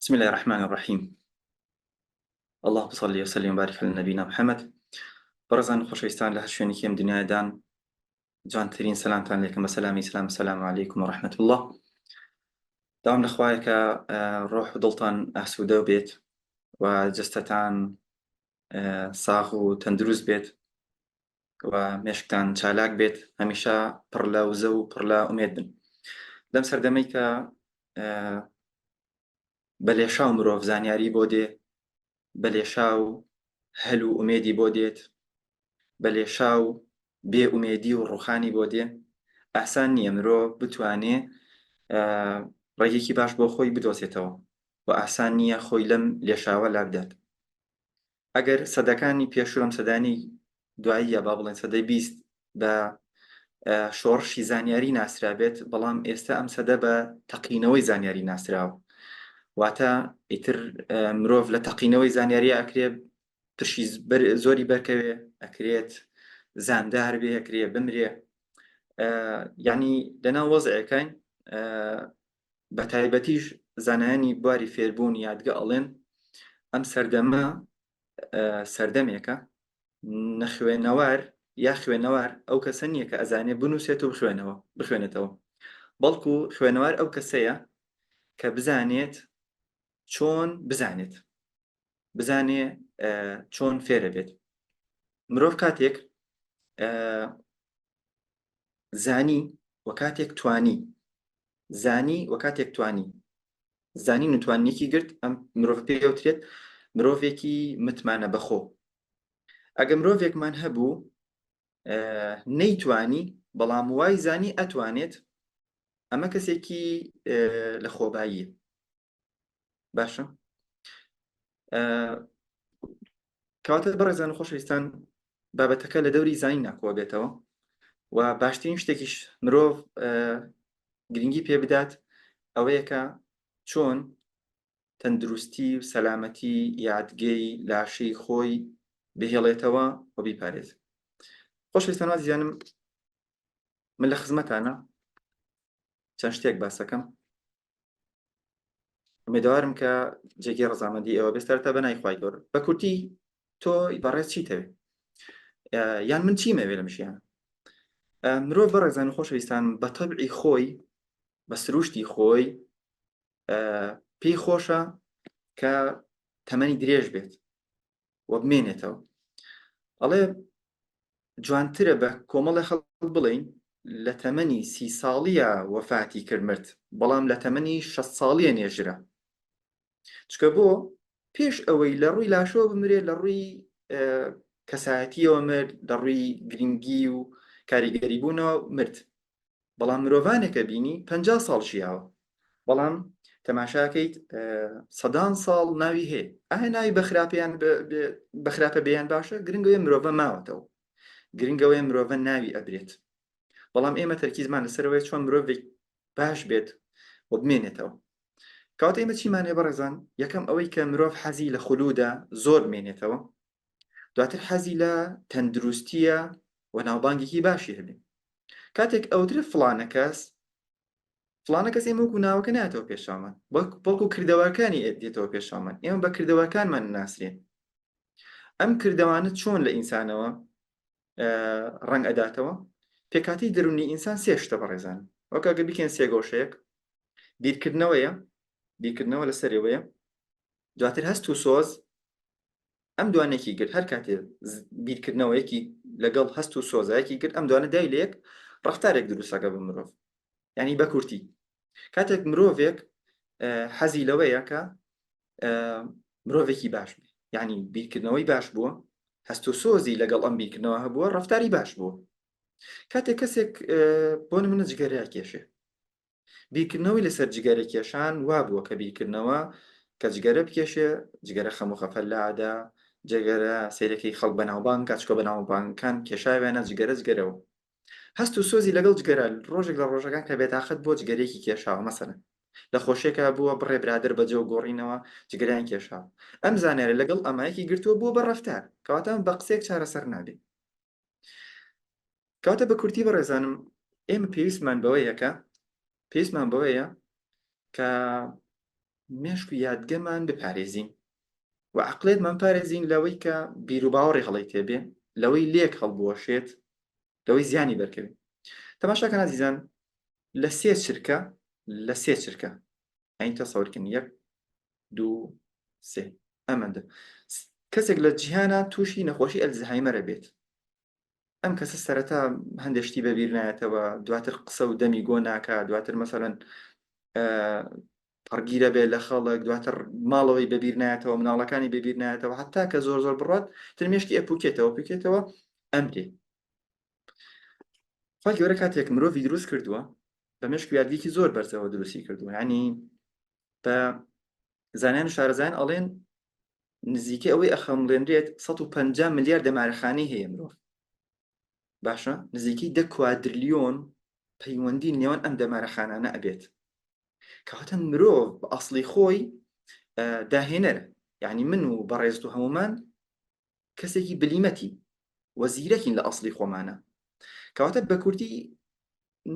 بسم الله الرحمن الرحيم. اللهم صل وسلم وبارك على نبينا محمد. بەڕێزان خۆشەویستان لە هەر شوێنێکی ئەم دنیادان جوانترین سەلامتان لێکم بە سەلامی ئیسلام. السلام علیکم ورحمة الله. داوام لەخوایە کە ڕۆح و دڵتان ئاسوودە بێت و جەستەتان ساغ و تەندروست بێت و مێشکتان چالاک بێت، هەمیشە پڕ لە وزە و پڕ لە ئومێد بن. لەم سەردەمەی کە بە لێشاو مرۆڤ زانیاری بۆ دێ، بە لێشاو هەل و ئومێدی بۆ دێت، بە لێشاو بێ ئومێدی و ڕوخانی بۆ دێ، ئاسان نییە مرۆڤ بتوانێ ڕێگێکی باش بۆ خۆی بدۆزێتەوە و ئاسان نییە خۆی لەم لێشاوە لابدات. ئەگەر سەدەکانی پێشوو سەدانی دوایی یا با بڵێن سەدەی 20 بە شۆڕشی زانیاری ناسرابێت، بەڵام ئێستا ئەم سەدە بە تەقینەوەی زانیاری ناسراوە. واتە ئیتر مرۆڤ لە تەقینەوەی زانیاری ئەکرێ تشی زۆری بەرکەوێ، ئەکرێت زاندار بێ، ئەکرێ بمرێ. یعنی لەناو وەزعەکەین بە تایبەتیش زانایانی بواری فێربوون یادگە ئەڵێن ئەم سەردەمە سەردەمێکە نەخوێنەوار یا خوێنەوار ئەو کەسە نییە کە ئەزانێ بنووسێت و بخوێنێتەوە، بەڵکو خوێنەوار ئەو کەسەیە کە بزانێت چۆن بزانێ چۆن فێرە بێت. مرۆڤ کاتێک زانی و کاتێک توانی، زانی و کاتێک توانی، زانی نتوانیەکی گرت، ئەم مرۆڤ پێوترێت مرۆڤێکی متمانە بەخۆ. ئەگە مرۆڤێکمان هەبوو نەیتوانی بەڵام وای زانی ئەتوانێت، ئەمە کەسێکی لە خۆباییە. باشە، کەواتە بەڕێزان و خۆشەویستان، بابەتەکە لە دەوری زانی ناکۆ بێتەوە و باشترین شتێکیش مرۆڤ گرنگی پێ بدات ئەوەیە کە چۆن تەندروستی و سەلامەتی یادگەی لاشەی خۆی بهێڵێتەوە و بیپارێت. خۆشەویستان وازیانم، من لە خزمەتانە چەند شتێک باسەکەم. ئومێدوارم کە جێگەی ڕەزامەندی ئێوە بێستەرتە بە نای خوای گەورە. بە کورتی تۆ بەڕێز چیتەوێ یان من چیمە وێ لە مشیانە؟ مرۆڤ بەڕێزان و خۆشەویستان بە تەبعی خۆی، بە سروشتی خۆی پێی خۆشە کە تەمەنی درێژ بێت و بمێنێتەوە. ئەڵێ جوانترە بە کۆمەڵی خەڵک بڵێین لە تەمەنی 30 ساڵیە وەفاتی کرد مرد، بەڵام لە تەمەنی 60 ساڵیە نێژرە. چکە بۆ پێش ئەوەی لە ڕووی لاشۆ بمرێت، لە ڕووی کەسایەتیەوە مرد، لە ڕووی گرنگی و کاریگەری بوونەوە مرد. بەڵام مرۆڤانێکە بینی 50 ساڵ ژیاوە، بەڵام تەماشاکەیت سەدان ساڵ ناوی هەیە. ئایا ناوی بەخراپە بێیان باشە؟ گرنگەوەی مرۆڤە ماوەتەوە، گرنگەوەی مرۆڤە ناوی ئەبرێت. بەڵام ئێمە تەرکیزمان لەسەرەوەی چۆن مرۆڤێک باش بێت و بمێنێتەوە. کەواتە ئێمە چیمانێ بەڕێزان؟ یەکەم ئەوەی کە مرۆڤ حەزی لە خولوودە زۆر بمێنێتەوە، دواتر حەزی لە تەندروستیە و ناوبانگێکی باشی هەبێ. کاتێک ئەوترێت فڵانە کەس ئێمە وەکو ناوەکە نایەتەوە پێشامان، بەڵکو کردەوەکانی دێتەوە پێشامان. ئێمە بە کردەوەکانمان ناسرێن. ئەم کردەوانە چۆن لە ئینسانەوە ڕەنگ ئەداتەوە؟ پێکاتی دەرونی ئینسان سێ شتە بەڕێزان. وەک ئەگە بکەین سێ گۆشەیەک، بیرکردنەوە لەسەرەوەیە، دواتر هەست و سۆز. ئەم دوانێکی گرت، هەر کاتێ بیرکردنەوەیەکی لەگەڵ هەست و سۆزایەکی گرت، ئەم دوانە دای لەیەک ڕەفتارێک دروستەکە بە مرۆڤ. یعنی بە کورتی کاتێک مرۆڤێک حەزی لەوەیە کە مرۆڤێکی باش بێ، یعنی بیرکردنەوەی باش بووە، هەست و سۆزی لەگەڵ ئەم بیرکردنەوە هەبووە، ڕەفتاری باش بووە. کاتێک کەسێک بۆ نمونە جگەرەیە کێشێ، بیرکردنەوەی لەسەر جگەرە کێشان وا بووە کە بیرکردنەوە کە جگەرە بکێشێ، جگەرە خەم و خەفەت لادا، جگەرە سیرەکەی خەڵک بەناوبانگ کاتچکۆ بەناوبانگەکان کێشاوێنە جگەرەوە. هەست و سۆزی لەگەڵ جگەرە ڕۆژێک لە ڕۆژەکان کە بێتاقەت بۆ جگەرێکی کێشاوە، مەسەلەن لە خۆشێکە بووە بڕێ برادر بەجێ و گۆڕینەوە جگەرەیان کێشاوە، ئەم زانیارە لەگەڵ ئەمایەکی گرتووە بووە بە ڕەفتار، کەواتە بە قسێک چارەسەر نابێت. کەواتە بە کورتی بەڕێزانم، ئێمە پێویستمان بەوەیە کە کە مێشک و یادگەمان بپارێزین و عەقڵێتمان پارێزین لەوەی کە بیر و باوەڕی هەڵی تێبێ، لەوەی لێک هەڵبوەشێت، لەوەی زیانی بەرکەوێت. تەماشاکەن عەزیزان، لە سێ چرکە ئەین تەسەوورکن 1 2 3 ئەمەندە کەسێک لە جیهانە تووشی نەخۆشی ئەلزهایمەرە بێت. ئەم کەسە سەرەتا هەندێک شتی بەبیر نایەتەوە، دواتر قسە و دەمی گۆ ناکا، دواتر مەسەڵەن پڕگیرە بێت لە خەڵک، دواتر ماڵەوەی بەبیر نایەتەوە، مناڵەکانی بەبیر نایەتەوە، هەتا کە زۆر زۆر بڕات ترمێشکی ئەپوکێتەوە ئەمرێ. خوا گەورە کاتێک مرۆڤی دروست کردووە بە مێشک و یادگێکی زۆر بەرزەوە دروستی کردووە، یعنی بە زانایان و شارەزایان ئەڵێن نزیکەی ئەوەی ئەخەمڵێنرێت 150 ملیار دەمارەخانەی هەیە مرۆڤ. باشە نزیکەی 10 کوادریلیۆن پەیوەندی نێوان ئەم دەمارەخانانە ئەبێت. کەواتە مرۆڤ بە ئەسڵی خۆی داهێنەرە، یعنی من و بەڕێز و هەمومان کەسێکی بلیمەتی وەزیرەکین لە ئەسڵی خۆمانە. کەواتە بە کورتی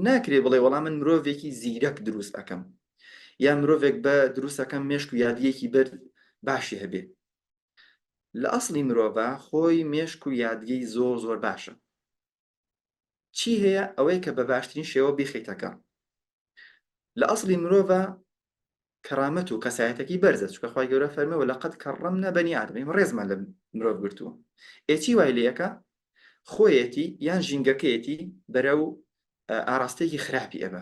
ناکرێ بڵێ وەڵام من مرۆڤێکی زیرەک دروست ئەەکەم یا مرۆڤێک بە دروستەکەم مێشک و یادیەکی بەر باشی هەبێ. لە ئەسڵی مرۆڤە خۆی مێشک و یادگەی زۆر زۆر باشە. چی هەیە؟ ئەوەی کە بە باشترین شێوە بیخیتەکە. لە ئەسڵی مرۆڤە کەرامەت و کەسایەتێکی بەرزە، چونکە خوای گەورە فەرمێوە لەقەد کەڕەمنا بەنی ئادەم، ڕێزمان لە مرۆڤ گرتووە. ئێچی وای لەیەکە خۆیەتی یان ژینگەکەیەتی بەرەو ئاراستەیەکی خراپی ئەبە.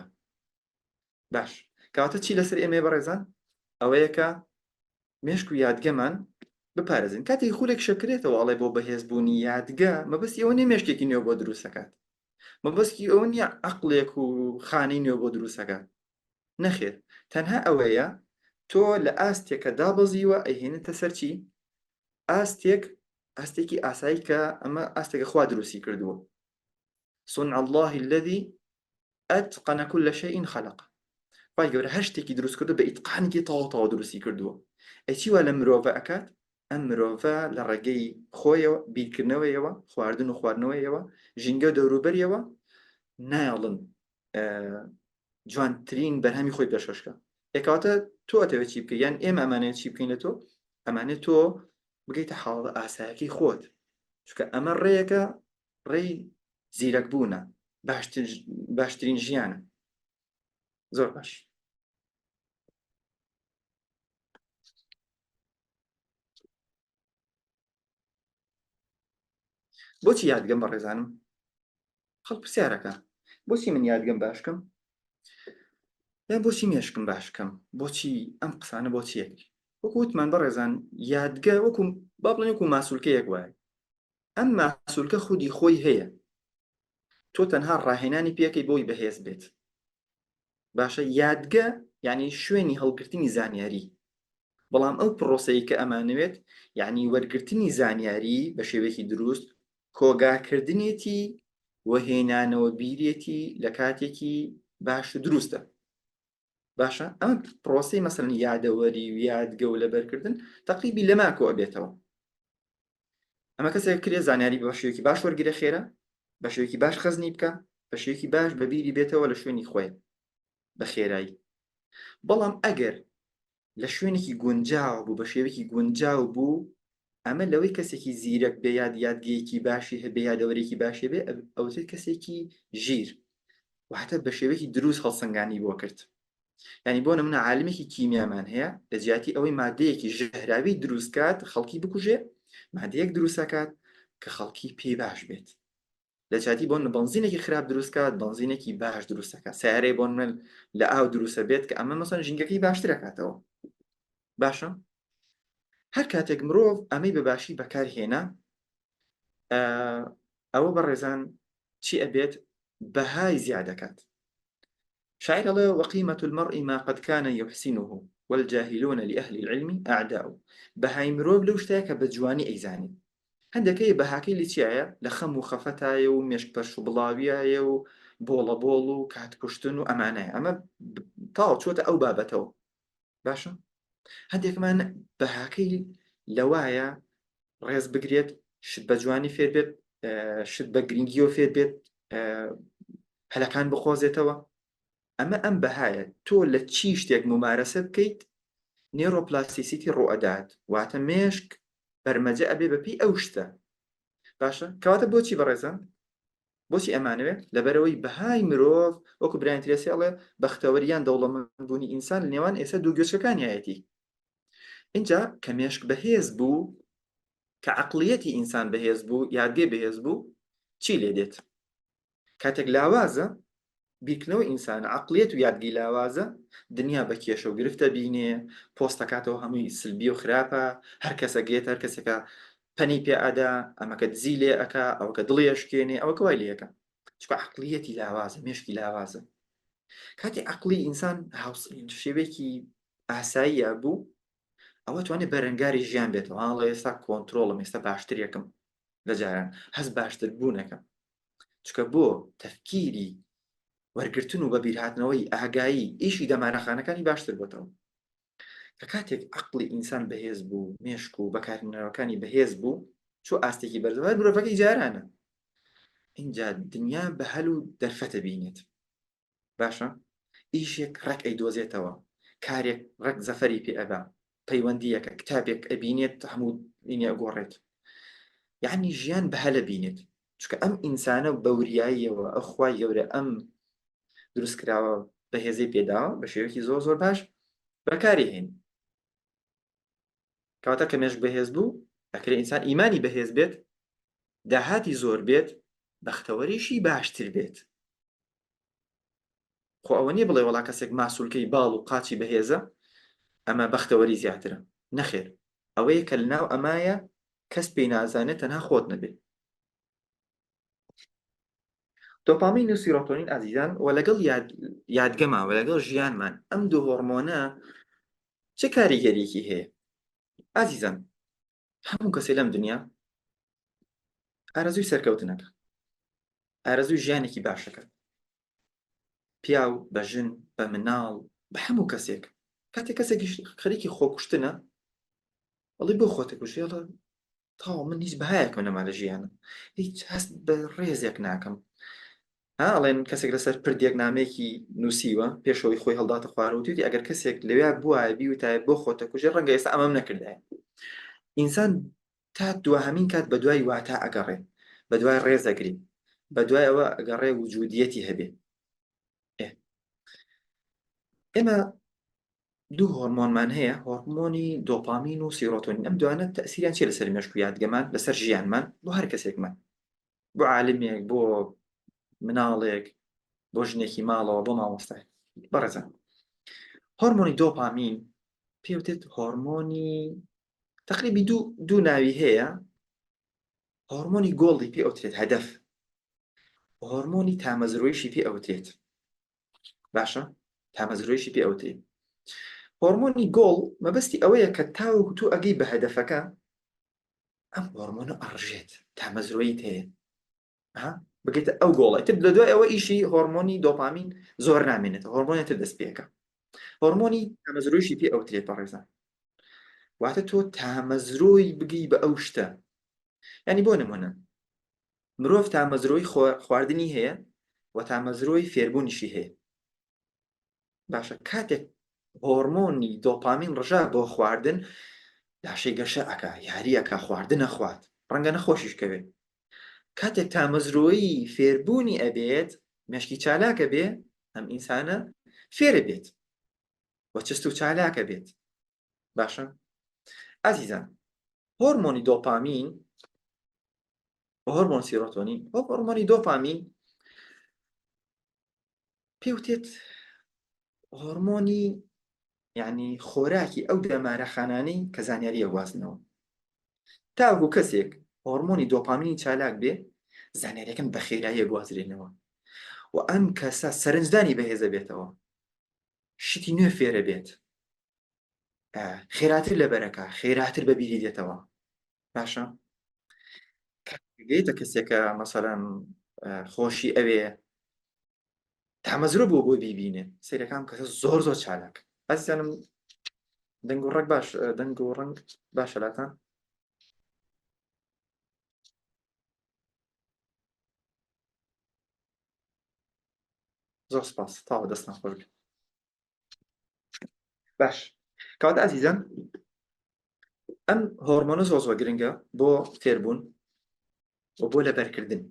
باش کەواتە چی لەسەر ئێمە بەڕێزان؟ ئەوەیە کە مێشک و یادگەمان بپارێزین. کاتێک خولێک شەکرێتەوە ئەڵێ بۆ بەهێزبوونی یادگە، مەبەستی ئەوە نیە مێشکێکی نوێ بۆ دروستەکات، مەبەستی ئەوە نیە عەقڵێک و خانەی نوێ بۆ دروستەکات. نەخێر، تەنها ئەوەیە تۆ لە ئاستێکە دابەزیوە ئەیهێنێتە سەر چی؟ ئاستێکی ئاسایی کە ئەمە ئاستێکە خوا دروستی کردووە. صنع الله الذي أتقن كل شيء خلق. خوای گەورە هەر شتێکی دروست کردو بە ئیتقانێکی تەواو دروستی کردووە. ئەیچی وا لە مرۆڤە ئەکات؟ ئەم مرۆڤە لە ڕێگەی خۆیەوە، بیرکردنەوەیەوە، خواردن و خواردنەوەیەوە، ژینگە و دەوروبەریەوە نایڵن جوانترین بەرهەمی خۆی پێشکەشکە. کەواتە تۆ ئەتەوێت چی بکەی، یان ئێمە ئەمانەیە چی بکەین لە تۆ؟ ئەمانێت تۆ بگەیتە حاڵە ئاسایەکەی خۆت، چونکە ئەمە ڕێیەکە، ڕێی زیرەک بوونە، باشترین ژیانە. زۆر باش. بۆچی یادگەم بەڕێزانم؟ خەڵک پرسیارەکە بۆچی من یادگەم باشکەم یان بۆچی مێشکم باشکەم، بۆچی ئەم قسانە بۆچی یەک؟ وەکو وتمان بەڕێزان، یادگە وەکو با بڵێن وەکو ماسوولکەیەک وایە. ئەم ماسوولکە خودی خۆی هەیە، تۆ تەنها ڕاهێنانی پێکەی بۆی بەهێز بێت. باشە یادگە یعنی شوێنی هەڵگرتنی زانیاری، بەڵام ئەو پرۆسەی کە ئەمانەوێت یعنی وەرگرتنی زانیاری بە شێوەیەکی دروست، کۆگاکردنێتی وەهێنانەوە بیرێتی لە کاتێکی باش و دروستە. باشە ئەم پرۆسەی مەسەڵەن یادەوەری و یادگە و لەبەرکردن تەقریبی لەماکۆ ئەبێتەوە. ئەمە کەسێک کرێ زانیاری بە شێوەیەکی باش وەرگرە خێرە، بە شێوەیەکی باش خەزنی بکە، بە شێوەیەکی باش بەبیری بێتەوە لە شوێنی خۆی بە خێرایی. بەڵام ئەگەر لە شوێنێکی گونجاو بوو، بە شێوەیەکی گونجاو بوو، ئەمە لەوەی کەسێکی زیرەک بێ، یادگەیەکی باشی هەبێ، یادەوەرێکی باشی بێ، ئەوتر کەسێکی ژیر واتە بە شێوەیەکی دروست هەڵسەنگانی بۆ کرد. یعنی بۆ نمونە عالمێکی کیمیامان هەیە، لە جیاتی ئەوەی مادەیەکی ژەهراوی دروستکات خەڵکی بکوژێ، مادەیەک دروستەکات کە خەڵکی پێی باش بێت. لە جیاتی بۆ بنزینێکی خراپ دروستکات، بنزینێکی باش دروستەکات. سیارەی بۆ لە ئاو دروستە بێت کە ئەمە مەسەڵەن ژینگەکەی باشترەکاتەوە. باشە هەر کاتێک مرۆڤ ئەمەی بەباشی بەکارهێنا، ئەوە بەڕێزان چی ئەبێت؟ بەهای زیادەکات. شاعر الله وقيمة المرء ما قد كان يحسنه والجاهلون لأهل العلم أعداء. بەهای مرۆڤ لەو شتەیە کە بە جوانی ئەیزانی. هەندێکەی بەهاکەی لە چیایە؟ لە خەم و خەفەتایە و مێشک پەرش و بڵاویایە و بۆڵە بۆڵ و کات کوشتن و ئەمانەیە. ئەمە تاو چۆتە ئەو بابەتەوە. باشە هەندێکمان بەهاکەی لەوایە ڕێز بگرێت، شت بە جوانی فێر بێت، شت بە گرنگیەوە فێر بێت، هەلەکان بخۆزێتەوە. ئەمە ئەم بەهایە تۆ لە چی شتێک ممارەسە بکەیت نێڕۆپلاسیسیتی ڕوئەدات واتە مێشک بەرمەجە ئەبێ بەپی ئەو شتە باشە کەواتە بۆچی بەڕێزان بۆچی ئەمانوێت لەبەرەوەی بەهای مرۆڤ وەکو برایان ترێسیڵێ بەختەوەریان دەوڵەمەندبوونی ئینسان لە نێوان ئێستا دوو گوێچەکانیایەتی اینجا کە مێشک بەهێز بوو کە عەقڵیەتی ئینسان بەهێز بوو یادگێ بەهێز بوو چی لێ دێت کاتێک لاوازە بیرکردنەوەی ئینسان عەقڵیەت و یادگی لاوازە دنیا بە کێشە و گرفتە بینێ پۆستەکاتەوە هەمووی سلبی و خراپە هەر کەسە گێت هەر کەسێکە پەنی پێ ئەدا ئەمەکە دزی لێ ئەکا ئەوەکە دڵی ئەشکێنێ ئەوەکە وای لێەکە چکە عەقڵیەتی لاوازە مێشکی لاوازە کاتی عەقڵی ئینسان شێوەیەکی ئاساییە بوو ئەوە توانێت بەرەنگاری ژیان بێتەوە هاڵە ئێستا کۆنتترۆڵم ئێستا باشترێکم لە جاران هەست باشتر بوونەکەم چکە بۆ تەفکیری وەرگرتن و بەبیرهاتنەوەی ئاگایی ئیشی دەمانەخانەکانی باشتر بۆتەوە کە کاتێک عەقڵی ئینسان بەهێز بوو مێشک و بەکارهێنەرەوەکانی بەهێز بوو چۆ ئاستێکی بەردەوای مرۆڤەکەی جارانە اینجا دنیا بە هەل و دەرفەتە بینێت باشە ئیشێک ڕێک ئەیدۆزێتەوە کارێک ڕێک زەفەری پێ ئەبا پەیوەندیەکە کتابێک ئەبینێت هەموو بینێ ئەگۆڕێت یعنی ژیان بە هەلە بینێت چکە ئەم ئینسانە بەوریاییەوە ئەخوای گەورە ئەم دروستکراوە بەهێزی پێداوە بە شێوەیەکی زۆر زۆر باش بەکاری هێن کەواتە کە مێشک بەهێز بوو ئەکرێ ئینسان ئیمانی بەهێز بێت داهاتی زۆر بێت بەختەوەریشی باشتر بێت خۆ ئەوە نییە بڵێ وڵا کەسێک ماسوولکەی باڵ و قاچی بەهێزە ئەمە بەختەوەری زیاترە نەخێر ئەوەیە کە لەناو ئەمایە کەس پێی نازانێت تەنها خۆت نەبێت دۆپامین و سیرۆتۆنین ئازیزان و لەگەڵ یادگەمان و لەگەڵ ژیانمان ئەم دوو هۆرمۆنە چه کاریگەریەکی هەیە ئازیزان هەموو کەسێ لەم دنیا ئارەزووی سەرکەوتنەکە ئارەزووی ژیانێکی باشەکە پیا و بە ژن بە مناڵ بە هەموو کەسێک کاتێک کەسێکی خەریکی خۆکوشتنە ئەڵی بۆ خۆتە کوژێڵە تاوە من هیچ بەهایەکم نەما لە ژیانە هیچ هەست بە ڕێزێک ناکەم ئەڵێن کەسێک لەسەر پردێک نامێکی نووسیوە پێشەوەی خۆی هەڵداتە خوارەوە وتی ئەگەر کەسێک لەوێ بووە بیوتایە بۆ خۆتە کوژێ ڕەنگە ئێستا ئەمەم نەکردایە ئینسان تا دوهەمین کات بە دوای واتا ئەگەڕێ بە دوای ڕێزەگری بە دوای ئەوە ئەگەڕێ وجودیەتی هەبێ ئێمە دوو هۆرمۆنمان هەیە هۆرمۆنی دۆپامین و سیرۆتۆنین ئەم دوانە تەسیریان چێ لەسەر مێشک و یادگەمان لەسەر ژیانمان بۆ هەر کەسێکمان بۆ عالمێک بۆ مناڵێک بۆ ژنێکی ماڵەوە بۆ مامۆستای بەڕێزان هۆرمۆنی دۆپامین پێوتێت هۆرمۆنی تقریبی دوو ناوی هەیە هۆرمۆنی گۆڵی پێ ئەوترێت هەدەف هۆرمۆنی تامەزرۆیشی پێ ئەوترێت باشە تامەزرۆیشی پێ ئەوترێت هۆرمۆنی گۆڵ مەبەستی ئەوەیە کە تاوەکو تو ئەگەی بە هەدەفەکە ئەم هۆرمۆنە ئەڕژێت تامەزرۆیت هەیە بگێتە ئەو گۆڵی تر لە دوای ئەوە ئیشی هۆرمۆنی دۆپامین زۆر نامێنێتە هۆرمۆنێتتر دەست پێەکە هۆرمۆنی تامەزرۆیشی پێ ئەوترێت بەڕێزان واتە تۆ تامەزرۆی بگەی بە ئەو شتە ینی بۆ نمونە مرۆڤ تامەزرۆی خواردنی هەیە و تامەزرۆی فێربوونیشی هەیە باشە کاتێک هۆرمۆنی دۆپامین ڕژا بۆ خواردن لاشەی گەشە ئەکا یاری ئەکا خواردن نەخوات ڕەنگە نەخۆشیشکەوێ کاتێک تامەزرۆیی فێربوونی ئەبێت مێشکی چالاکە بێ ئەم ئینسانە فێرە بێت وە چست و چالاکە بێت باشە ئازیزان هۆرمۆنی دۆپامین هۆرمۆن سیرۆتۆنین هۆرمۆنی دۆپامین پێوتێت هۆرمۆنی یعنی خۆراکی ئەو دەمارە خانانەی کە زانیاریە گوازنەوە تاوەکو کەسێک هۆرمۆنی دۆپامینی چالاک بێ زانیاریەکەم بە خێراییە گوازرێنەوە و ئەم کەسە سەرنجدانی بەهێزە بێتەوە شتی نوێ فێرە بێت خێراتر لە بەرەکە خێراتر بەبیری دێتەوە باشە گەیتە کەسێکە مەسەڵەن خۆشی ئەوێ تامەزرۆ بۆ بیبینێ سەیرەکان کەسە زۆر زۆر چالاک ئەزیزانم دەنگ و ڕەنگ باش دەنگ و ڕەنگ باشە لاتان زۆر سپاس تاوە دەستان خۆش باش کەواتە ئازیزان ئەم هۆرمۆنە زۆر گرنگە بۆ فێربوون و بۆ لەبەرکردن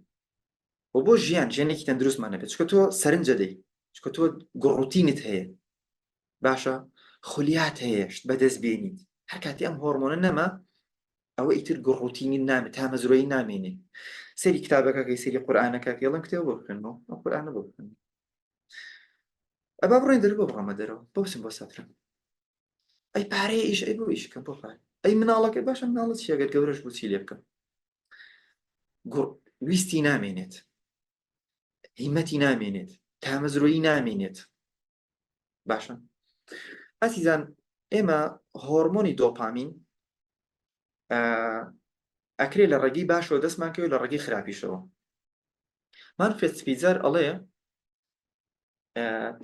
و بۆ ژیانێکی تەندروستمان نەبێت چکە تۆ سەرنجە دەی چکە تۆ گۆڕوتینت هەیە باشە خولیات هەیە شت بەدەست بێنیت هەر کاتی ئەم هۆرمۆنە نەما ئەوە ئیتر گۆڕوتینی نامێت تامەزرۆیی نامێنێ سەری کتابەکەکەی سەری قورئانەکە کێڵم کتێب بۆ بخوێنەوە ئەم قورئانە بۆ بخوێن ئەبا بڕۆین دەرەوە بۆ بڕامە دەرەوە بۆ بچم بۆ سەفرە ئەی پارەیە ئیش ئەی بۆ ئیشکەم بۆ پارە ئەی مناڵەکەی باشە مناڵت چیەگەر گەورەش بوو چی لێ بکەم ویستی نامێنێت هیمەتی نامێنێت تامەزرۆیی نامێنێت باشە ئازیزان ئێمە هۆرمۆنی دۆپامین ئەکرێ لە ڕێگەی باشەوە دەستمان کەوێت لە ڕێگەی خراپیشەوە مانفرێد سپیتزەر ئەڵێ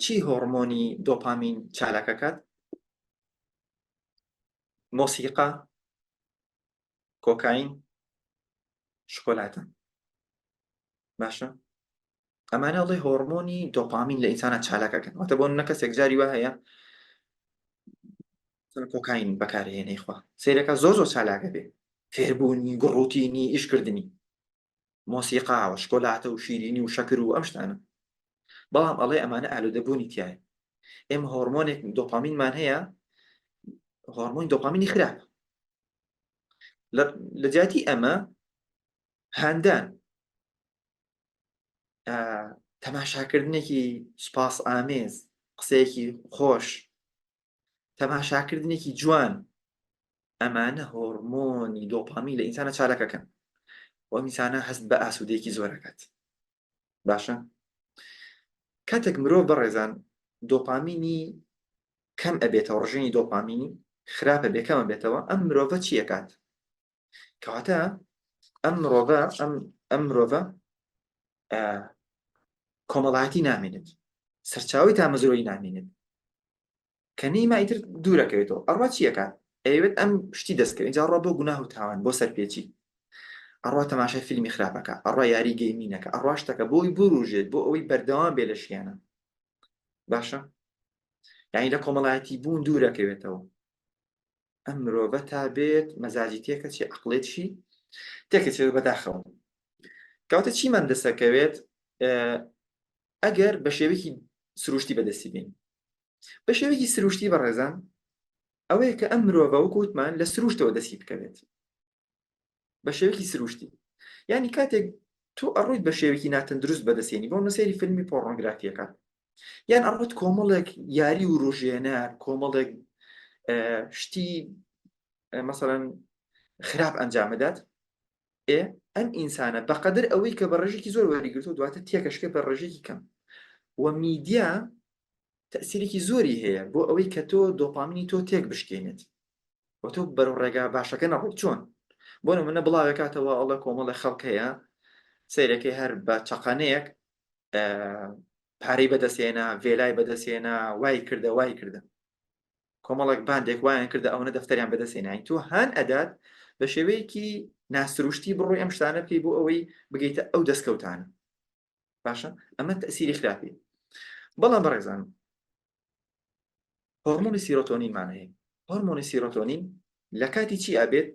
چی هۆرمۆنی دۆپامین چالاکەکات مۆسیقا کۆکاین شکۆلاتە باشە ئەمانە ئەڵێ هۆرمۆنی دۆپامین لە ئینسانە چالاکەکەن واتە بۆ نە کەسێک جاری وا هەیە کۆکاین بەکارهێنەی خوا سیرەکە زۆر چالاکە بێ فێربوونی گڕوتینی ئیشکردنی مۆسیقا و شکۆلاتە و شیرینی و شەکر و ئەم شتانە بەڵام ئەڵێ ئەمانە ئالوودەبوونی تایە ئێمە هۆرمۆنێک دۆپامینمان هەیە هۆرمۆنی دۆپامینی خراپ لە جیاتی ئەمە هاندان تەماشاکردنێکی سوپاس ئامێز قسەیەکی خۆش تەماشاکردنێکی جوان ئەمانە هۆرمۆنی دۆپامین لە ئینسانە چالاکەکەن و ئینسانە هەست بە ئاسوودەیەکی زۆرەکەت باشە کاتێک مرۆڤ بەڕێزان دۆپامینی کەم ئەبێتەوە ڕژێنی دۆپامینی خراپە بێکەمە بێتەوە ئەم مرۆڤە چیەکات کەواتە ئەم مرۆڤە کۆمەڵایەتی نامێنێت سەرچاوی تامەزرۆیی نامێنێت کە نەیما ئیتر دوورەکەوێتەوە ئەڕوا چیەکات ئەوێت ئەم شتی دەستکەوێت اینجا ڕۆ بۆ گوناه و تاوان بۆ سەرپێچی ئەڕوا تەماشای فیلمی خراپەکە ئەڕوا یاری گەیمینەکە ئەڕوا شتەکە بۆی بڕوژێت بۆ ئەوەی بەردەوام بێ لە ژیانە باشە یعنی لە کۆمەڵایەتی بوون دوورەکەوێتەوە ئەم مرۆڤە تا بێت مەزاجی تێکە چی عەقڵێتشی تێکەچێت بەداخەوە کەواتە چیمان دەسەکەوێت ئەگەر بە شێوەیەکی سروشتی بەدەستی بین بە شێوەیەکی سروشتی بەڕێزان ئەوەیە کە ئەم مرۆڤە وەکوتمان لە سروشتەوە دەستی بکەوێت بە شێوەیەکی سروشتی یعنی کاتێک تۆ ئەڕۆیت بە شێوەیەکی ناتەندروست بەدەستێنی بۆ نەسەری فیلمی پۆڕنۆگرافیەکە یان ئەڕۆیت کۆمەڵێک یاری و ڕۆژێنەر کۆمەڵێک شتی مەسەڵەن خراپ ئەنجامەدات ئەم ئینسانە بەقەدر ئەوەی کە بە ڕێژێکی زۆر وەریگرتو دواتە تێکەشکە بە ڕێژێکی کەم و میدیا تەسیرێکی زۆری هەیە بۆ ئەوەی کە تۆ دۆپامینی تۆ تێک بشکێنێت و تۆ بەرەو ڕێگا باشەکە نەڕۆیت چۆن بۆ نمونە بڵاوێکاتەوە ئەڵە کۆمەڵە خەڵک هەیە سەیرەکەی هەر بە چەقانەیەک پارەی بەدەستێنە ڤێلای بەدەستێنە وای کردە کۆمەڵێک باندێک وایان کردە ئەوەنە دەفتەریان بەدەستێنانی تۆ هان ئەدات بە شێوەیەکی ناسروشتی بڕۆی ئەم شتانە بکەی بۆ ئەوەی بگەیتە ئەو دەستکەوتانە باشە ئەمە تەسیری خراپی بەڵام بەڕێزان هۆرمۆنی سیرۆتۆنینمان هەیە هۆرمۆنی سیرۆتۆنین لە کاتی چی ئەبێت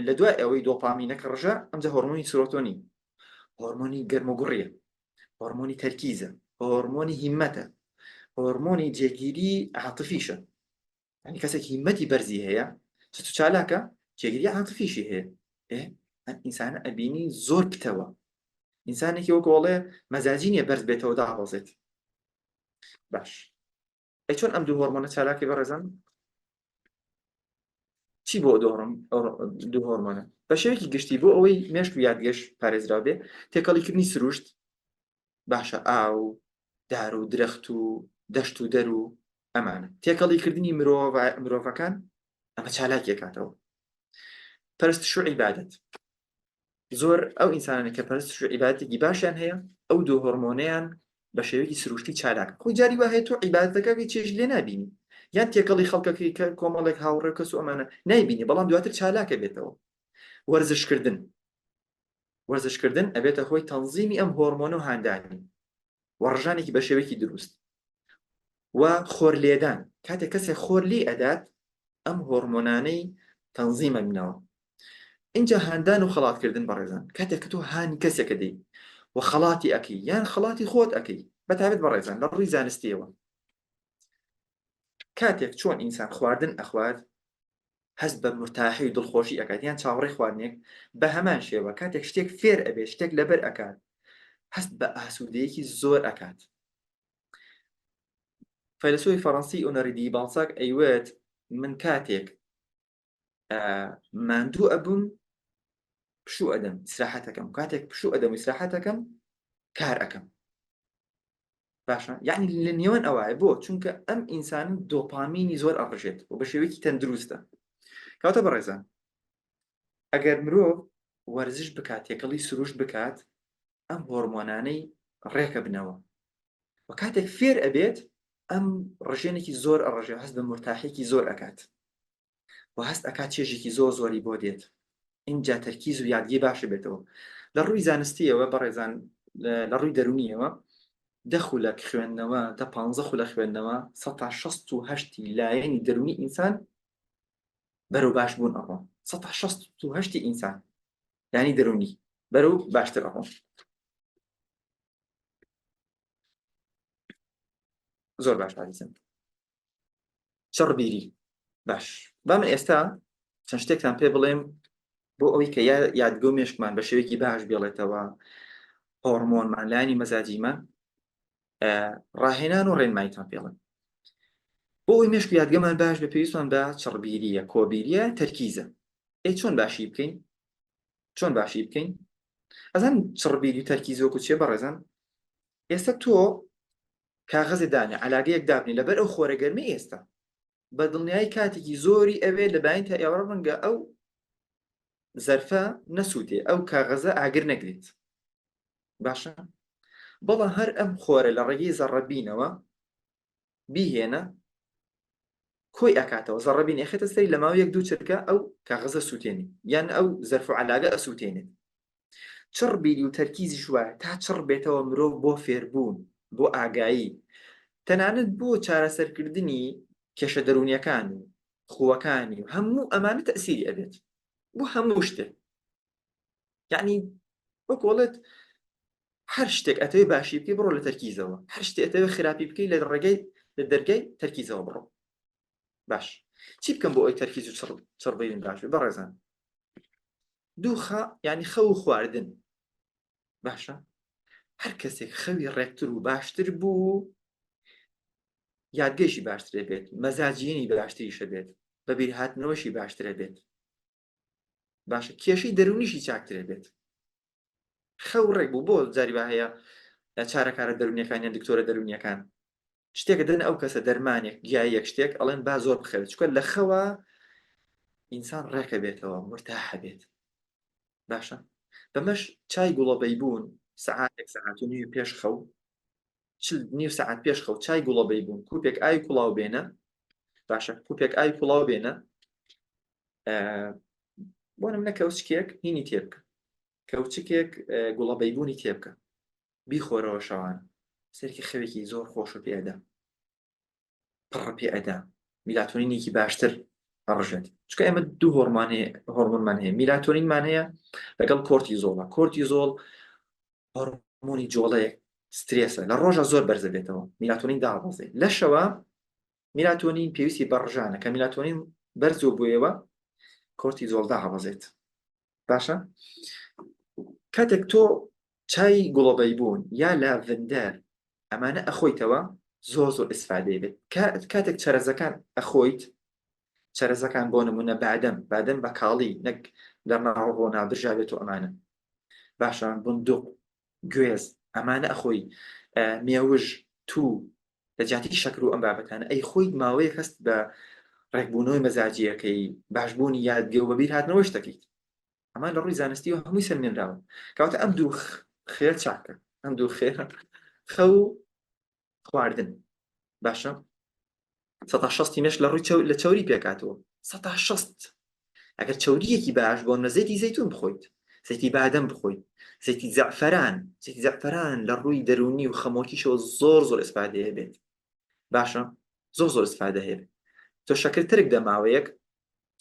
لە دوای ئەوەی دۆپامینەکە ڕژە ئەمجا هۆرمۆنی سیرۆتۆنین هۆرمۆنی گەرمەگوڕیە هۆرمۆنی تەرکیزە هۆرمۆنی هیممەتە هۆرمۆنی جێگیری عاتفیشە یعنی کەسێک هیممەتی بەرزی هەیە چ چالاکە جێگیری عاتفیشی هەیە ئەم ئینسانە ئەبینی زۆر پتەوە ئینسانێکی وەکۆڵێ مەزاجی نیە بەرز بێتەوە داهەڵێت باش ئەی چۆن ئەم دوو هۆرمۆنە چالاکی بەڕێزان چی بۆ دوو هۆرمۆنە بە شێوەیەکی گشتی بۆ ئەوەی مێشت و یادگەشت پارێزراو بێ تێکەڵیکردنی سروشت باشە ئاو دار و درەخت و دەشت و دەر و ئەمانە تێکەڵیکردنی مرۆڤەکان ئەمە چالاکیە کاتەوە پەرستش و عیبادەت زۆر ئەو ئینسانانە کە پەرستش و عیبادەتێکی باشیان هەیە ئەو دوو هۆرمۆنەیان بە شێوەیەکی سروشتی چالاکە خۆی جاری وا هەیە تۆ عیبادەتەکەی چێژ لێ نابینی یان تێکەڵی خەڵکەکەی کە کۆمەڵێک هاوڕێ کەس و ئەمانە نایبینی بەڵام دواتر چالاکە بێتەوە وەرزشکردن ئەبێتە هۆی تەنزیمی ئەم هۆرمۆنە و هاندانی وەڕژانێکی بە شێوەیەکی دروست و خۆر لێدان کاتێک کەسێک خۆر لێ ئەدات ئەم هۆرمۆنانەی تەنزیمە بنەوە اینجا هاندان و خەڵاتکردن بەڕێزان کاتێک کە تۆ هانی کەسێکە دەی و خەڵاتی ئەەکەی یان خەڵاتی خۆت ئەەکەی بەتابێت بەڕێزان لە ڕووی زانستیەوە کاتێک چۆن ئینسان خواردن ئەخوات هەست بە مرتاحی و دڵخۆشی ئەکات یان چاوەڕێی خواردنێک بە هەمان شێوە کاتێک شتێک فێر ئەبێت شتێک لەبەر ئەکات هەست بە ئاسوودەیەکی زۆر ئەکات فەیلسوفی فەڕەنسی ئۆنەری دی باڵزاک ئەیوێت من کاتێک ماندوو ئەبووم پشوو ئەدەم ئیسراحەتەکەم کاتێک پشوو ئەدەم و ئیسراحەتەکەم کار ئەەکەم باشە یعنی لە نێوان ئەوایە بۆ چونکە ئەم ئینسان دۆپامینی زۆر ئەڕژێت و بە شێوەیەکی تەندروستە کەواتە بەڕێزان ئەگەر مرۆڤ وەرزش بکات تێکەڵی سروش بکات ئەم هۆرمۆنانەی ڕێکە بنەوە و کاتێک فێر ئەبێت ئەم ڕژێنێکی زۆر ئەڕژێ هەست بە مرتاحێکی زۆر ئەکات و هەست ئەکات چێژێکی زۆر زۆری بۆ دێت اینجا تەرکیز و یادگی باشە بێتەوە لە ڕووی زانستیەوە بەڕێزان لە ڕووی دەرونیەوە 10 خولەک خوێندنەوە 15 خولە خوێندنەوە 168 لایەنی دەرونی ئینسان بەرەو باش بوون ئەڕۆ 168 ئینسان یانی دەرونی بەرەو باشتر ئەڕۆ زۆر باش عزیزم شەڕبیری باش با من ئێستا چەند شتێکتان پێ بڵێم بۆ ئەوەی کە یادگۆ مێشکمان بە شێوەیەکی باش بێڵێتەوە هۆرمۆنمان لایانی مەزاجیمان ڕاهێنان و ڕێنماییتان پێڵێن بۆ ئەوی مێشک یادگەمان باش بە پێویستمان بە چڕبیریە کۆبیریە تەرکیزە چۆن باشی بکەین چۆن باشی بکەین ئەزان چڕبیری تەرکیز وەکو چێ بەڕێزان ئێستا تۆ کاغەزێ دانێ عەلاگەیەک دابنی لەبەر ئەو خۆرە گەرمی ئێستا بە دڵنیایی کاتێکی زۆری ئەوێ لە باین تا ئێوە ڕەنگە ئەو زەرفە نەسووتێ ئەو کاغەزە ئاگر نەگرێت باشە بەڵام هەر ئەم خۆرە لە ڕێگەی زەڕەبینەوە بیهێنە کۆی ئەکاتەوە زەڕەبین ئەخێتە سەری لە ماوەی 1-2 چرکە ئەو کاغەزە سووتێنی یان ئەو زەرف و عەلاگە ئەسووتێنێت چڕبیری و تەرکیزیش وایە تا چڕ بێتەوە مرۆڤ بۆ فێربوون بۆ ئاگایی تەنانەت بۆ چارەسەرکردنی کێشە دەرونیەکان و خووەکانی و هەموو ئەمانە تەئسیری ئەبێت بۆ هەموو شتێک یعنی وەکوڵێت هەر شتێک ئەتەوێ باشی بکەی بڕۆ لە تەرکیزەوە هەر شتێک ئەتەوێ خراپی بکەی لە دەرگای تەرکیزەوە بڕۆ باش چی بکەم بۆ ئەوی تەرکیز و چڕبیرن باش بەڕێزان دووخە یعنی خەو و خواردن باشە هەر کەسێک خەوی ڕێکتر و باشتر بوو یادگەیشی باشترێ بێت مەزاجیێنی باشتریشە بێت بەبیر هاتنەوەشی باشترە بێت باشە کێشەی دەرونیشی چاکترێ بێت خەو ڕێک بوو بۆ جاری با هەیە چارەکارە دەرونیەکان یان دکتۆرە دەرونیەکان شتێکە دەن ئەو کەسە دەرمانێک گیایەک شتێک ئەڵێن با زۆر بخەوێت چکە لە خەوە ئینسان ڕێکە بێتەوە مرتاحە بێت باشە بەمەش چای گوڵەبەی بوون سەعاتێک سەعات و نیو پێش خەو 9 ساعت پێش خەو چای گوڵەبەی بوون کوپێک ئاوی کوڵاو بێنە باشە کوپێک ئاوی کوڵاو بێنە بۆ نمونە کەوچکێک هینی تێ بکە کەوچکێک گوڵەبەی بوونی تێ بکە بیخۆرەوە شەوان سەرکی خەوێکی زۆر خۆش و پێدا پڕ پێئەدا میلاتۆنینێکی باشتر ئەڕژێت چکە ئێمە دوو هۆرمۆنمان هەیە میلاتۆنینمان هەیە لەگەڵ کۆرتیزۆڵە کۆرتیزۆڵ هۆرمۆنی جۆڵەیەک سترێسە لە ڕۆژە زۆر بەرزە بێتەوە میلاتۆنین داڕازێت لە شەوە میلاتۆنین پێویستی بەڕژانە کە میلاتۆنین بەرزۆ بوویەوە کۆرتیزۆڵ داڕازێت باشە کاتێک تۆ چای گوڵەبەی بوون یا لاڤندەر ئەمانە ئەخۆیتەوە زۆر ئیسفادەی بێت کاتێک چەرەزەکان ئەخۆیت چەرەزەکان بۆ نمونە بادەم بە کاڵی نەک دەرناڕ بۆ ناودرژاوێت و ئەمانە باشان بندوق گوێز ئەمانە ئەخۆی مێوژ تو لە جاتی شەکر و ئەم بابەتانە ئەی خۆی ماوەیە هەست بە ڕێکبوونەوەی مەزاجیەکەی باشبوونی یادگێ و بەبیر هاتنەوەی شتەکەیت ئەمان لە ڕووی زانستی و هەمووی سەرمێنراوە کەواتە ئەم دوو خێر چاکە ئەم دوو خێر خەو خواردن باشە 160 مێش لە چەوری پێکاتەوە 160 ئەگەر چەوریەکی باش بۆ نەزەیتی زەیتون بخۆیت زەیتی بادەم بخۆیت زەیتی زەعفەران لە ڕووی دەرونی و خەمۆکیشەوە زۆر ئیسفادەیە بێت باشە زۆر استفادە هەیە تۆ شەکرترێک دەماوەیەک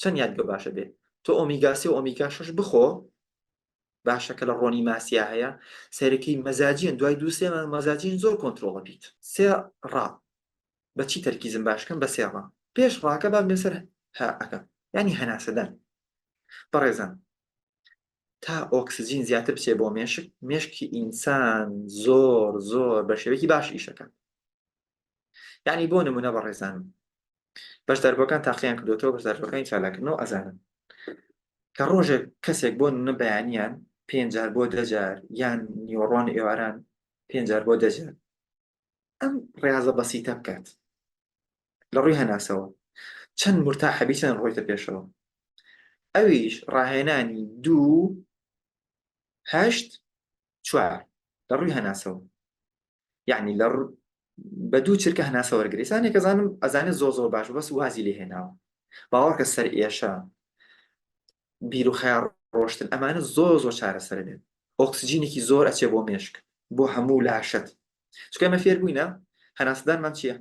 چەند یادگە باشە بێ تۆ ئۆمیگا 3 و ئۆمیگا 6 بخۆ باشەکە لە ڕۆنی ماسییا هەیە سەرەکی مەزاجین دوای 2-3 مانگ مەزاجین زۆر کۆنتترۆڵە بیت 3 ڕا بەچی تەرکیزم باشکەم بە 3 ڕا پێش ڕاکە با بێسەر ئەەکە ینی هەناسەدان بەڕێزان تا ئۆکسسیجین زیاتر بچێ بۆ مێشکی ئینسان زۆر بە شێوەیەکی باش ئیشەکە یعنی بۆ نمونە بەڕێزان بەشداربووەکان تاقییان کردوەوە بەشداربووەکانی چالاکردنەوە ئەزانن کە ڕۆژێک کەسێک بۆ نمونە بەیانیان 5 جار بۆ 10 جار یان نیوەڕۆن ئێواران 5 جار بۆ 10 جار ئەم ڕێازە بەسیتە بکات لە ڕووی هەناسەوە چەند مرتاحەبی چەند ڕۆیتە پێشەوە ئەویش ڕاهێنانی 2 8 4 لە ڕووی هەناسەوە یعنی بە 2 چرکە هەناسە وەرگری سانێک ئەزانێت زۆر باش بەس وازی لێ هێناوە باوەڕکە سەر ئێشە بیر و خەیاڵ ڕۆشتن ئەمانە زۆر چارەسەر بێت ئۆکسسیجینێکی زۆر ئەچێ بۆ مێشک بۆ هەموو لاشت چکە ئەمە فێر بووینە هەناسەدانمان چییە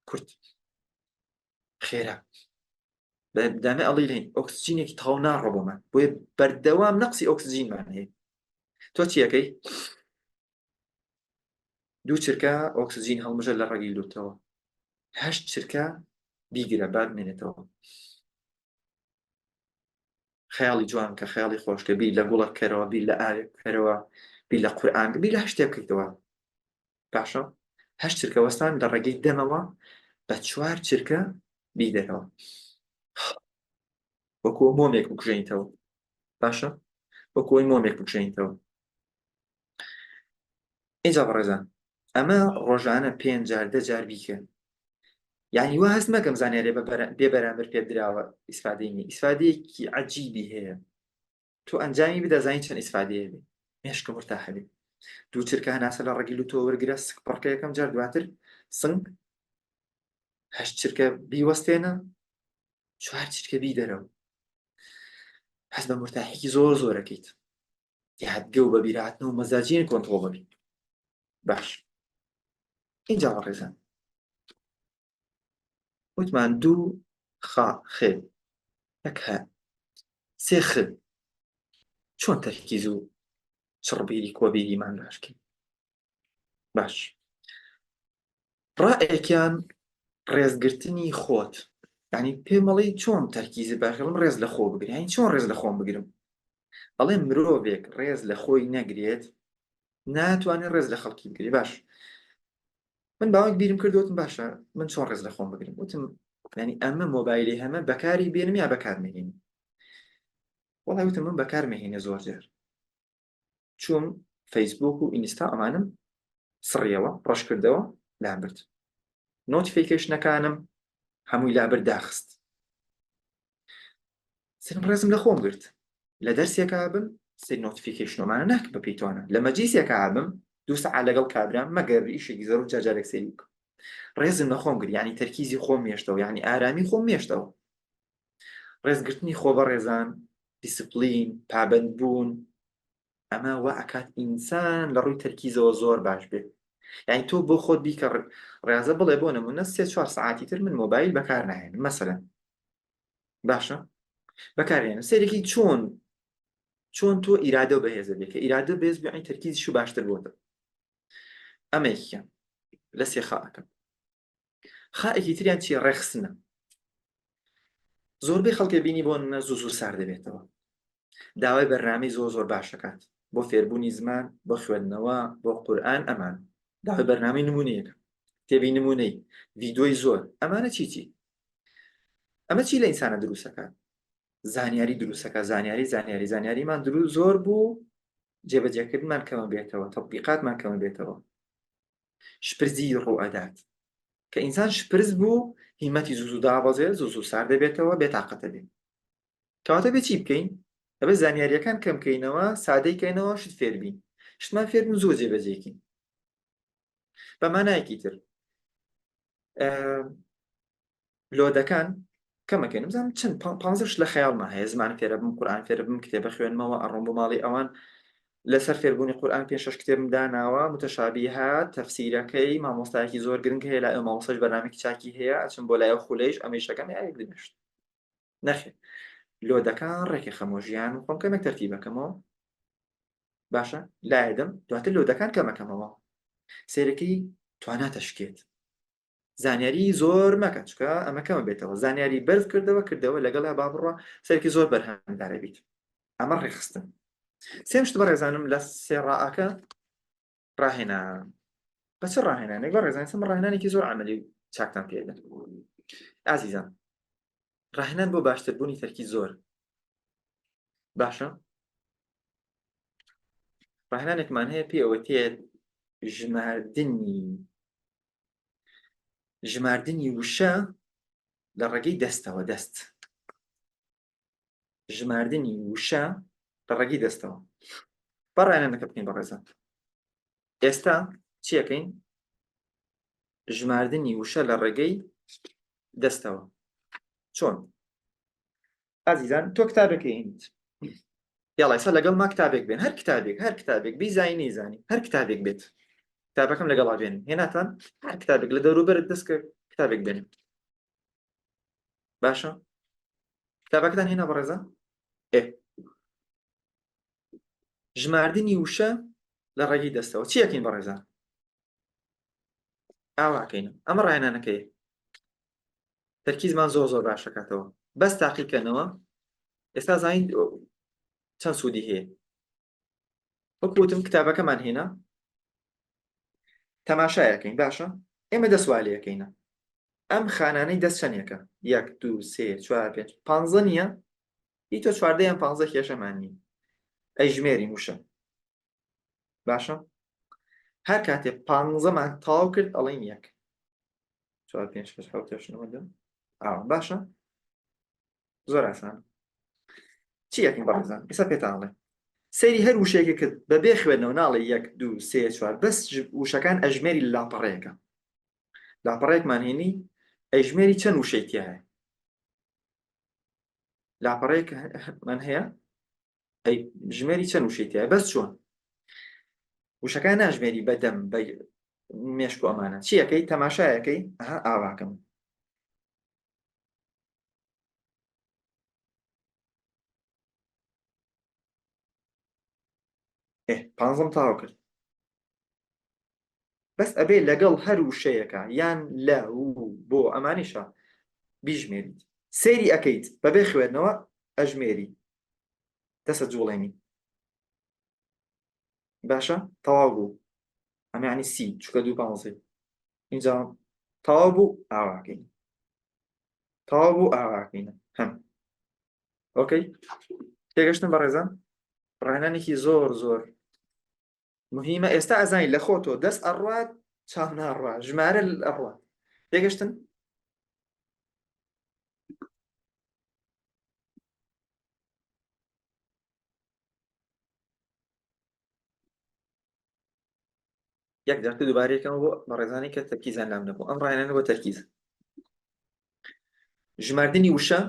کورت خێرا دامێ ئەڵی لێن ئۆکسسیجینێکی تەواو ناڕۆ بۆمان بۆیە بەردەوام نەقسی ئۆکسسیجینمان هەیە تۆ چیەکەی 2 چرکە ئۆکسسیجین هەڵمژە لە ڕەگی لوتەوە 8 چرکە بیگرە بادمێنێتەوە خەیاڵی جوان کە خەیاڵی خۆشکە بیر لە گوڵە کەرەوە بیر لە ئاوێک کەرەوە بیر لە قورئان بیر لە هەشتێ بکەیتەوە باشە 8 چرکە وەستان لە ڕێگەی دەمەوە بە 4 چرکە بیدەرەوە وەکو مۆمێک بکوژێنیتەوە باشە وەکوی مۆمێک بکوژێنیتەوە اینجا بەڕێزان ئەمە ڕۆژانە 5 جار 10 جار بیکە یعنی وا هەست مەکەم زانیارێ بێ بەرامبەر پێ درراوە ئیسفادەی ئیسفادەیەکی عەجیبی هەیە تۆ ئەنجامی بدەزانی چەند ئیسفادەیە بێ مێشکە مرتاحە بێ 2 چرکە هەناسە لە ڕەگی لوتۆ وەرگرە سک پڕکە یەکەم جار دواتر سنگ 8 چرکە بیوەستێنە 4 چرکە بیدەرەوە هەست بە مرتاحێکی زۆرەکەیت یادگە و بە بیرهاتنە و مەزاجین کۆنتڕۆڵ ببی باش اینجا بەڕێزان وتمان 2 خا خێ یەک هە 3 خ چۆن تەرکیز و چڕبیری کۆبیریمان باشکەین باش ڕائێکیان ڕێزگرتنی خۆت یعنی پێم بەڵێ چۆن تەرکیزی باشڵم ڕێز لە خۆ بگرین یعنی چۆن ڕێز لە خۆم بگرم بەڵێ مرۆڤێک ڕێز لە خۆی نەگرێت ناتوانێت ڕێز لە خەڵکی بگری باش من باوەک بیرم کردوتم باشە من چۆن ڕێز لە خۆم بگرم وتم ینی ئەمە مۆبایلی هەمە بەکاری بێنم یا بەکارمەهێنم وەڵای وتم من بەکارمەهێنێ زۆر جار چووم فەیسبوک و ئینستا ئەمانم سڕیەوە ڕەش کردەوە لابرد نۆتیفیکیشنەکانم هەمووی لابرد داخست سرم ڕێزم لە خۆم گرت لە دەرسێکا بم سری نۆتیفیکیشنۆمانە ناکە بە پێیتوانە لە مەجلیسێکا بم 2 سەعات لەگەڵ کابرام مەگەر ئیشێکی زەڕ و جاجارێک سەری بکەم ڕێزم لە خۆم گرت یعنی تەرکیزی خۆم مێشتەوە یعنی ئارامی خۆم مێشتەوە ڕێزگرتنی خۆ بە ڕێزان دیسپلین پابەند بوون ئەمە وا ئەکات ئینسان لە ڕووی تەرکیزەوە زۆر باش بێت یعنی تۆ بۆ خۆت بیکە ڕێزە بڵێ بۆ نمونە 3-4 سەعاتی تر من مۆبایل بەکار نهێنم مەسەلەن باشە بەکارهێنم سەرێکی چۆن تۆ ئیرادە و بەهێزە بێت کە ئیرادە بێز بیانی تەرکیزیشو باشتر بۆتە ئەمەیەکیان لە 3 خائەکەم خائێکی تریان چیە ڕێخستنە زۆربەی خەڵکە بینی بۆ نمونە زوو سار دەبێتەوە داوای بەرنامەی زۆر باشەکات بۆ فێربوونی زمان بۆ خوێندنەوە بۆ قورئان ئەمان داوای بەرنامەی نمونەیەکە تێبی نمونەی ڤیدۆی زۆر ئەمانە چی ئەمە چی لە ئینسانە دروستەکات زانیاری دروستەکە زانیاریمان دروست زۆر بوو جێبەجێکردنمان کەمە بێتەوە تەطبیقاتمان کەمە بێتەوە شپرزی ڕوئەدات کە ئینسان شپرز بوو هیمەتی زوو دابەزێت زوو سار دەبێتەوە بێتاقەتە بێت کەواتە بێ چی بکەین ئەبێ زانیاریەکان کەمکەینەوە سادەیکەینەوە شت فێربین شتمان فێربوون زۆر جێبەجێکین بەمانایەکی تر لۆدەکان کەمەکەین بزانم چەند 15 لە خەیاڵمان هەیە زمان فێرە بم قورئان فێرە بم کتێبە خوێنمەوە ئەڕۆم بۆ ماڵی ئەوان لەسەر فێربوونی قورئان 5-6 کتێبم داناوە متەشابیهات تەفسیرەکەی مامۆستایەکی زۆر گرنگ هەیە لای ئەو مامۆستاش بەنامێکی چاکی هەیە ئەچم بۆ لای ئەو خولەیش ئەمەیشەکەم یەک دەمێشت نەخێ لۆدەکان ڕێکی خەمۆژیان خۆم کەمێک تەرتیبەکەمەوە باشە لایدەم دواتر لۆدەکان کەمەکەمەوە سێرەکەی تواناتە شکێت زانیاری زۆر مەکە چکە ئەمە کەمە بێتەوە زانیاری بەرز کردەوە لەگەڵا با بڕە سەرکی زۆر بەرهەمدارە بیت ئەمە ڕێخستن سێم شت بەڕێزانم لە سێڕائەکە ڕاهێنا بە چ ڕاهێنانێک بەڕێزان سم ڕاهێنانێکی زۆر عەمەلی و چاکتان پێدەن ئازیزان ڕاهێنان بۆ باشتربوونی تەرکی زۆر باشە ڕاهێنانێکمان هەیە پێی ئەوە تێت ژماردنی وشە لە ڕێگەی دەستەوە دەست ژماردنی وشە لە ڕێگەی دەستەوە بەڕاهێنانەکە بکەین بەڕێزان ئێستا چیەکەین ژماردنی وشە لە ڕێگەی دەستەوە چۆن ئازیزان تۆ کتابەکەی هێنیت یاڵا ئێستا لەگەڵ ما کتابێک بێن هەر کتابێک بیزانی نەیزانی هەر کتابێک بێت کتابەکەم لەگەڵا بێنن هێناتان هەر کتابێک لە دەوروبەرت دەستکە کتابێک بێنن باشە کتابەکەتان هێنا بەڕێزە ژماردنی وشە لە ڕێگەی دەستەوە چیەکەین بەڕێزان ئاواکەینە ئەمە ڕاهێنانەکەی تەرکیزمان زۆر باشەکاتەوە بەس تاقیکەنەوە ئێستا زانین چەند سوودی هەیە وەکوتم کتابەکەمان هێنا تەماشایەکەین باشە ئێمە دەسوالیەکەینە ئەم خانانەی دەست چەندێکە 1 2 3 4 5 15 نییە هی تۆ 14 یان 15 کێشەمان نیە ئەی ژمێری وشە باشە هەر کاتێ 15مان تەواو کرد ئەڵێن 1 4 5 6 7 8 9 باشە زۆر ئاسانە چیەکەین بەڕێزان ئێستا پێتان ئەڵێ سەیری هەر وشەیەکە کرد بەبێ خوێندنەوە ناڵێ 1 2 3 4 بەس وشەکان ئەژمێری لاپەڕەیەکە لاپەڕەیەکمان هێنی ئەژمێری چەند وشەی تیا هەیە لاپەڕەیەکمان هەیە ئەی ژمێری چەند وشەی تیا بەس چۆن وشەکان ناژمێری بەدەم بە مێشک و ئەمانە چیەکەی تەماشایەکەی ئاواکەم پانزەم تاوا کرد بەس ئەبێ لەگەڵ هەر وشەیەکە یان لە بۆ ئەمانیشە بیژمێریت سەیری ئەەکەیت بەبێ خوێندنەوە ئەژمێری دەسە جوڵێنی باشە تەواو بوو ئەمانی سی چکە 2 اینجا تەواو بوو ئاواکەین تەواو بوو ئاواکەینە هەم ئۆکەی تێگەشتن بەڕێزان ڕاهێنانێکی زۆر مهمە ئێستا ئەزانی لە خۆتۆ دەست ئەڕوات چاو ناڕوات ژمارە ئەڕوات تێگەشتن یەک جارتە دووبارەیەکەم بۆ بەڕێزانی کە تەرکیزان لام نەبوو ئەم ڕاهێنانە بۆ تەرکیز ژماردنی وشە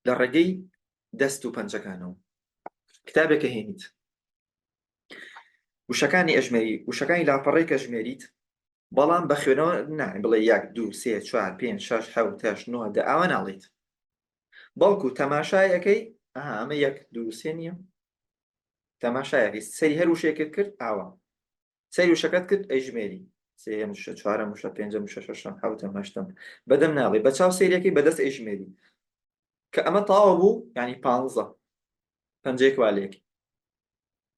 لە ڕێگەی دەست و پەنجەکانەوە کتابێکە هێنیت وشەکانی ئەژمێری وشەکانی لاپەڕێکە ژمێریت بەڵام بە خوێنەوە نای بڵێ 1 2 3 4 5 6 7 8 9 10 ئاوە ناڵێیت بەڵکو تەماشایەکەی ئەمە 1 2 3 نییە تەماشایەکەی سەری هەر وشەیەکت کرد ئاوا سەری وشەکەت کرد ئەیژمێری 3 وشە 4 وشە 5 وشە 6 7 8 بەدەم ناڵێ بە چاو سەیرەکەی بەدەست ئەیژمێری کە ئەمە تاوا بوو ینی 15 پەنجەیەک والەیەکی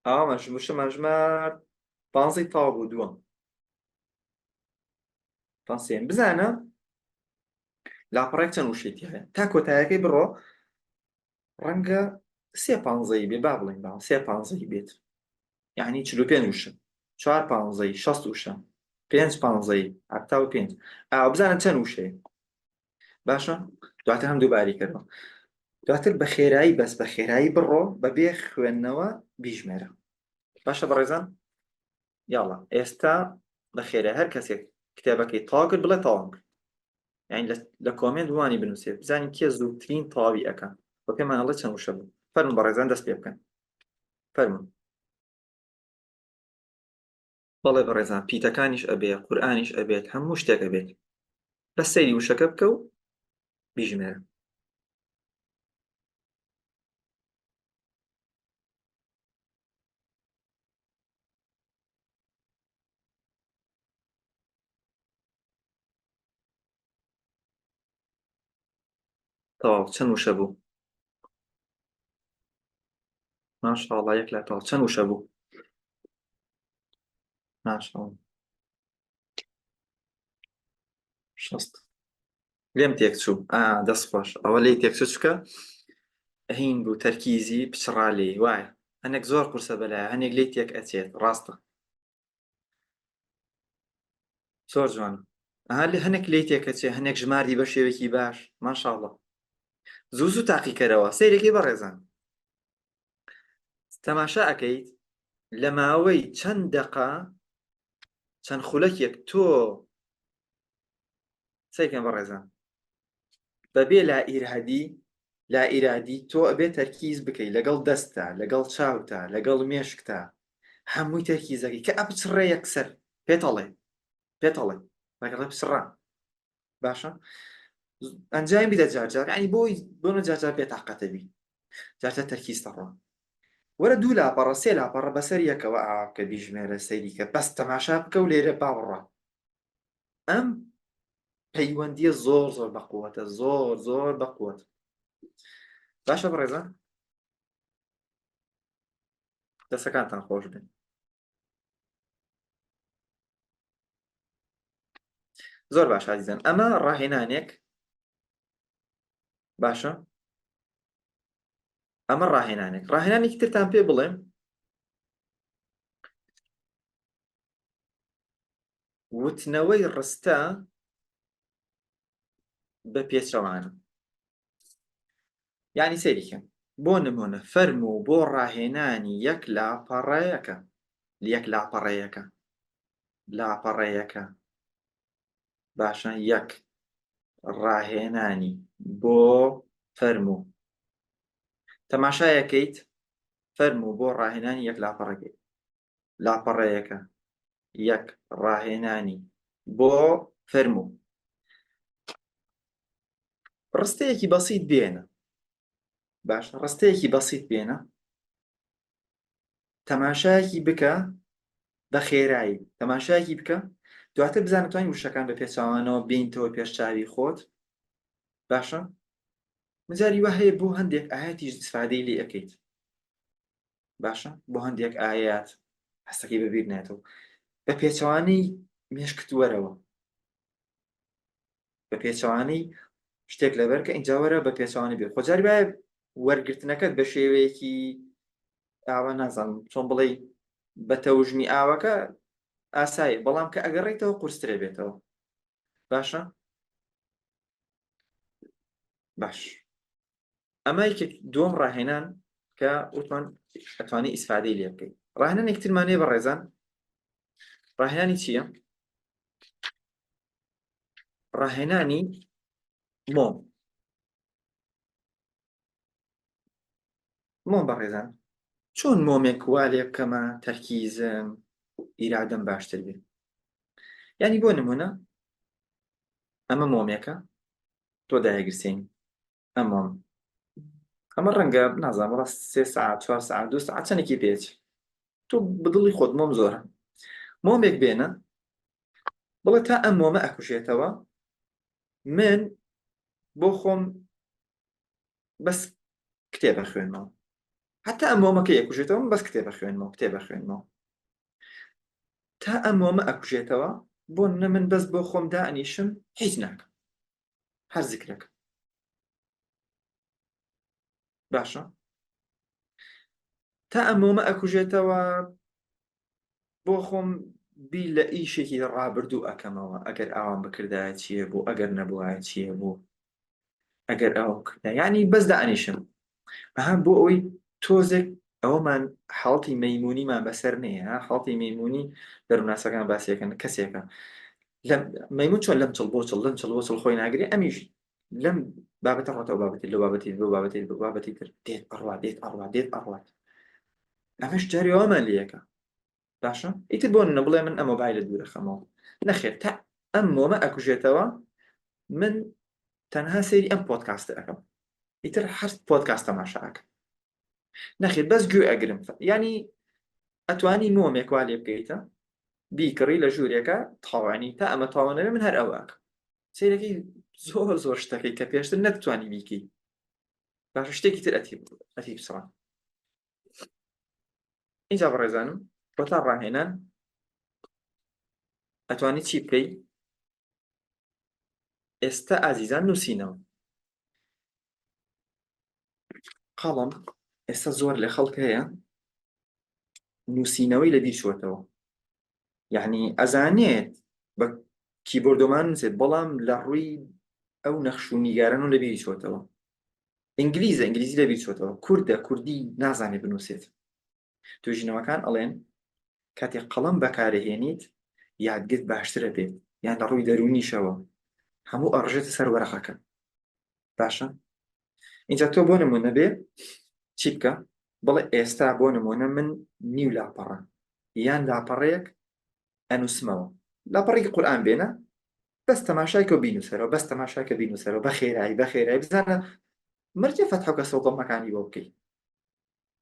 ئاوا وشەمان ژمار 15 تاوا بوو دووەم پانسێن بزانە لاپەڕێک چەند وشێتی هەیە تا کۆتایەکەی بڕۆ ڕەنگە 3 بێ با بڵێن باو 3 بێت یعنی 45 وشە 4 60 وشە 5 هەتا و 5 بزانە چەند وشەیە باشە دواتر هەم دووباری کردەوە دواتر بە خێرایی بەس بە خێرایی بڕۆ بەبێ خوێندنەوە بیژمێرە باشە بەڕێزان یاڵا ئێستا بە خێرا هەر کەسێک کتێبەکەی تاوا کرد بڵێ تاوام کرد یعنی لە کۆمنت وانی بنووسێت بزانین کێ زووترین تەواوی ئەەکەن بە پێمان هەڵە چەند وشە بوو فەرمون بەڕێزان دەست پێ بکەن فەرمون بەڵێ بەڕێزان پیتەکانیش ئەبێ قورئانیش ئەبێت هەموو شتێک ئەبێت بەس سەیری وشەکە بکە و بیژمێرە تەواو چەند وشە بوو ماشاءڵڵا یەک لە تەواو چەند وشە بوو ماشاءڵڵا شەست لێم تێک چوو دەست خۆش ئەوە لێی تێک چوو چکە هین بوو تەرکیزی پچڕا لێ وایە هەنێک زۆر قورسە بەلایە هەنێک لێی تێک ئەچێت ڕاستە زۆر جوانە لێ هەنێک لێی تێکەچێ هەنێک ژماردی بە شێوەیەکی باش ماشاءڵڵا زوو زوو تاقیکەرەوە سەیرێکی بەڕێزان تەماشا ئەکەیت لە ماوەی چەند دەقا چەند خولەکێک تۆ سەیکەن بەڕێزان بەبێ لا ئیرادی تۆ ئەبێ تەرکیز بکەیت لەگەڵ دەستە لەگەڵ چاوتە لەگەڵ مێشکتە هەمووی تەرکیزەکەی کە ئەپچڕێ یەکسەر پێتەڵێ لەگەڵ پچڕا باشە ئەنجامی بدە جارجار ینی بۆ جارجار بێتاقەتە بی جارجار تەرکیز دەڕۆ وەرە دوو لاپەڕە سێ لاپەڕە بەسەر یەکەوە ئاکە بیژمێرە سەیری کە بەس تەماشا بکە و لێرە باوەڕە ئەم پەیوەندیە زۆر بەقووەتە زۆر بەقووەت باشە بەڕێزان دەستەکانتان خۆش بن زۆر باش عزیزان ئەمە ڕاهێنانێک باشە ئەمە ڕاهێنانێکی ترتان پێ بڵێم وتنەوەی ڕستە بە پێچەوانە یعنی سەیریکەن بۆ نمونە فەرموو بۆ ڕاهێنانی یەک لاپەڕەیەکە باشە یەک ڕاهێنانی بۆ فەرموو تەماشایەکەیت فەرموو بۆ ڕاهێنانی یەک لاپەڕەیەکە یەک ڕاهێنانی بۆ فەرموو ڕستەیەکی بەسیط بێنە باش ڕستەیەکی بەسیط بێنە تەماشایەکی بکە بە خێرایی تەماشایەکی بکە دواتر بزانە توانی وشەکان بە پێچاوانەوە بینتەوە پێش چاوی خۆت باشە مجاری وە هەیە بۆ هەندێک ئاەتیش استفادەی لێ ئەەکەیت باشە بۆ هەندێک ئاەت هەستەکەی بەبیر نێتەوە بە پێچەوانەی مێشکت وەرەوە بە پێچەوانەی شتێک لەبەر کە ئینجا وەرە بە پێچەوانەی بێت خۆجاری باید وەرگرتنەکەت بە شێوەیەکی ئاوە نازانم چۆن بڵێ بە تەوژمی ئاوەکە ئاسایی بەڵام کە ئەگەڕێیتەوە قورسترێ بێتەوە باشە باش ئەمە دووەم ڕاهێنان کە وتمان ئەتوانی ئیسفادەی لێ بکەیت ڕاهێنانێک ترمانەیە بەڕێزان ڕاهێنانی چییە ڕاهێنانی مۆم بەڕێزان چۆن مۆمێک وا لێ بکەمە تەرکیزم ئیرادەم باشتر بێت یعنی بۆ نمونە ئەمە مۆمێکە تۆ دایەگرسێن ئەمە ڕەنگە نازانم ڕاست 3 ساعت 4 ساعت 2 ساعت چەندێکی پێچ تۆ بەدڵی خۆت مۆم زۆرە مۆمێک بێنە بڵێ تا ئەم مۆمە ئەکوژێتەوە من بۆ خۆم بەس کتێبە خوێنمەوە حتا ئەم مۆمەکە ئەکوژێتەوە بەس کتێبە خوێنمەوە تا ئەم مۆمە ئەکوژێتەوە بۆ من بەس بۆ خۆم دائنیشم هیچ ناکەم هەر زیکرەکە باشە تا ئەم مۆمە ئەکوژێتەوە بۆ خۆم بی لە ئیشێکی ڕابردوو ئەەکەمەوە ئەگەر ئاوام بکردایە چییە بوو ئەگەر نەبووایە چییە بوو ئەگەر ئەو کردا ینی بەس دائنیشم ئەها بۆ ئەوەی تۆزێک ئەوەمان حاڵی مەیمونیمان بەسەر نییە حاڵی مەیمونی دەروناسەکان باسیەکەن کەسێکە مەیمون چۆن لەم چڵ بۆ چڵ لەم چڵ بۆ چڵ خۆی ناگری ئەمیش لەم بابەتە ڕاتەوە بابەتی لە بابەتی بۆ بابەتی بۆ بابەتی تر دێت ئەڕوات ئەمەش جاریەوەمان لەکە باشە ئیتر بۆ نەبڵێ من ئەمە بای لە دوورە خەمەوە نەخێر تا ئەم مۆمە ئەکوژێتەوە من تەنها سێری ئەم پۆدکاستە ئەەکەم ئیتر هەر پۆدکاست تەماشاکە نەخێر بەس گوێ ئەگرم ینی ئەتوانی مۆمێک وا لێ بکەیتە بیکڕی لە ژوورێکە تاوانی تا ئەمە تاوانەوێ من هەر ئەوواکە سیرەکەی زۆر شتەکەی کە پێشتر نەتوانی بیکەی باشە شتێکی تر ئەتی بسڕان اینجا بەڕێزانم بۆ تا ڕاهێنان ئەتوانی چی بکەی ئێستا ئازیزان نووسینەوە قەڵەم ئێستا زۆر لە خەڵک هەیە نووسینەوەی لەبیر چوەتەوە یعنی ئەزانێت بە کیبۆردۆمان نووسێت بەڵام لە ڕووی ئەو نەخش و نیگارن و لەبیری چوەتەوە ئینگلیزی لەبیر چوەتەوە کوردی نازانێت بنووسێت توێژینەوەکان ئەڵێن کاتێک قەڵەم بەکارەهێنیت یادگرت باشترە بێت یان لە ڕووی دەرونیشەوە هەموو ئەڕژێتە سەر وەرەقەکە باشە اینجا تۆ بۆ نمونە بێ چی بکە بڵێ ئێستا بۆ نمونە من نیو لاپەڕە یان لاپەڕەیەک ئەنووسمەوە لاپەڕێکی قورئان بێنە بەس تەماشایکە بینوسەرەوە بەس تەماشاکە بینوسەرەوە بەخێرایی بزانە مرجە فەتحەکە سەوتەمەکانی بۆ بکەی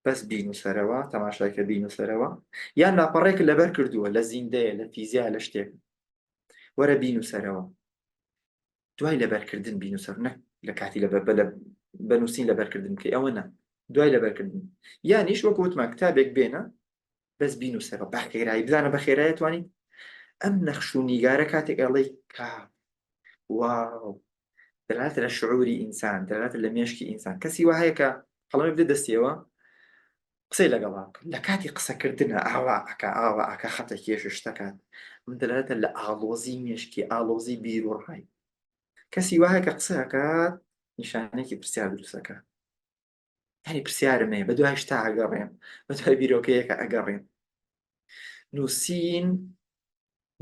بەس بینوسەرەوە تەماشایکە بینوسەرەوە یان لاپەڕێک لەبەر کردووە لە زیندەیە لە فیزیا لە شتێک وەرە بینوسەرەوە دوای لەبەرکردن بینوسەر نەک لە کاتی بەنووسین لەبەرکردن بکەی ئەوە نە دوای لەبەرکردن یانیش وەکو وتمان کتابێک بێنە بەس بینوسەرەوە بەخێرایی بزانە بەخێرایی توانی ئەم نەخش و نیگارە کاتێک ئەڵێی کا واو دەلاتە لە شعوری ئینسان دەلاتە لە مێشکی ئینسان کەسی وا هەیە کە هەڵەمە بدە دەستیەوە قسەی لەگەڵا لە کاتی قسەکردنە ئاوا خەتە کێش شتەکات من دەلاتە لە ئاڵۆزی مێشکی ئاڵۆزی بیر و ڕای کەسی وا هەیە کە قسەکات نیشانێکی پرسیار دروستەکە هەنی پرسیارمێ بە دوای شتا ئەگەڕێن بە دوای بیرۆکەیەکە ئەگەڕێن نووسین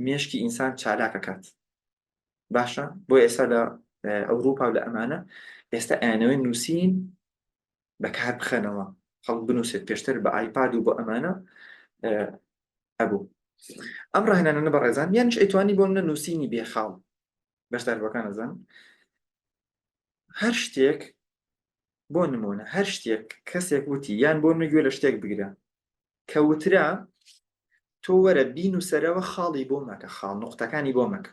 مێشکی ئینسان چالاکەکات باشە بۆ ئێستا لە ئەوروپا و لە ئەمانە ئێستا ئەیانەوەی نووسین بەکار بخەنەوە خەڵک بنووسێت پێشتر بە ئایپاد و بۆ ئەمانە ئەبوو ئەم ڕاهێنانە بەڕێزان یانش ئەیتوانی بۆ منە نووسینی بێخاڵ بەشداربەکان ئەزان هەر شتێک بۆ نمونە هەر شتێک کەسێک وتی یان بۆ نەگوێ لە شتێک بگرە کە وترا تۆ وەرە بینوسەرەوە خاڵی بۆ مەکە خاڵ نوقتەکانی بۆ مەکە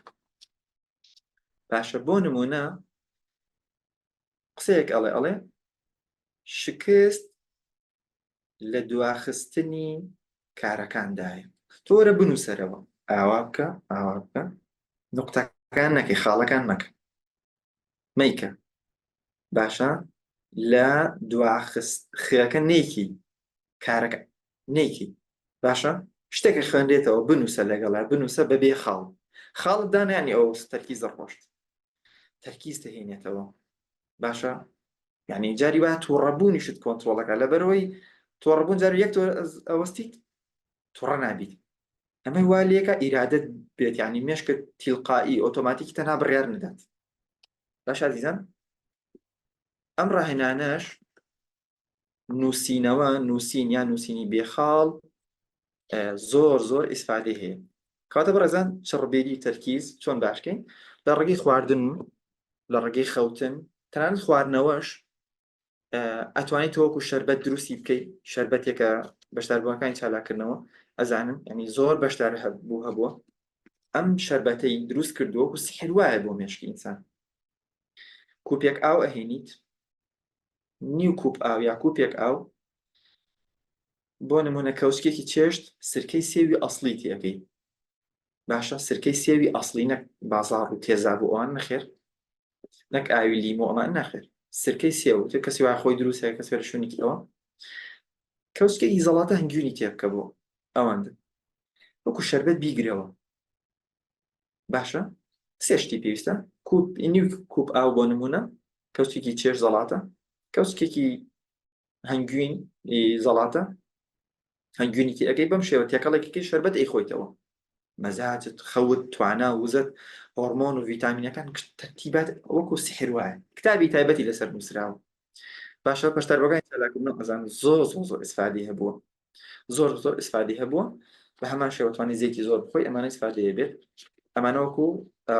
باشە بۆ نمونە قسەیەک ئەڵێ شکست لە دواخستنی کارەکاندایە تۆ وەرە بنووسەرەوە ئاوا بکە نوقتەکان نەکەی خاڵەکان مەکە مەیکە باشە لە خێەکە نێکی کارەکە نێکی باشە شتێکە خوێندێتەوە بنووسە لەگەڵا بنووسە بەبێ خاڵت دانیانی ئەو تەرکیز ڕۆشت تەرکیز دەهێنێتەوە باشە یعنی جاری وایە تووڕەبوونیشت کۆنترۆڵەکە لەبەرەوەی تۆڕەبوون جار یەک ئەوەستیت تووڕە نابیت ئەمەی وا لێکە ئیرادەت بێت یعنی مێشکە تیلقائی ئۆتۆماتیکی تەنها بڕیار نەدات باش عزیزان ئەم ڕاهێنانەش نووسینەوە نووسین یان نووسینی بێخاڵ زۆر ئیسفادەی هەیە کاتە بەڕێزان چڕبێری تەرکیز چۆن باشکەین لە ڕێگەی خواردن لە ڕێگەی خەوتن تەنانەت خواردنەوەش ئەتوانیت تۆوەکو شەربەت دروستی بکەیت شەربەتێکە بەشداربووەکانی چالاکردنەوە ئەزانم ینی زۆر بەشدار هەبووە ئەم شەربەتەی دروست کردووە و سحر وایە بۆ مێشکی ئینسان کوپێک ئاو ئەهێنیت نیو کوپ ئاو یا کوپێک ئاو بۆ نمونە کەوچکێکی چێشت سرکەی سێوی ئەسڵی تێەکەی باشە سرکەی سێوی ئەسڵی نەک بازاڕ و تێزابوو ئەوان نەخێر نەک ئاوی لیمۆ ئەمان نەخێر سرکەی سێو تێ کەسی وای خۆی دروستە کەس لە شوێنێکی ئەوە کەوچکێکی زەڵاتە هەنگوینی تێبکە بۆ ئەوەندە وەکو شەربەت بیگرەوە باشە سێ شتی پێویستە نیو کوپ ئاو بۆ نمونە کەوچێکی چێش زەڵاتە کەوچکێکی هەنگوین زەڵاتە هەنگوینێکی ئەگەی بەم شێوە تێکەڵێکی شەربەت ئەیخۆیتەوە مەزاجت خەوت توانا وزت هۆرمۆن و ڤیتامینەکان تەرتیبات وەکو سحر وایە کتابی تایبەتی لەسەر نووسراوە باشە پەشتاربەکانی چالاکردنەوە ئەزان زۆر ئیسفادی هەبووە زۆر ئیسفادی هەبووە بە هەمان شێوەتوانی زیێتی زۆر بخۆی ئەمانە استفادەیە بێت ئەمانە وەکو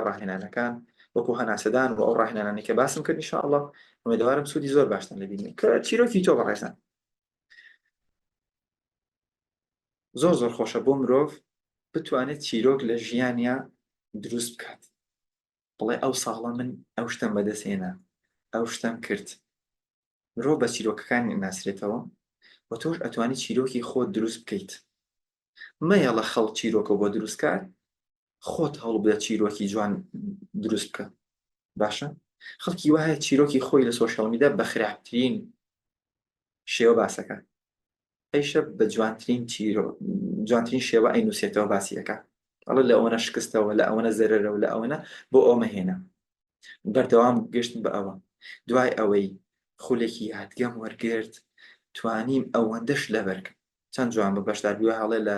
ڕاهێنانەکان وەکو هەناسەدان و ئەو ڕاهێنانانی کە باسم کرد ئینشاءالله ئەمێدەوارم سوودی زۆر باشتان لەبینین کە چیرۆکی تۆ بەڕێزان زۆر خۆشە بۆ مرۆڤ بتوانێت چیرۆک لە ژیانیا دروست بکات بڵێ ئەو ساڵە من ئەو شتم بەدەستهێنا ئەو شتم کرد مرۆڤ بە چیرۆکەکانی ناسرێتەوە و تۆش ئەتوانی چیرۆکی خۆت دروست بکەیت مەیەڵە خەڵک چیرۆکە بۆ دروستکار خۆت هەوڵ بدە چیرۆکی جوان دروست بکە باشە خەڵکی وایە چیرۆکی خۆی لە سۆشیال میدیا بە خراپترین شێوە باسەکە ئەیشە بە جوانترین شێوە ئەینووسێتەوە باسیەکە ئەڵە لە ئەوەنە شکستەوە لە ئەوەنە زەرەرە و لە ئەوەنە بۆ ئەومەهێنا بەردەوام گەشتن بە ئەوە دوای ئەوەی خولێکی یادگەم وەرگرت توانیم ئەوەندەش لەبەرکە چەند جوان بە بەشداربیوە هەڵێ لە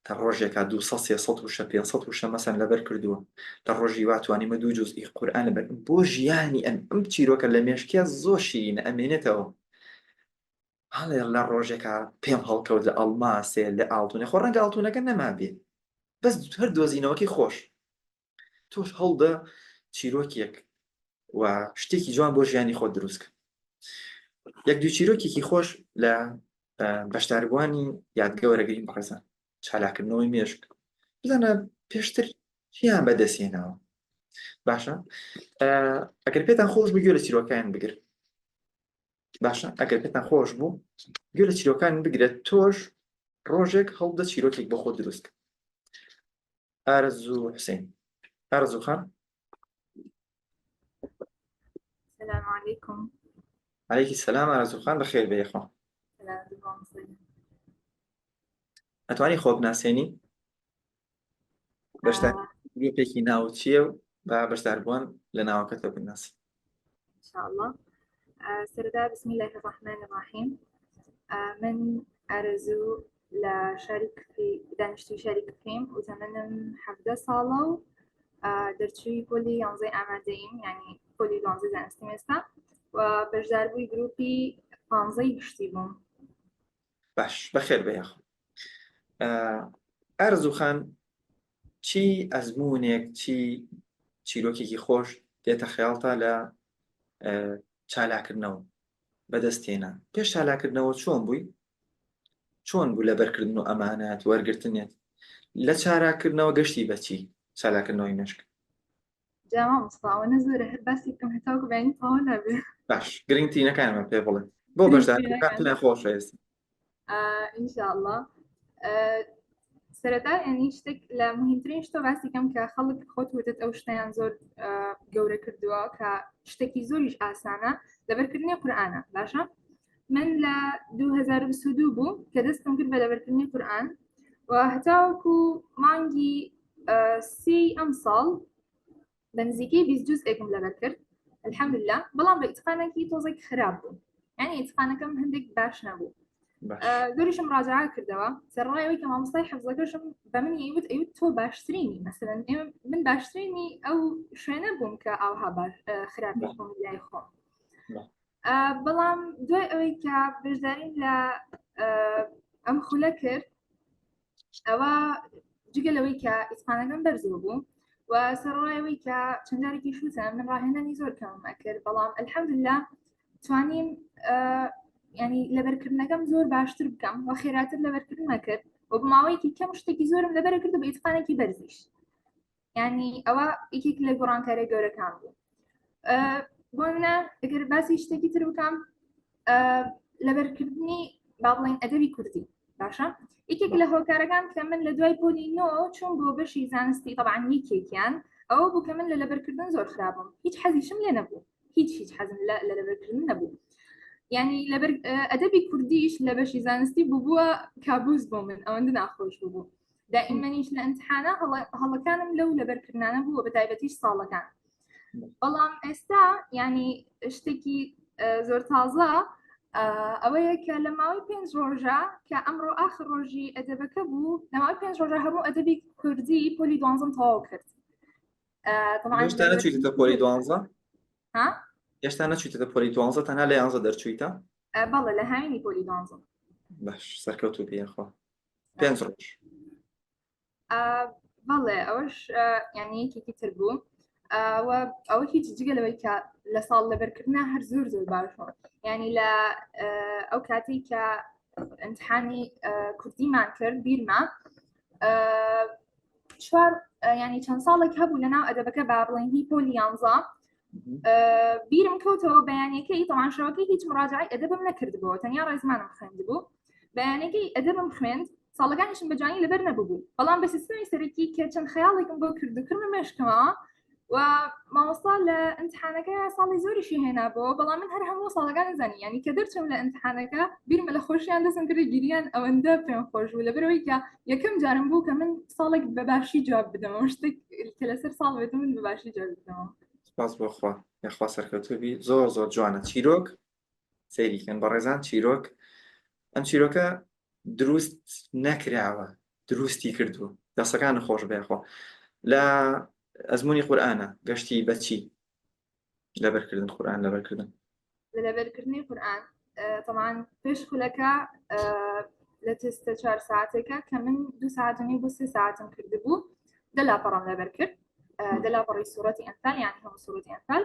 تا ڕۆژێکا 200 وشە مەسەن لەبەر کردووە تا ڕۆژی واتوانیمە 2 جوزئی قورئان لەبەر بۆ ژیانی ئەم چیرۆکە لە مێشکیا زۆر شیرینە ئەمێنێتەوە هەڵێ لە ڕۆژێکا پێم هەڵکەوت لە ئەڵماسێ لە ئاڵتونێ خۆ ڕەنگە ئاڵتونەکە نەمابێ بەس هەر دۆزینەوەکی خۆش تۆش هەڵدە چیرۆکێک و شتێکی جوان بۆ ژیانی خۆت دروستکە یەک دوو چیرۆکێکی خۆش لە بەشداربوانی یادگە وەرەگرین بەڕێزان چالاکردنەوەی مێشک بزانە پێشتر چیان بەدەستهێناوە باشە ئەگەر پێتان خۆش بوو گوێ لە چیرۆکان بگرن باشە ئەگەر پێتان خۆش بوو گوێ لە چیرۆکان بگرێت تۆش ڕۆژێک هەڵدە چیرۆکێک بە خۆت دروستکە ئارەزوو حوسێن ئارەزوو خان السلام عليكم. عليكي السلام ئارەزوو خان بەخێر بێ یەخوا ئەتوانی خۆ بناسێنی بەشدار گروپێکی ناو چییە و با بەشداربووان لە ناوەکەتەوە بناسی إن شاء الله. سردا بسم الله الرحمن الرحيم. من أرزو لشريك في دانشتوی شريك فيم وزمنم 17 ساڵە و دەرچووی پۆلی 11 ئامادەییم یعنی پۆلی 12 زانستی مێستا و بەشداربووی گروپی 15 گشتی بووم. باش بەخێر بێ یەخوا ئارەزوو خان چی ئەزموونێک چی چیرۆکێکی خۆش دێتە خەیاڵتا لە چالاکردنەوە بەدەستهێنا پێش چالاکردنەوە چۆن بوو لە بەرکردن و ئەمانەت وەرگرتنێت لە چالاکردنەوە گەشتی بەچی چالاکردنەوەی مێشک جاوا مستاوانە زۆرە هەر باسی بکەم هەتاوکو بەینی تەواو نەبێ باش گرنگترینەکانمان پێ بڵێ بۆ بەشدارکردنتان خۆشە ئێستا إن شاء الله. سەرەتا یعنی شتێک لە مهمترین شتۆ باسی کەم کە خەڵک خۆت وتت ئەو شتیان زۆر گەورە کردووە کە شتێکی زۆریش ئاسانە لەبەرکردنی قورئانە باشە من لە 2022 بوو کە دەستم کرد بە لەبەرکردنی قورئان و هەتاوەکو مانگی 30 ئەم ساڵ بە نزیکەی 20 جوزئێکم لەبەر کرد الحەمدولله بەڵام بە ئیتقانێکی تۆزێک خراپ بوو یعنی ئیتقانەکەم هەندێک باش نەبوو زۆریشم ڕاجعە کردەوە سەرڕایەوەی کە مامۆستای حەفزەکەشم بە من ئەیوت تۆ باشترینی مەسەلەن من باشترینی ئەو شوێنە بووم کە ئاوها خراپی بووم لای خۆم بەڵام دوای ئەوەی کە بەشداریم لە ئەم خولە کرد ئەوە جگەلەوەی کە ئیتقانەکەم بەرزەوە بوو و سەرڕایەوەی کە چەندارێکی شوتە من ڕاهێنانی زۆر کەم ئەکرد بەڵام الحەمدولله توانیم یعنی لەبەرکردنەکەم زۆر باشتر بکەم و خێراتر لەبەرکردن نەکرد و بماوەیەکی کەم شتێکی زۆرم لەبەر کرد بە ئیتقانێکی بەرزیش یعنی ئەوە یەکێک لە گۆڕانکاریە گەورەکان بوو بۆ منە ئەگەر باسی شتێکی تر بکەم لەبەرکردنی با بڵێن ئەدەبی کوردی باشە یەکێک لە هۆکارەکان کە من لە دوای پۆلی نۆ چوون بۆ بەشی زانستی طبعاً یەکێکیان ئەوە بوو کە من لە لەبەرکردن زۆر خراپم هیچ حەزیشم لێ نەبوو هیچ حەزم لە لەبەرکردن نەبوو یعنی لەبەر ئەدەبی کوردیش لە بەشی زانستی بووە کابوس بۆ من ئەوەندە ناخۆش بوو دائیمەنیش لە ئەمتحانە هەڵەکانم لەو لەبەرکردانە بووە بە تایبەتیش ساڵەکان بەڵام ئێستا یعنی شتێکی زۆر تازە ئەوەیە کە لە ماوەی 5 ڕۆژە کە ئەمڕۆ ئاخر ڕۆژی ئەدەبەکە بوو لە ماوەی 5 ڕۆژە هەموو ئەدەبی کوردی پۆلی 12 تەواو کرد هێشتا نەچوویتە پۆلی 12 ها هێشتا نەچوویتە پۆلی 12 تەنها لە 11 دەرچوویتە بەڵێ لە هاوینی پۆلی 12 باش سەرکەوتوو پێیەخوا 5 ڕۆژ بەڵێ ئەوەش یعنی یەکێکی تر بوو ئەوە هیچ جگەلەوەی کە لە ساڵ لەبەرکردنا هەر زۆر زۆر باشەوە ینی لە ئەو کاتی کە امتحانی کوردیمان کرد بیرما چوار ینی چەند ساڵێک هەبوو لەناو ئەدەبەکە با بڵێن هی پۆلی 11 بیرم کەوتەوە بەیانەکەی تەماشاوەکەی هیچ مراجعی ئەدەبم نەکردبووە تەنیا ڕێزمانم خوێندبوو بەیانەکەی ئەدەبم خوێند ساڵەکانیشم بەجوانی لەبەر نەبوو بەڵام بە سیستەمی سەرەکی کە چەند خەیاڵێکم بۆ کردوکردمە مێشکەوە و مامۆستا لە ئیمتحانەکە ساڵی زۆریشی هێنابەوە بەڵام من هەر هەموو ساڵەکان نزانی ینی کە دەرچم لە ئیمتحانەکە بیرمە لە خۆشییان دەستم کرد گیریان ئەوەندە پێم خۆش بوو لەبەرەوەی کە یەکەم جارم بوو کە من ساڵێک بەباشی جواب بدەمەوە شتێک کە لەسەر ساڵ بێت من بەباشی جواب بدەمەوە سپاس بۆ خوا یاخوا سەرکەوتوبی زۆر زۆر جوانە چیرۆک سەیریکەن بە ڕێزان چیرۆک ئەم چیرۆکە دروست نەکراوە دروستی کردووە دەستەکان خۆش بێخۆ لە ئەزمموی قورئانە گەشتی بەچی لەبەرکردن قورئان لەبەرکردن لەبەرکردنی قورئان طبعا پێش خولەکە لە تستە 4 ساعتێکە کە من 2 ساعتنی بۆ 3 ساعتم کردبوو دەلاپەڕم لەبەر کرد دەلاپەڕی سوورەتی ئەنفال یانی هەموو سوورەتی ئەنفال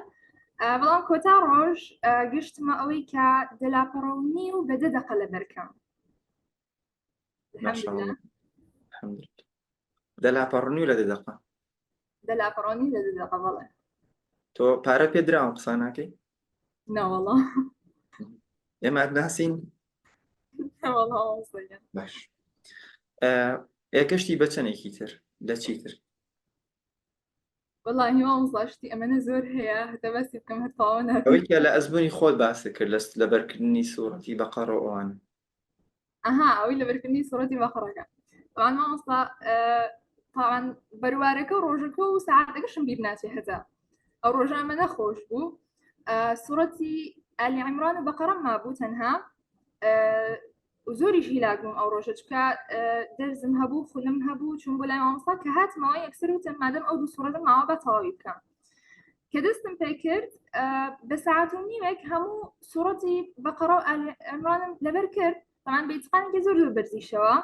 بەڵام کۆتا ڕۆژ گشتمە ئەوەی کە دەلاپەڕەونی و بە 10 دقە لەبەرکەم دەلاپەڕنی و لە 10 دقە دەلاپەڕۆنی لە 10 دقە بەڵێ تۆ پارە پێدراوە قسە ناکەی ناوەڵا ئێمە ناسین باش گەشتی بە چەندێکی تر لە چی تر والله مامۆستاشتی ئەمەنە زۆر هەیە هەتا بەسی بکەم هەتاوە ناکەم ئەوەی کە لە ئەزمموی خۆت باسی کرد لەبەرکردنی سوورەتی بەقەڕە ئەوان ئەها ئەوەی لەبەرکردنی سوورەتی بەقەڕەکە طبعا مامۆستا طبعا بەروارەکە و ڕۆژەکە و ساعاتەکەشم بیر ناچێ هەتا ئەو ڕۆژە ئەمە نەخۆش بوو سوورەتی ئالی عیمران و بەقەڕەم مابوو تەنها زۆریش هیلاک بووم ئەو ڕۆژە چکە دەرزم هەبوو خولم هەبوو چون بۆ لای مامۆستا کە هاتمەوە یەکسەر وتم مادەم ئەو دوو سوورەتم ماوە بە تەواوی بکەم کە دەستم پێ کرد بە ساعات و نیمێک هەموو سوورەتی بەقەڕە و ئالی عیمرانم لەبەر کرد طبعا بە ئیتقانێکی زۆر زۆر بەرزیشەوە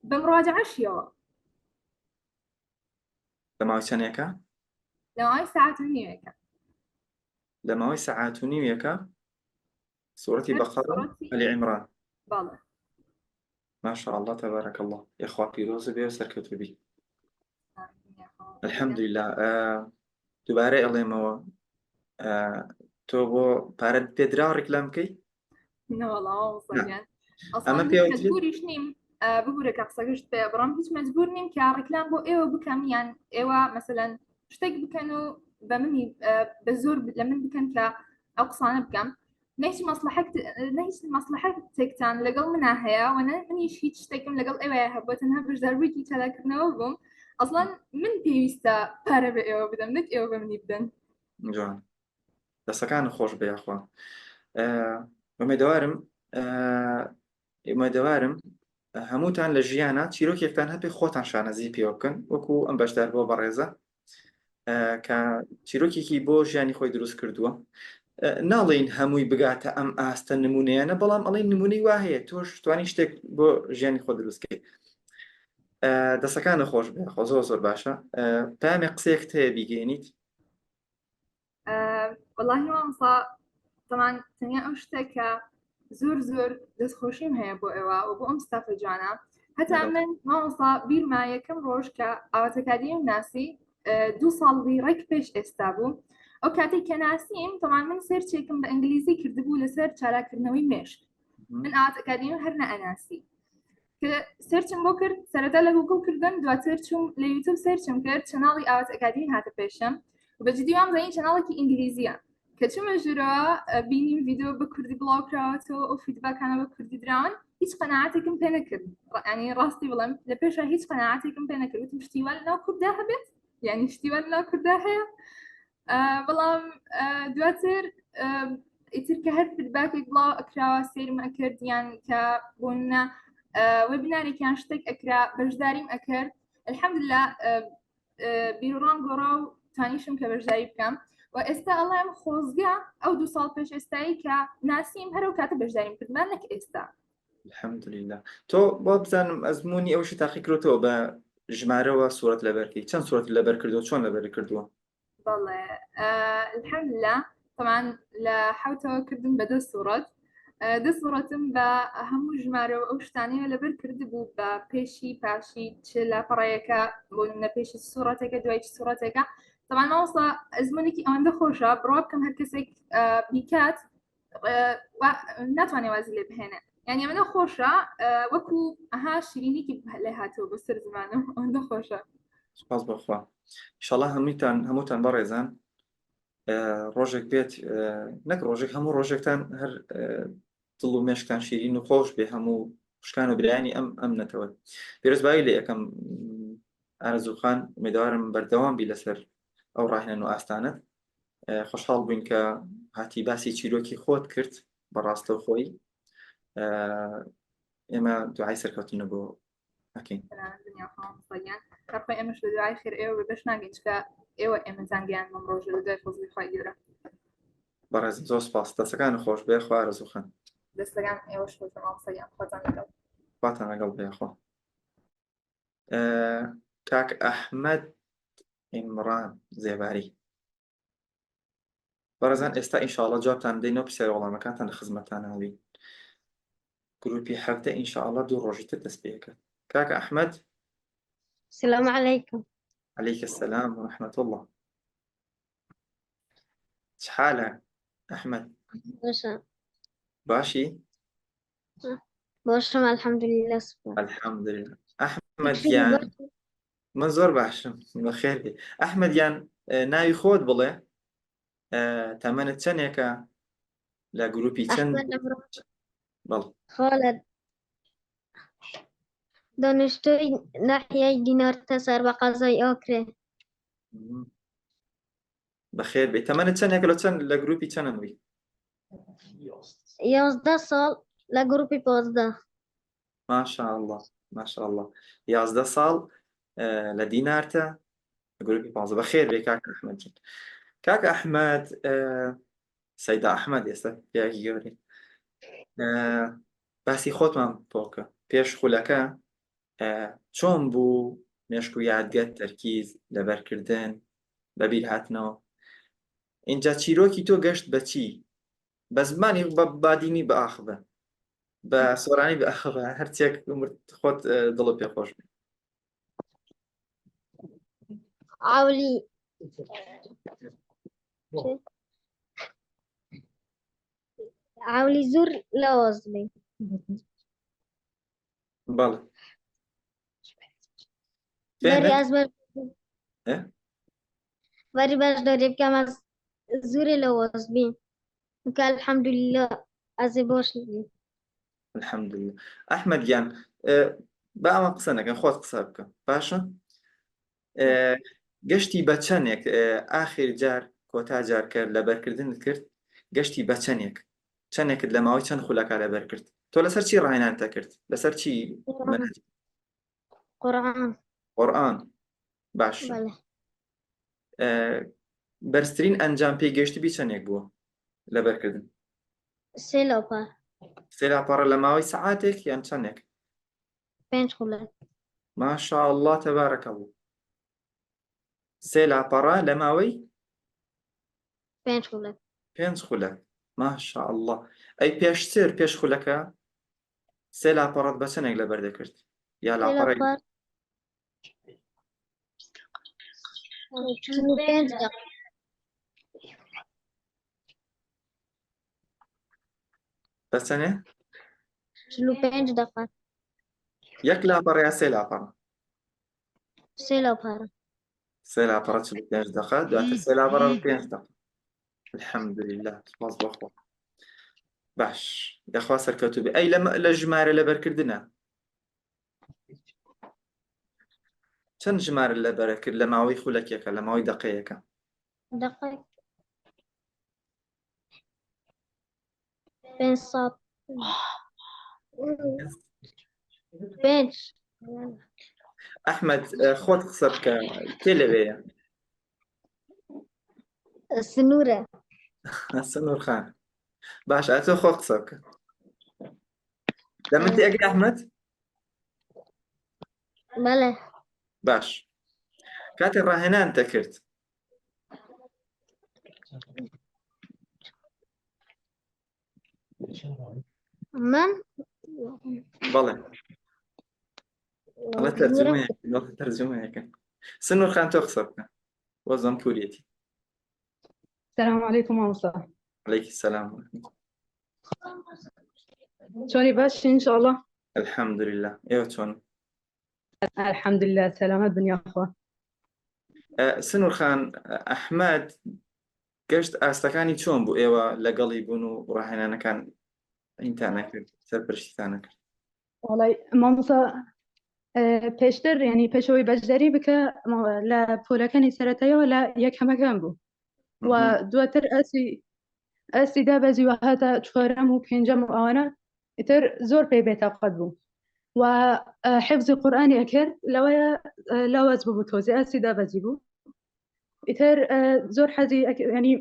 بە مراجعەشیەوە لە ماوەی چەندێکە لە ماوەی ساعات و نیمێکە لە ماوەی سەعات و نیمێکە سوورەتی بەقەڕە و ئالی عیمران بەڵێ ماشاء الله تبارك الله يخوا بيروز بيو سركتو بي الحمد لله دوباره ئەڵێمەوە تۆ بۆ پارەت پێدرا ڕیکلام بکەی ئەمە مەجبوریش نیم ببوورێکە قسەگەشت پێ بڕام هیچ مەجبور نیم کە ڕیکلام بۆ ئێوە بکەم یان ئێوە مەسەلەن شتێک بکەن و بە منی بە زۆر لە من بکەن کە ئەو قسانە بکەم نهیچ مەسلحەتێکتان لەگەڵ منا هەیە و منیش هیچ شتێکم لەگەڵ ئێوەیە هەبووە تەنها بەشداریی چالاکردنەوە بووم ئەسڵەن من پێویستە پارە بە ئێوە بدەم نەک ئێوە بە منی بدەن جوان دەستەکان خۆش بێ یاخوا ئێمەدەوارم هەمووتان لە ژیانە چیرۆکێکتان هەبێ خۆتان شانەزی پێوە بکەن وەکو ئەم بەشدار بۆ بەڕێزە کە چیرۆکێکی بۆ ژیانی خۆی دروست کردووە ناڵێن هەمووی بگاتە ئەم ئاستە نمونەیانە بەڵام ئەڵێن نمونەی وا هەیە تۆش توانی شتێک بۆ ژیانی خۆ دروستکەی دەستەکانە خۆش بێ خۆ زۆر زۆر باشە پامێ قسەیەکت هەیە بیگەێنیت وەڵاهی مامۆستا تەمان تەنیا ئەو شتێکە زۆر زۆر دەستخۆشیم هەیە بۆ ئێوە و بۆ ئەم ستافە جوانە هەتا من مامۆستا بیرما یەکەم ڕۆژ کە ئاواتەکادیم ناسی 2 ساڵی ڕێک پێش ئێستا بوو ئەو کاتێک کە ناسیم تەمان من سێرچێکم بە ئەنگلیزی کردبوو لەسەر چالاکردنەوەی مێشک من ئاواتەکادیم هەر نەئەناسی کە سێرچم بۆ کرد سەرەتا لە گوگڵ کردن دواتر چوم لە یوتیوب سێرچم کرد چەناڵی ئاواتەکادیم هاتە پێشم و بەجددی وام زانین چەناڵێکی ئینگلیزیە کە چوومە ژوورەوە بینیم ڤیدیۆ بە کوردی بڵاوکراوەتەوە ئەو فیدباکانە بە کوردی دراون هیچ قەناعەتێکم پێ نەکرد ینی ڕاستی بڵێم لە پێشە هیچ قەناعەتێکم پێ نەکرد وتم شتیوە لەناو کووردا هەبێت یعنی شتیوە لەناو کووردا هەیە بەڵام دواتر ئیتر کە هەر فیدباکێک بڵاو ئەکراوە سێرم ئەکردیان کە بۆنە وێبینارێکیان شتێک ئەکرا بەشداریم ئەکرد الحەمدلله بیرڕام گۆڕا و توانیشم کە بەشداری بکەم و ئێستا ئەڵێم خۆزگە ئەو 2 ساڵ پێش ئێستایی کە ناسیم هەرو کاتە بەشداریم کردمان نەک ئێستا الحەمدلله تۆ بۆ بزانم ئەزمموی ئەوشی تاقی کردەوە بە ژمارەوە سوورەت لەبەرکەی چەند سوورەت لەبەر کردووە چۆن لەبەر کردووە والله الحمد لله طبعا لحوتەوە کردم بە دە سوورەت دە سوورەتم بە هەموو ژمارەوە ئەو شتانەیە لەبەر کرد بوو بە پێشی پاشی چ لە پەڕەیەەکە بۆ نە پێشی سوورەتێکە دوای سوورەتێکە طبعا ماوەستا ئەزمونێکی ئەوەندە خۆشە بڕوا بکەم هەر کەسێک بیکات ناتوانێ وازی لێ بهێنێ یعنی ئەمەدە خۆشە وەکو ئەها شیرینێکی لێ هاتەوە بە سەر زمانم ئەوەندە خۆشە سپاس بەخوا ئینشەڵڵا هەمووتان بەڕێزان ڕۆژێک بێت نەک ڕۆژێک هەموو ڕۆژێکتان هەر دڵ و مێشکتان شیرین و خۆش بێ هەموو شکان و برایانی ئەم نەتەوە پیرۆزبایی لە یەکەم ئارەزووخان ئومێدوارم بەردەوام بی لەسەر ئەو ڕاهێنن و ئاستانت خۆشحاڵ بووین کە هاتی باسی چیرۆکی خۆت کرد بەڕاستە خۆی ئێمە دوعای سەرکەوتنە بۆ ئەکەین خۆی ئێمەش لە دوای خێر ئێوە بەش ناگەین چکە ئێوە ئێمە زانگیان مەم ڕۆژ لە دوای فەزلی خۆی گەورە بەڕێزم زۆر سپاس دەستەکان خۆش بێ خوا ئارەزووخان دەستەکان ئێوەش مامۆستایان خۆتان لەگەڵ خواتان لەگەڵ بێخوا کاک ئەحمەد ئیمڕان زێباری بەڕێزان ئێستا ئینشاءڵڵا جوابتان دەینەوە پرسیارە وەڵامەکانتان لە خزمەتتان هاوین گروپی هەفتە ئینشاءڵڵا دوو ڕۆژی تر دەست پێ دەکات کاک ئەحمەد السلام عليكم. عليك السلام ورحمة الله شحالك أحمد باشا باشي باشم الحمد لله سبحان الحمد لله أحمد يعني من زۆر باشم بەخێر بێ ئەحمەد یان ناوی خۆت بڵێ تەمەنت چەندێکە لە گروپی چەند بەڵ خالد دانشتوی ناحیەی دینارتە سەربەقەزای ئاکرێ بەخێر بێ تەمەنت چەندێکە لە گروپی چەندەوەی 11 ساڵ لە گروپی 15 ماشاء الله ماشاء الله 11 ساڵ لە دینارتە لە گروپی 15 بەخێر بێ کاک ئەحمەد کاک ئەحمەد سەیدا ئەحمەد ئێستا یاکی گەورەی باسی خۆتمان بۆکە پێش خولەکە چۆن بوو مێشک و یادگەت تەرکیز لەبەرکردن بەبیر هاتنەوە اینجا چیرۆکی تۆ گەشت بە چی بە زمانی بە بادینی بە ئاخبە بە سۆرانی بە ئاخبە هەرچێک خۆت دڵت پێ خۆش بێ عولی زۆر لاواز بێ بەڵێ داری ئەزبەر وەری باش داری بکەم ئەز زۆرێ لاواز بێ وکە الحەمدولله ئەزێ باش بێ الحەمدولله ئەحمەد گیان بە ئەمە قسە نەکەن خۆت قسە بکە باشە گەشتی بە چەندێک ئاخر جار کۆتا جار کرد لەبەرکردنت کرد گەشتی بە چەندێکت لە ماوەی چەند خولەکە لەبەر کرد تۆ لەسەر چی ڕاهێنانتە کرد لەسەر چی قورئان باش بەرزترین ئەنجام پێگەشتی چەندێک بووە لەبەرکردن 3 لاپەر 3 لاپەڕە لە ماوەی سەعاتێک یان چەندێک 5 خولەک ماشاء الله تبارك الله 3 لاپەڕە لە ماوەی 5 خولەک 5 خولەک ماشاء الله ئەی پێشتر پێش خولەکە 3 لاپەڕەت بە چەندێک لەبەر دەکرد یا لاپەڕی 45 دقیقة بە چەندێ 45 دقیقة یەک لاپەڕە یا 3 لاپەڕە 3 لاپەڕە 3 لاپەڕە 45 دقیقە دواتر 3 لاپەڕە 5 دقیقە الحەمدولله سپاس بەخوا باش دەخوا سەرکەوتوو بێ ئەی لە ژمارە لەبەرکردنە چەند ژمارە لەبەرە کرد لە ماوەی خولەکێکە لە ماوەی دقەیەکە دقيقة 500 5 ئەحمەد خۆت قسە بکە کێ لەوەیە سنورة سنوور خان باش ئەتۆ خۆ قسە بکە دەمەتی ئەگەر ئەحمەد بله باش کاتێک ڕاهێنانتە کرد من بەڵێ ئەڵە تەرجمەیەکە سنوور خان تۆ قسە بکە وەزم کوورێتی السلام عليكم ومسا عليكي السلام شلوني باش إن شاء الله الحمد لله ئێوە چۆن الحمد لله سلامة الدنيا أخوة سنوور خان ئەحمەد گەشت ئاستەکانی چۆن بوو ئێوە لەگەڵی بوون و ڕاهێنانەکان ئینتانە کرد سەرپرشتیتانە کرد والله مامۆستا پێشتر ینی پێشەوەی بەشداری بکە لە پۆلەکانی سەرەتاییەوە لە یەکەمەکان بوو و دواتر ئەسی دابەزی و هاتە چوارەم و پێنجەم و ئەوانە ئیتر زۆر پێی بێتاقەت بوو و حفظی قورئانی ئەکرد لەوەیە لاواز بوو تۆزی ئەسی دابەزی بوو ئیتر زۆر حەزی ینی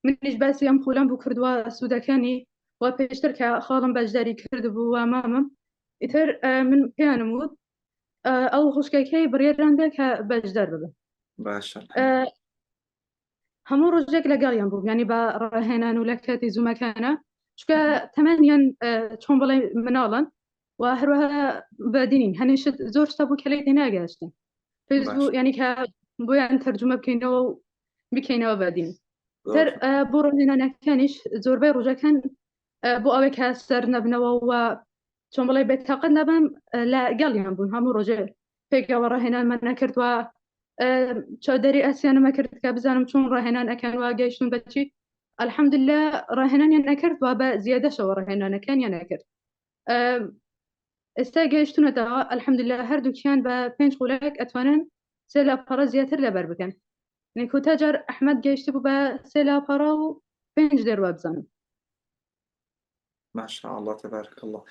منیش باسی ئەم پۆلەم بوو کردووە سوودەکانی و پێشتر کە خاڵم بەشداری کرد بوو و مامم ئیتر من پێیانم وت ئەو خوشکەکەی بڕێراندا کە بەشدار ببن باشە هەموو ڕۆژێک لەگەڵیان بوو ینی بە ڕاهێنان و لە کاتی زوومەکانە چکە تەمەنیان چۆن بڵێ مناڵن و هەروەها بەدینین هەنیشت زۆر شتە بوو کە لەی تێناگەشتن پێویست بوو ینی کە بۆیان تەرجمە بکەینەوە و بکەینەوە بەدین تر بۆ ڕاهێنانەکانیش زۆربەی ڕۆژەکان بۆ ئەوەی کە سەر نەبنەوە و چۆن بڵێ بێتاقەت نەبم لەگەڵیان بوون هەموو ڕۆژێ پێکەوە ڕاهێنانمان نەکردووە چاودەری ئەسیانمە کرد کە بزانم چۆن ڕاهێنان ئەکەن وا گەیشتون بەچی الحەمدلله ڕاهێنانیان نەکردووە بە زیادەشەوە ڕاهێنانەکانیان نەکرد ئێستا گەیشتونەتەوە الحەمدلله هەردووکیان بە 5 خولەک ئەتوانن 3 لاپەڕە زیاتر لەبەر بکەن کۆتا جار ئەحمەد گەیشت بوو بە 3 لاپەڕە و 5 دەروە بزانم ما شاء الله تبارك الله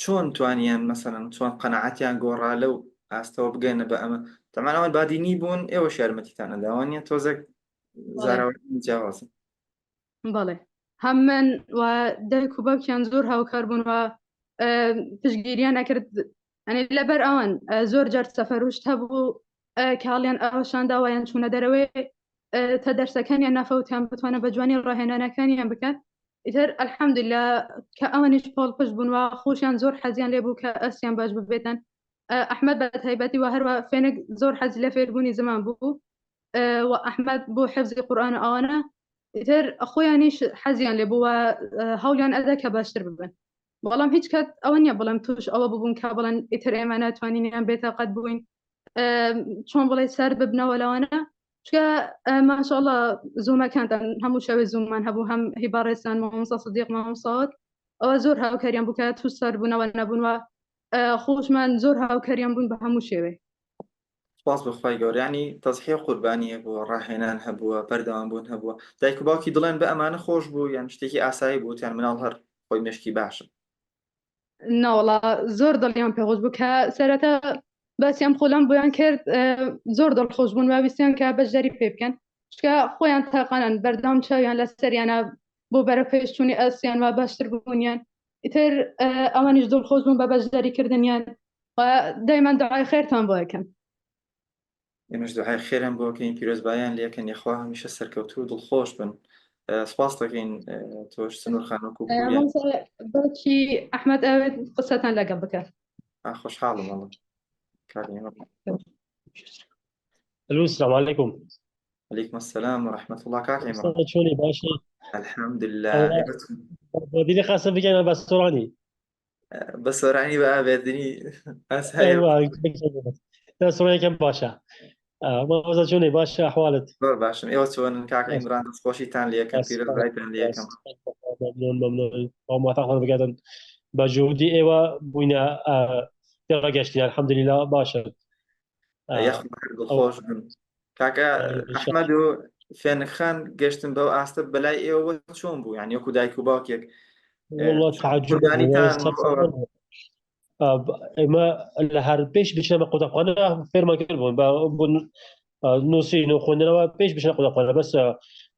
چۆن توانیان مەسەڵەن چۆن قەنەعەتیان گۆڕا لەو ئاستەوە بگەنە بە ئەمە تەمان ئەوان بادینی بوون ئێوە یارمەتیتانە داوانیان تۆزێک زاراوەی جیاوازن بەڵێ هەم من و دایک و باوکیان زۆر هاوکار بوون و پشتگیریان نەکرد ئەنی لەبەر ئەوان زۆر جار سەفەروشت هەبوو کاڵیان ئەوشان داوایان چوونە دەرەوەی تا دەرسەکانیان نافەوتیان بتوانە بە جوانی ڕاهێنانەکانیان بکەن ئیتر الحەمدلله کە ئەوانیش پۆڵ پشت بوون و خۆشیان زۆر حەزیان لێ بوو کە ئەسیان باش ببێتن ئەحمەد بە تایبەتی و هەروە فێنێک زۆر حەزی لە فێربوونی زمان بوو و ئەحمەد بۆ حفظی قورئان ئەوانە ئیتر خۆیانیش حەزیان لێ بوو و هەوڵیان ئەدا کە باشتر ببن بەڵام هیچ کات ئەوە نییە بەڵام توش ئەوە ببوون کە بڵێن ئیتر ئێمە ناتوانینیان بێتاقەت بووین چۆن بڵێ سەر ببنەوە لەوانە چکە ماشاءالله زوومەکانتان هەموو شەوێ زوومان هەبوو هەم هیباڕێستان مامۆستا سدیق مامۆستاوت ئەوە زۆر هاوکاریان بوو کە توش سەر بوونەوە نەبوون و خۆشمان زۆر هاوکاریان بوون بە هەموو شێوێ سپاس بەخوای گەورە ینی تەزحیە قوربانیە بووە ڕاهێنان هەبووە بەردەوام بوون هەبووە دایک و باوکی دڵێن بە ئەمانە خۆش بوو یان شتێکی ئاسایی بووتیان مناڵ هەر خۆی مشکی باشە ناوەڵا زۆر دڵیان پێخۆش بوو کە سەرەتا باسییان خۆلام بۆیان کرد زۆر دڵخۆش بوون وابیستیان کە بەشداری پێ بکەن چکە خۆیان تاقانان بەردەوام چاویان لە سەریانە بۆ بەرە پێشچوونی ئەسیان و باشتر بوونیان ئیتر ئەوانیش دڵخۆش بوون بە بەشداریکردنیان و دایمان دعای خێرتان بۆ یەکەن ئێمەش دوعای خێرم بۆکەین پیرۆزبایان لێکەن یەخوا هەمیشە سەرکەوتوو و دڵخۆش بن سپاس دەکەین تۆش سنوور خانووکو باوکی ئەحمەد ئەوێت قسەتان لەگەڵ بکە خۆشحاڵم وەڵام الو السلام عليكم عليكم السلام ورحمة الله كاكي شلوني باشا الحمد لله ودي لي خاصة بيجي بس سوراني بس وراني بقى بيدني أسهل ايوه لا سوراني كم باشا ما وصل شلوني باشا احوالك باشا ايوه شلون كاك عمران خوشي تان لي كم بيرز بايتان لي كم ممنون وما تاخذ بقدر بجهودي ايوه بوينا ترجشتي الحمد لله باشا ياخذ خوش بن كاكا احمد فين خان گەشتن بەو ئاستە بەلای ئێوە چۆن بوو یعنی وەکو دایک و باوکێک والله تعجب ما لهر بيش بيشنا قطعنا فيرما كلبون بون نوسين وخونا بيش بيشنا قطعنا بس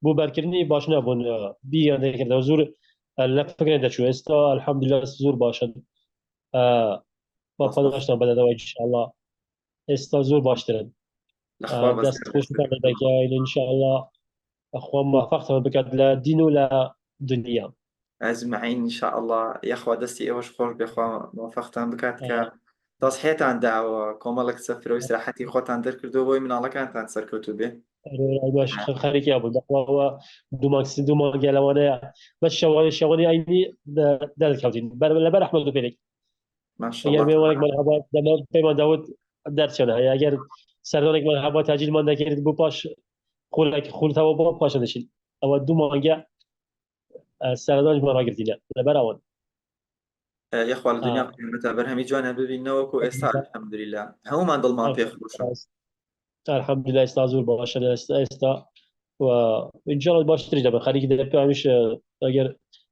بو بركرني باشنا بون بي انا كده زور لا فكره ده شو استا الحمد لله زور باشن و پاداشتان بدەوە ئینشاءالله ئێستا زۆر باشترن لەخوا دەست بەزگار خۆشتان دەکەین ئینشاءالله خوا موفقتان بکات لە دین و لە دنیا ئەجمعین ئینشاءالله یەخوا دەستی ئێوەش خۆش بێخوا موفقتان بکات کە دەستهێتان داوە کۆمەڵێک سەفرە و ئیسراحەتی خۆتان دەرکردەوە بۆی مناڵەکانتان سەرکەوتوو بێ باش خەریکی بوو بەخواوە دوو مانگە لەوانەیە بەس شەوانی ئاینی دەرکەوتین لەبەر ئەحمەد و پێلێک ئەگەر میوانێکمان هەبا پێیمان داوت دەرچێنە ئەگەر سەردانێکمان هەبا تاجیلمان دەکرد بۆ پاش خولتەوە بۆ پاشە دەچین ئەوە دوو مانگە سەردانیشمان ڕاگرتینە لەبەر ئەوەن یەخوا لە دنیا قیامەتە بەرهەمی جوانە ببینەوەکو ئێستا الحەمدولیلا هەمومان دڵمان پێ خۆشە الحەمدولیلا ئێستا زۆر باشە ئێستا و ئینشاءالله باشتری دەبن خەریکی دەبێ هەمیش ئەگەر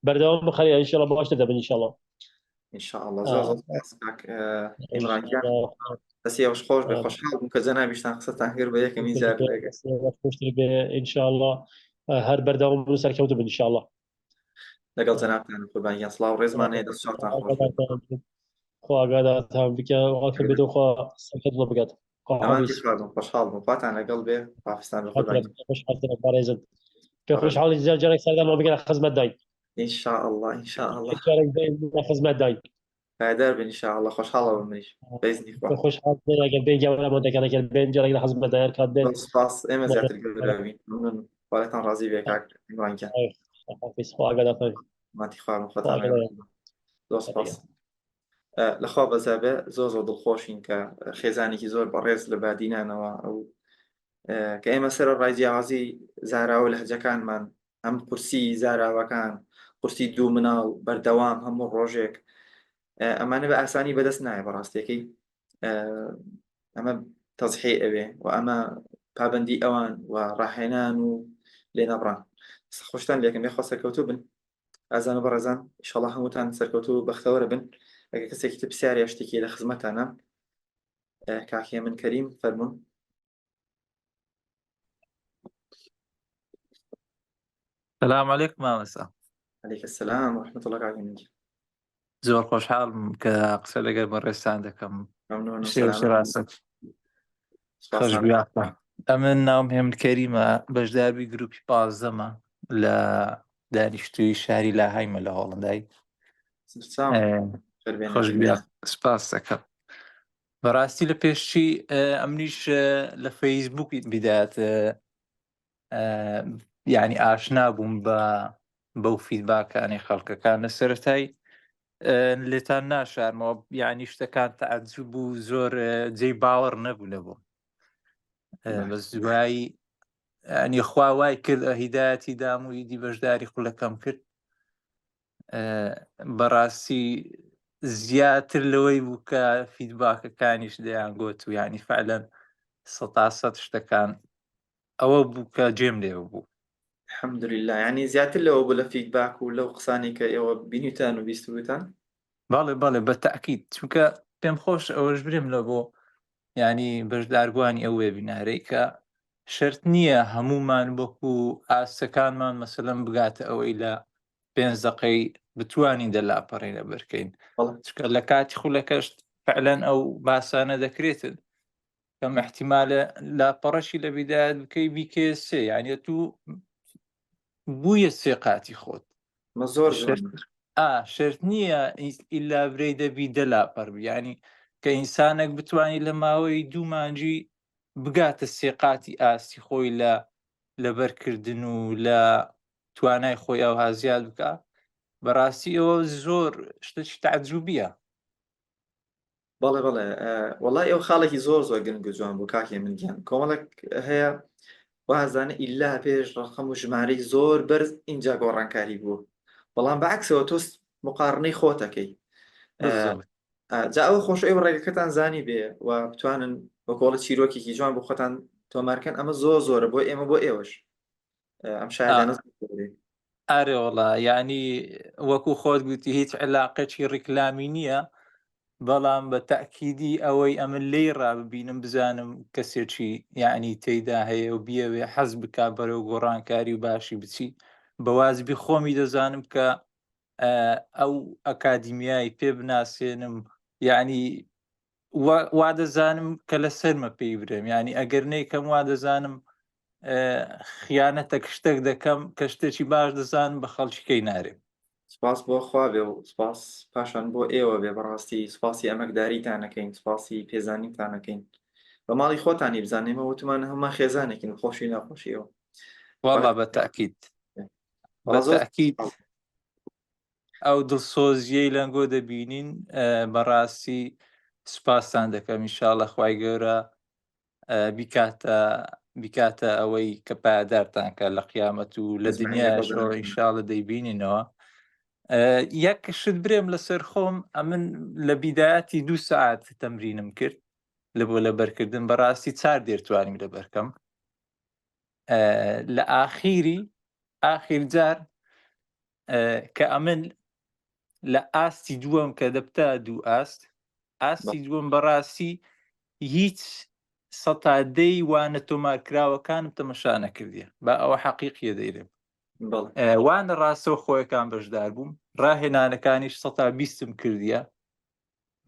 بەردەوام بخەری ئینشاءالله باشتر دەبن ئینشاءالله ئینشاءالله زۆر ئیمرانگیان دەستی ئەوش خۆش بێ خۆشحاڵ بووم کە جەنابیشتان قسەتان کرد بە یەکەمی جار خۆشتر بێ ئینشاءالله هەر بەردەوام بن سەرکەوتو بن ئینشاءالله لەگەڵ جەنابتان قوربانیان سڵاو ڕێزمان هەیە دەست چاوتان خۆش خوا ئاگادارتان بکە واکە بێتەوە خوا سەرکەوتنە بکات خۆشحاڵ بووم خواتان لەگەڵ بێ پاکستان پێ خۆشحاڵی جارێک سەردانمان بگەن خزمەت داین ئینشاءالله ئینشاءالله خزمەت داین پایدار بن ئینشاءالله خۆشحاڵە بم منیش بەئیزنی خوا خۆشحاڵ ئەگەر بێن گەورەمان دەکەن بێن جارێک لە خزمەت دایان کات بێن سپاس ئێمە زیاتر گەورەبین ممنون خۆتان ڕازی بێ کاک ئیمرانگیان خوا ئاگادارتان ماتی خوارم خۆتان زۆر سپاس لەخوا بەزابێ زۆر دڵخۆشین کە خێزانێکی زۆر بەڕێز لە بادینانەوە ئەو کە ئێمە سەر ڕای جیاوازی زاراوە لە هەجەکانمان ئەم قورسی زاراوەکان قورسی دوو مناڵ بەردەوام هەموو ڕۆژێک ئەمانە بە ئاسانی بەدەست نایە بەڕاستیەکەی ئەمە تەزحی ئەوێ و ئەمە پابەندی ئەوان و ڕاهێنان و لێنەبڕان خۆشتان لێکم بێ خۆ سەرکەوتوو بن ئازان و بەڕێزان ئینشاڵڵا هەمووتان سەرکەوتوو بەختەوەرە بن ئەگەر کەسێکی تر پرسیارێ شتێکی لە خزمەتانە کاکێ من کەریم فەرمون سلام علیکم مامەسا عەلەیکە سەلام وەرەحمەتوڵڵا کاکێ من زۆر خۆشحاڵم کە قسە لەگەڵ بەڕێستان دەکەم مەمنون خۆش بیاخە ئەمن ناوم هێمن کەریمە بەشداربی گروپی 15مە لە دانیشتووی شاری لاهایمە لە هۆڵندای خۆش سپاس دەکەم بەڕاستی لە پێشچی ئەمنیش لە فەیسبووک بدات یعنی ئاشنا بووم بەو فیدباکانی خەڵکەکان لە سەرەتای لێتان ناشارمەوە یعنی شتەکان تەعەجوب و زۆر جێی باوەڕ نەبوو لە بۆ بەس دوایی ینی خوا وای کرد هیدایەتی دام و ئیدی بەشداری خولەکەم کرد بەڕاستی زیاتر لەوەی بوو کە فیدباکەکانیش دەیان گوت و یعنی فعلەن 100% شتەکان ئەوە بوو کە جێم لێوە بوو الحەمدولله یعنی زیاتر لەوە بوو لە فیدباک و لەو قسانی کە ئێوە بینیتان و بیستوتان بەڵێ بە تەئکید چونکە پێم خۆش ئەوەش برێم لە بۆ ینی بەشداربووانی ئەو وێبینارەی کە شەرت نییە هەمومان وەکو ئاستەکانمان مەسەلەن بگاتە ئەوەی لە 5 دقەی بتوانین دەلاپەڕینە بەرکەین چکە لە کاتی خولەکەش فعلەن ئەو باسانە دەکرێتن کەم احتیمالە لاپەڕەشی لە بیدایەت بکەی بیکێسێ یعنی تو بوویە سێ قاتی خۆت زۆر شرت نییە ئیلا برەی دەبی دەلاپەڕ ینی کە ئینسانێک بتوانانی لە ماوەی 2 مانجی بگاتە سێ قاتی ئاستی خۆی لە بەرکردن و لە توانای خۆی ئەو هازیاد بکە بەڕاستی ئەوە زۆر شتێکی تەعەجوبیە بەڵێ وەڵای ئەو خاڵێکی زۆر گرنگ و جوان بوو کاکێ من گیان کۆمەڵک هەیە وازانە ئیلا پێش ڕقم و ژمارەی زۆر بەرز اینجا گۆڕانکاری بوو بەڵام بەعکسەوە تۆ مقارنەی خۆتەکەی جا ئەوە خۆش ئێوە ڕێگەکەتان زانی بێ و بتوانن وەکۆڵە چیرۆکێکی جوان بۆ خۆتان تۆمارکەن ئەمە زۆرە بۆ ئێمە بۆ ئێوەش ئەم شایانە ئارێ وەڵا ینی وەکو خۆت گوتی هیچ علاقەی ڕیکلامی نییە بەڵام بە تەئکیدی ئەوەی ئەمن لێی ڕاببینم بزانم کەسێکی یعنی تێیدا هەیە و بیەوێ حەز بکا بەرەو گۆڕانکاری و باشی بچی بەوازبی خۆمی دەزانم کە ئەو ئەکادیمیای پێ بناسێنم یعنی وا دەزانم کە لەسەرمە پێی برم، ینی ئەگەر نەیکەم وا دەزانم خیانەتە شتێک دەکەم کە شتێکی باش دەزانم بە خەڵکیکەی نارێم. سپاس بۆ خوا بێ و سپاس پاشان بۆ ئێوە بێ بەڕاستی سپاسی ئەمەکداریتانەکەین، سپاسی پێزانیتانەکەین بە ماڵی خۆتانی بزانێمە وتمان هەمومان خێزانێکین خۆشی ناخۆشیەوە. والله بە تاکید بە تاکید ئەو دڵسۆزیەی لەنگۆ دەبینین بەڕاستی سپاسان دەکەم ئینشاڵڵا خوای گەورە بیکاتە ئەوەی کە پایدارتان کە لە قیامەت و لە دنیاشەوە ئینشاڵڵا دەیبینینەوە. یەک شت برێم لەسەر خۆم ئەمن لە بیدایەتی 2 ساعت تەمرینم کرد لە بۆ لە بەرکردن بەڕاستی 4 دێرتوانیم لە بەرکەم لە ئاخیر جار کە ئەمن لە ئاستی دووەم کە دەبتا 2 ئاستی دووەم بەڕاستی هیچ سەتادەی وانە تۆمارکراوەکانم تەمەشا نەکردیە بە ئەوە حەقیقیە دەیرێم وانە ڕاستەوە خۆیەکان بەشدار بووم ڕاهێنانەکانیش 120م کردیە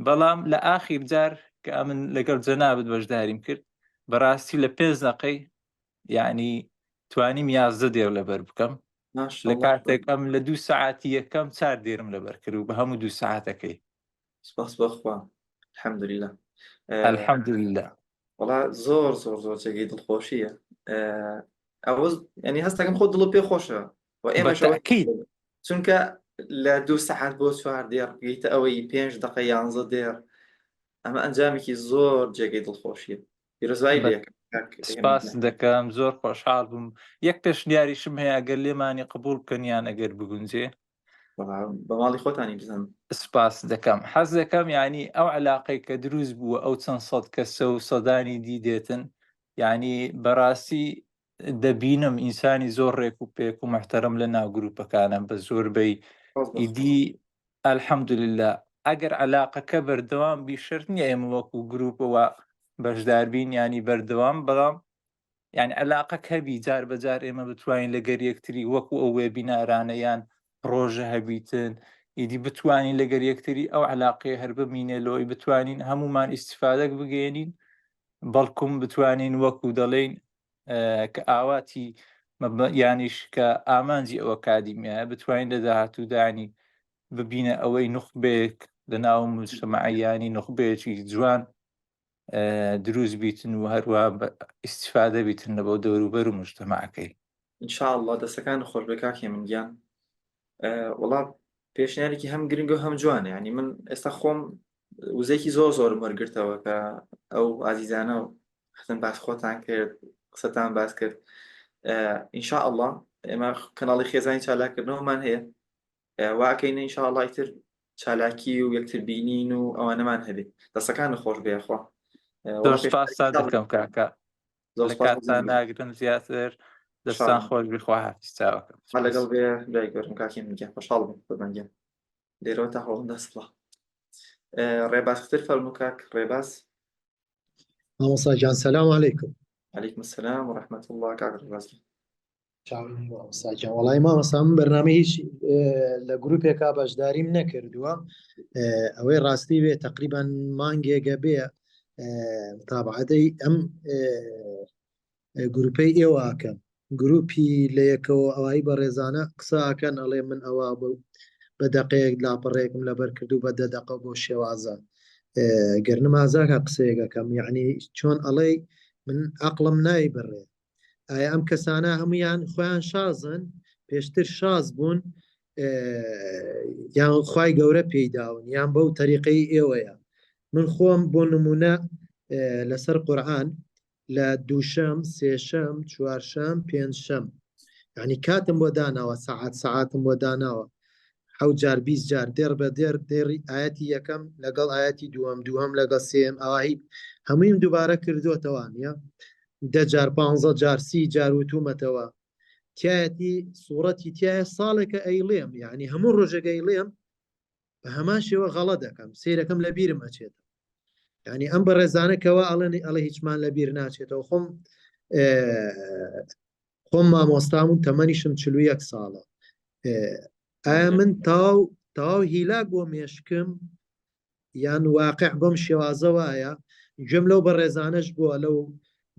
بەڵام لە ئاخیر جار کە ئەمن لەگەڵ جەنابەت بەشداریم کرد بەڕاستی لە 5 دقەی یعنی توانیم 11 دێر لەبەر بکەم لە کاتێک ئەم لە 2 ساعتی یەکەم 4 دێرم لەبەر کرد و بە هەموو 2 ساعتەکەی. سپاس بەخوا الحەمدولله. الحەمدولله. وڵا زۆر جێگەی دڵخۆشیە ئەوە ینی هەستەکەم خۆ دڵ پێ خۆشە و ئێمەشەوە چونکە لە 2 ساعت بۆ 4 دێر گەیتە ئەوەی 5 دقە 11 دێر ئەمە ئەنجامێکی زۆر جێگەی دڵخۆشیە. پیرۆزبایی لێ سپاس دەکەم زۆر خۆشحاڵ بووم. یەک پێشنیاریشم هەیە ئەگەر لێمانی قبول بکەنیان ئەگەر بگونجێ بە ماڵی خۆتانی بزن. سپاس دەکەم حەز دەکەم ینی ئەو علاقەی کە دروست بووە ئەو چەند سەد کەسە و سەدانی دی دێتن ینی بەڕاستی دەبینم ئینسانی زۆر ڕێک و پێک و محتەرم لە ناو گروپەکانم بە زۆربەی ئیدی الحەمدولله ئەگەر علاقەکە بەردەوام بیشرت نیە ئێمە وەکو گروپەوە بەشداربین ینی بەردەوام بەڵام یعنی علاقەک هەبی جار بەجار ئێمە بتوانین لەگەر یەکتری وەکو ئەو وێبینارانەیان ڕۆژە هەبیتن ئیدی بتوانین لەگەر یەکتری ئەو علاقەیە هەر بمینێلەوەی بتوانین هەمومان ئیسیفادەک بگەێنین بەڵکوم بتوانین وەکو دەڵێن کە ئاواتی یانیش کە ئامانجی ئەوە کادیمیە بتوانین لە داهاتوودانی ببینە ئەوەی نوخبێک لە ناو مجتەمەعیانی نوخبەیەکی جوان دروست بیتن و هەروە ئیسیفادە بیتن لە بۆ دەوروبەر و مجتەمەعەکەی. ئینشاءڵڵا دەستەکان خۆش بە کاکێ من گیان وەڵا پێشنیارێکی هەم گرنگ و هەم جوانە ینی من ئێستا خۆم وزەیەکی زۆر وەرگرتەوە کە ئەو ئازیزانە و حتن باس خۆتان کرد قسەتان باس کرد ئینشاءڵڵا ئێمە کەناڵی خێزانی چالاکردنەوەمان هەیە واکەینە ئینشاءڵڵا ئیتر چالاکی و یەکتر بینین و ئەوانەمان هەبێت دەستەکان خۆش بێخوا. سپاسا دەکەم کاکە لە کاتان ناگرن زیاتر دەستان خۆش بخوا حافیز چاوەکەم لەگەڵ بێ لای گەورم کاکی من گیان خۆشحاڵ بووم بەمەنگیان دێرەوە تا هەوڵم دەستڵە ڕێباز ختر فەرموو کاک ڕێباز. مامۆستا گیان سەلام عەلەیکم. عەلەیکم السەلام و ڕەحمەت الله. کاک ڕێباز وەڵای مامۆستا من بەرنامە هیچ لە گروپێکا بەشداریم نەکردووە ئەوەی ڕاستی بێ تقریبان مانگێگە بێ تابعەتەی ئەم گروپەی ئێوەکەم گروپی لە یەکەوە ئەوایی بە ڕێزانە قساکەن ئەڵێ من ئەوە بوو بە دەقەیەک لاپەڕێکم لەبەر کردو بە 10 دقە بۆ شێوازە گەرنم ئازاکە قسەیەکەکەم یعنی چۆن ئەڵێ من عەقڵم نای بڕێ ئایا ئەم کەسانە هەمویان خۆیان شازن پێشتر شاز بوون یان خوای گەورە پێیداون یان بەو تەریقەی ئێوەیە. من خۆم بۆ نمونە لەسەر قورئان لە دووشەم سێشەم چوارشەم پێنجشەم یعنی کاتم بۆ داناوە سەعاتم بۆ داناوە 7 جار 20 جار دێر بە دێر دێری ئاەتی یەکەم لەگەڵ ئاەتی دووەم لەگەڵ سێم ئەوهی هەموویم دووبارە کردوتەوانە 10 جار 15 جار 30 جار وتومەتەوە تایەتی سوورەتی تایە ساڵێکە ئەیڵێم یعنی هەموو ڕۆژێک ئەیڵێم بە هەمان شێوە غەڵە دەکەم سیرەکەم لە بیرم ئەچێت ینی ئەم بە ڕێزانەکەەوە ئەڵێ هیچمان لە بیر ناچێتەوە خۆم مامۆستام و تەمەنیشم 41 ساڵە ئایا من تاو هیلاک بۆ مێشکم یان واقع بەم شێوازە وایە گوێم لەو بەڕێزانەش بووە لەو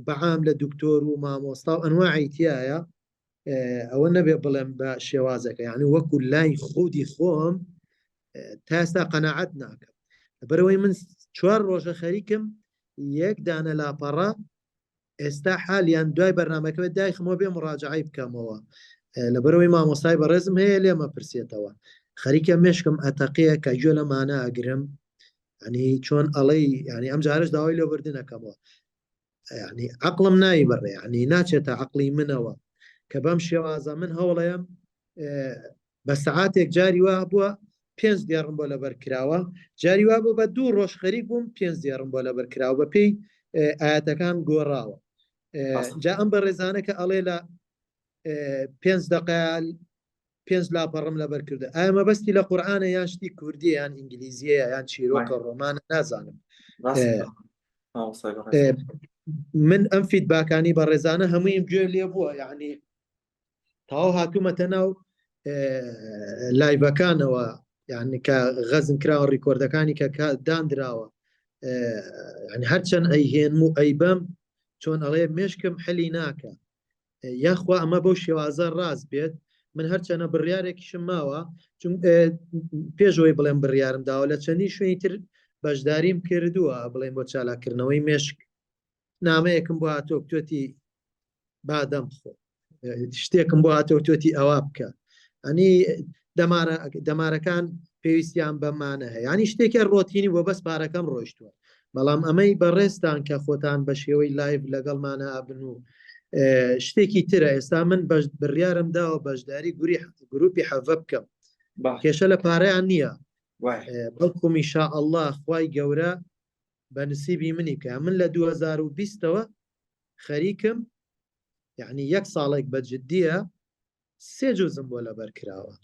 بەعام لە دکتۆر و مامۆستا و ئەنواعی تایە ئەوە نەبێ بڵێم بە شێوازەکە یعنی وەکو لای خودی خۆم تا ئێستا قەناعەت ناکەم بەرەوەی من 4 ڕۆژە خەریکم یەک دانە لاپەڕە ئێستا حالیان دوای بەرنمەکەوێت دایخمەوە بێ مڕاجعی بکەمەوە لەبەرەوەی مامۆستای بەڕێزم هەیە لێمە پرسێتەوە خەریکە مێشکم ئەتەقەیە کە گوێ لە مانە ئەگرم ینی چۆن ئەڵەی ینی ئەم جارش داوای لێبوردنەکەمەوە ینی عقلم نایی بڕێ ینی ناچێتە عقلی منەوە کە بەم شێوازە من هەوڵەیەم بە سەعاتێک جاری وا بووە 5 دیێڕم بۆ لەبەر کراوە جاری وا بوو بە 2 ڕۆژ خەریک بووم 5 دیێڕم بۆ لەبەر کراوە بە پێی ئاەتەکان گۆڕاوە جا ئەم بە ڕێزانەکە ئەڵێ لە 5 دقیقە 5 لاپەڕم لەبەر کردە ئایا مەبەستی لە قورئانە یان شتی کوردی یان ئینگلیزیە یان چیرۆکە ڕۆمانە نازانم من ئەم فیدباکانی بە ڕێزانە هەموویم گوێ لێ بووە یعنی تاو هاتوومەتە ناو لایڤەکانەوە یعنی کە غەزم کراوە ڕیکۆردەکانی کە دانراوە ینی هەرچەند ئەیهێن و ئەیبەم چۆن ئەڵێ مێشکم حلی ناکە یاخوا ئەمە بەو شێوازە ڕاست بێت من هەرچەنە بڕیارێکیشم ماوە پێشەوەی بڵێم بڕیارم داوە لە چەندی شوێنی تر بەشداریم کردووە بڵێم بۆ چالاکردنەوەی مێشک نامەیەکم بۆ هاتۆکتۆتی بادەم خۆ شتێکم بۆ هاتۆکتۆتی ئەوا بکە ئەنی دەمارەکان پێویستیان بەمانە هەیە ینی شتێکە ڕۆتینی بۆ بەس پارەکەم ڕۆیشتووە بەڵام ئەمەی بەڕێستان کە خۆتان بە شێوەی لایڤ لەگەڵمانە ئابن و شتێکی ترە ئێستا من بڕیارم داوە بەشداری گروپی حەڤە بکەم کێشە لە پارەیان نییە بەڵکوم ئینشا ئەڵڵا خوای گەورە بە نسیبی منی کە من لە 2020ەوە خەریکم یعنی 1 ساڵێک بە جددیە 3 جوزم بۆ لەبەر کراوە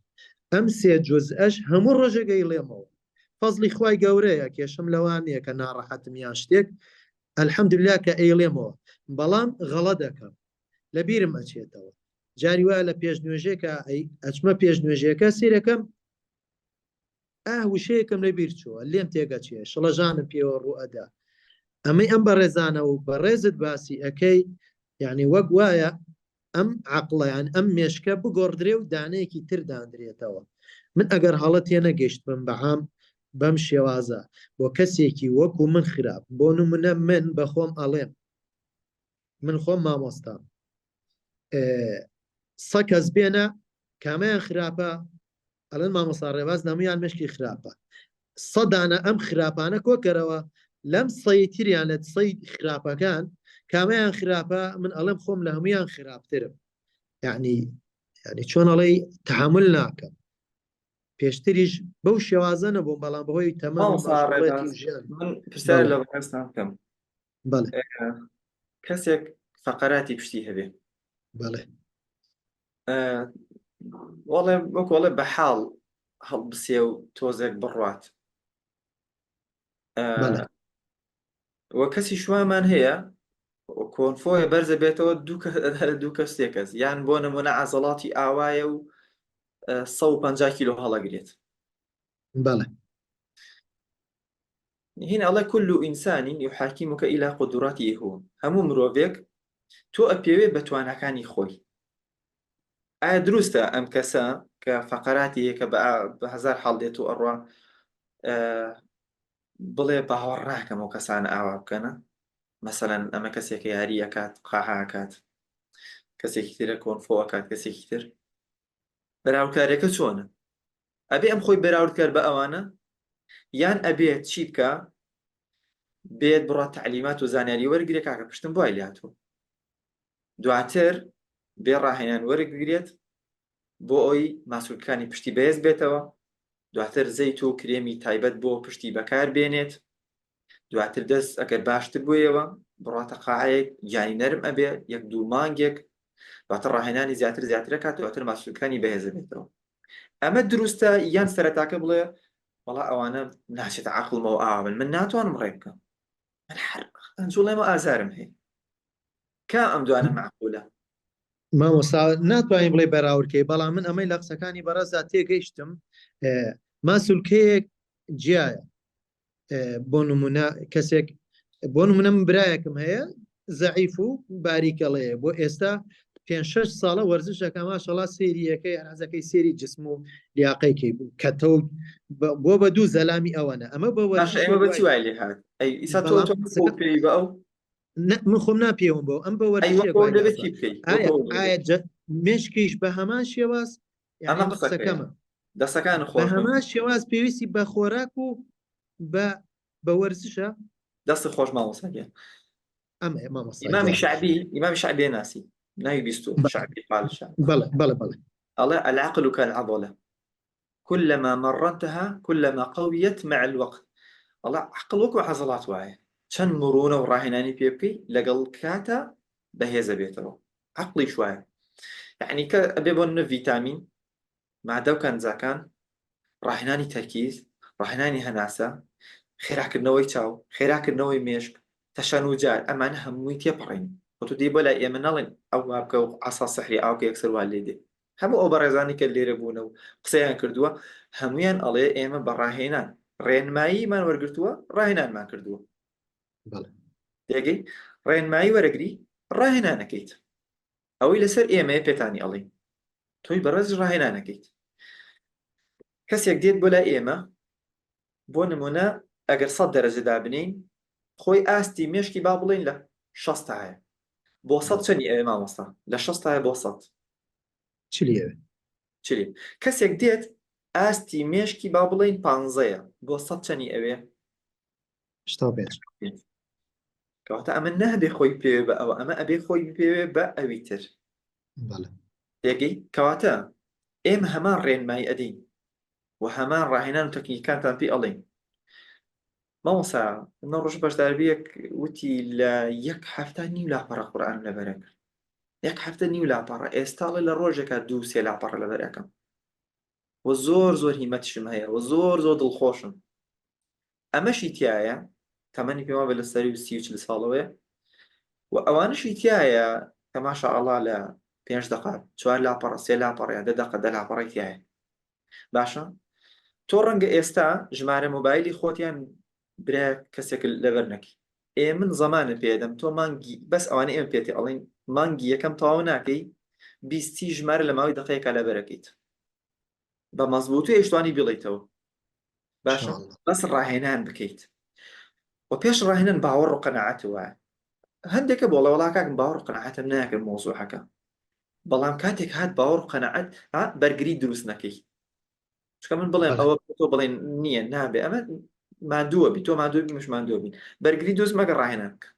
ئەم 3 جوزئەش هەموو ڕۆژێگەی لێمەوە فەزلی خوای گەورەیە کێشم لەوانەیە کە ناڕەحەتم یان شتێک ئەلحەمدوللا کە ئەیڵێمەوە بەڵام غەڵە دەکەم لەبیرم ئەچێتەوە جاری وایە لە پێشنوێژێکە ئەچمە پێشنوێژەکە سیرەکەم وشەیەکم لە بیر چووە لێم تێگەچێ شڵەژانم پێوە ڕوئەدا ئەمەی ئەم بەڕێزانە و بەڕێزت باسی ئەەکەی یعنی وەک وایە ئەم عقڵیان ئەم مێشکە بگۆڕدرێ و دانەیەکی تر دانرێتەوە من ئەگەر هەڵە تێنەگەیشت بم بەعام بەم شێوازە بۆ کەسێکی وەکو من خراپ بۆ نمونە من بەخۆم ئەڵێم من خۆم مامۆستام 100 کەس بێنە کامیان خراپە ئەلەن مامۆستا ڕێواز نەمویان مشکی خراپە 100 دانە ئەم خراپانە کۆکەرەوە لەم سەیتریان لە سەی خراپەکان کامیان خراپە من ئەڵێم خۆم لە هەمویان خراپترم یعنی چۆن ئەڵێ تحمل ناکەم پێشتریش بەو شێوازە نەبووم بەڵام بەهۆی تەمام من پرسیار لە بەڕێستان بکەم کەسێک فەقەراتی پشتی هەبێ بەڵێ وەڵێ وەکو وەڵێ بە حاڵ هەڵبسێ و تۆزێک بڕوات وە کەسی شوامان هەیە کۆنفۆیە بەرزە بێتەوە دوو کەس تێکەس یان بۆ نمونە عەزەڵاتی ئاوایە و 150 کیلۆ هەڵەگرێت بەڵێ هنا الله كل إنسان يحاكمك إلى قدراته هو همو مروفيك تو أبيوي بتوانكاني خوي دروستا أم كسا كفقراتي كبهزار حال ديتو أروى بڵێ باوەڕ ناکەم و کەسانە ئاوا بکەنە مەسەلەن ئەمە کەسێک یاری ئەکات قاحا ئەکات کەسێکی ترە کۆنفۆ ئەکات کەسێکی تر بەراوردکاریەکە چۆنە ئەبێ ئەم خۆی بەراوردکار بە ئەوانە یان ئەبێت چی بکە بێت بڕات تعلیمات و زانیاری وەرگێت کاکە پشتم بۆی لاتوە دواتر بێ ڕاهێنان وەرگێت بۆ ئەوی ماسوولەکانی پشتی بەهێز بێتەوە دواتر زەیت و کرێمی تایبەت بۆ پشتی بەکار بێنێت دواتر دەست ئەگەر باشتر بوویەوە بڕاتە قاعەیەک گیانی نەرم ئەبێ 1-2 مانگێک دواتر ڕاهێنانی زیاتر کات دواتر ماسوولەکانی بەهێزە بێتەوە ئەمە دروستە یان سەرەتاکە بڵێ وەڵا ئەوانە ناچێتە عەقڵمەوە ئاوا من ناتوانم ڕێ بکەم من هەر ئەنجوڵێمە ئازارم هەیە کام ئەم دوانە معقولە مامۆستا ناتوانین بڵێ بەراوردکەی بەڵام من ئەمەی لە قسەکانی بەڕێزدا تێگەیشتم ماسوولکەیەک جیایە بۆ نمونە کەسێک بۆ نمونە من برایەکم هەیە زەعیف و باریکەڵەیە بۆ ئێستا 5-6 ساڵە وەرزشەکە ماشەڵا سێریەکەی ئەنازەکەی سێری جسم و لیاقەیکەی بوو کە تۆ بۆ بە دوو زەلامی ئەوەنە ئەمە بە ئێمە بەچی وای لێ هات ئیسا تۆ پێی بە ئەو من خۆم ناپێوم بۆ ئەم بە وەرزشێک مشکیش بە هەمان شێواز قسەکەمە دەستەکان بە هەمان شێواز پێویستی بە خۆراک و بە وەرزشە دەستی خۆش مامۆساگە ئەمە ئیمامی شعبی ناسی ناوی بیستو شعبی قالشە بەڵێ الله العقل كالعضلة كلما مرنتها كلما قويت مع الوقت الله عقل وكو عضلات واعي چەند مرونە و ڕاهێنانی پێ بکەی لەگەڵ کاتە بەهێزە بێتەوە عقلی شوایە یعنی کە ئەبێ بۆ نە ڤیتامین مادە و کەنجاکان ڕاهێنانی تەرکیز ڕاهێنانی هەناسە خێراکردنەوەی چاو خێراکردنەوەی مێشک تەشەن و جار ئەمانە هەمووی تێپەڕین بۆ تو دێ بۆ لای ئێمە نەڵێن ئەو وا بکە و عەسا سەحری ئاوکە یەکسەر وا لێ دێ هەموو ئەو بەڕێزانی کە لێرە بوونە و قسەیان کردووە هەمویان ئەڵێ ئێمە بە ڕاهێنان ڕێنماییمان وەرگرتووە ڕاهێنانمان کردووە تێگەی ڕێنمایی وەرەگری ڕاهێنانەکەیت ئەوەی لەسەر ئێمەیە پێتانی ئەڵێ تۆی بەڕێز ڕاهێنانەکەیت کەسێک دێت بۆ لای ئێمە بۆ نمونە ئەگەر 100 دەرەجە دابنین خۆی ئاستی مێشکی با بڵێن لە 60 هەیە بۆ 100 چەندی ئەوێ مامۆستا لە 60 هەیە بۆ 100 چلی کەسێک دێت ئاستی مێشکی با بڵێن 15ەیە بۆ 100 چەندی ئەوێ کەواتە ئەمە نەهبێ خۆی پێوێ بە ئەوە ئەمە ئەبێ خۆی پێوێ بە ئەوی تر تێگەی کەواتە ئێمە هەمان ڕێنمایی ئەدەین و هەمان ڕاهێنان و تەکنیکانتان پێ ئەڵێن مامۆستا ئەمە ڕۆژ بەشداربیەک وتی لە 1 هەفتە نیو لاپەڕە قورئان لەبەرە کرد 1 هەفتە نیو لاپەڕە ئێستاڵێ لە ڕۆژێکە 2-3 لاپەڕە لەبەرەکەم و زۆر هیمەتشم هەیە و زۆر دڵخۆشم ئەمەشی تایە تەمەنی پێما بە لەسەری 30 ساڵەوەیە و ئەوانشی تایە کە ماشاءالله لە 5 دقات 4 لاپەڕە 3 لاپەڕە 10 دقە 10 لاپەڕی تایە باشە تۆ ڕەنگە ئێستا ژمارە مۆبایلی خۆتیان برا کەسێک لەبەر نەکی من زەمانە پێدەم تۆ مانگی بەس ئەوانە ئێمە پێێتی ئەڵین مانگی یەکەم تەواو ناکەی 20 ژمارە لە ماوەی دقەیەکە لەبەرەکەیت بە مەزبووت و هێشتوانی بڵیتەوە باشە بەس ڕاهێنان بکەیت و پێش ڕاهێنان باوەڕ و قەناعەت وایە هەندێکە بۆ لەوەڵا کاکم باوەڕ و قەناعەتم ناکرد مۆزوعەکە بەڵام کاتێک هات باوەڕ و قەناعەت بەرگری دروست نەکەی چکە من بڵێم ئەوە تۆ بڵێن نییە نابێ ئەمە مادووە بی تۆ مادووە بی مش مادووە بین بەرگری دۆست مەگە ڕاهێنان بکە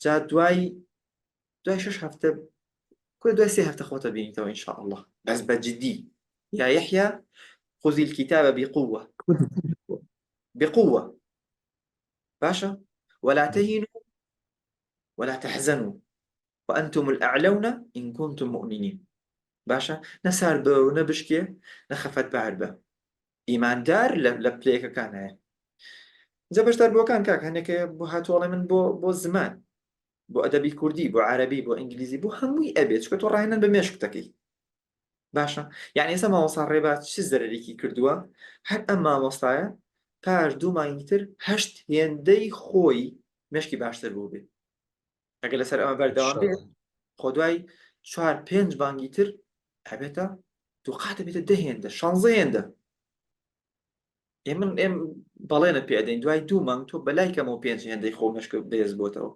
جا دوای 6 هەفتە دوای 3 هەفتە خۆتە بینیتەوە ئینشاء الله بەس بەجددی يا يحيى خذ الكتاب بقوة باشا ولا تهنوا ولا تحزنوا وأنتم الأعلون إن كنتم مؤمنين باشا نسار بو نبشكي نخفت بعربة إيمان دار لبليك كان هاي زبش دار بو كان كاك هناك بو هاتوالي من بو زمان بو أدبي كردي بو عربي بو إنجليزي بو هموي أبيت شكو توراهنا بمشكتكي باشە یعنی ئێستا مامۆستا ڕێبات چ زەرەرێکی کردووە هەر ئەم مامۆستایە پاش 2 مانگی تر 8 هێندەی خۆی مێشکی باشتر بوو بێت ئەگە لەسەر ئەمە بەردەوام بێت خۆ دوای 4-5 مانگی تر ئەبێتە دووقاتە بێتە 10 هێندە 16 هێندە ئێمە بەڵێنە پێدەین دوای 2 مانگ تۆ بەلای کەمەوە 5 هێندەی خۆ مێشک بێز بۆتەوە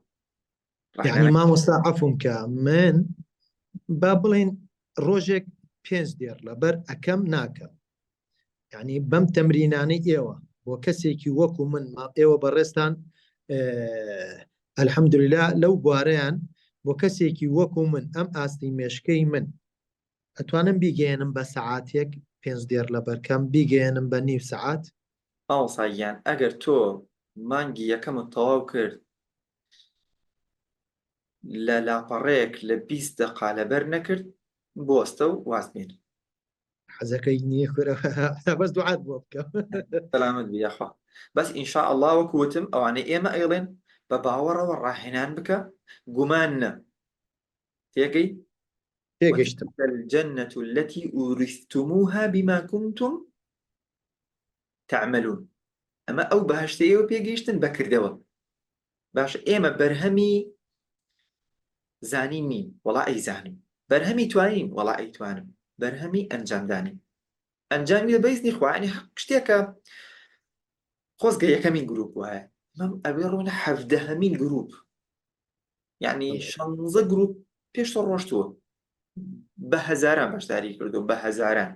یعنی مامۆستا عەفوم کە من با بڵێن ڕۆژێک 5 دێر لەبەر ئەەکەم ناکەم یعنی بەم تەمرینانەی ئێوە بۆ کەسێکی وەکو من ئێوە بەڕێستان ئەلحەمدوللا لەو بوارەیان بۆ کەسێکی وەکو من ئەم ئاستی مێشکەی من ئەتوانم بیگەێنم بە سەعاتێک 5 دێر لەبەرکەم بیگەێنم بە نیو سەعات ئاوساییان ئەگەر تۆ مانگی یەکەمت تەواو کرد لە لاپەڕەیەک لە 20 دقا لەبەر نەکرد بۆستە و وازبێن حەزەکەی نییە بەس دوعات بۆ بکەم سەلامت بیاخوا بەس ئینشاء الله وەکوتم ئەوانەی ئێمە ئەیڵێن بە باوەڕەوە ڕاهێنان بکە گومان نە تێگەی تێگەشتم الجنة التي أورثتموها بما كنتم تعملون ئەمە ئەو بەهشتەیەوە پێگەیشتن بەکردەوە باش ئێمە بەرهەمی زانین نین وەڵا ئەی زانین بەرهەمی توانین وەڵا ئەی توانم بەرهەمی ئەنجامدانین ئەنجامی بەیزنی خوانی شتێکە خۆزگە یەکەمین گروپ وایە مەم ئەوێ ڕۆنە حەفدەهەمین گروپ یعنی 16 گروپ پێشتر ڕۆشتووە بە هەزاران بەشداری کردو بە هەزاران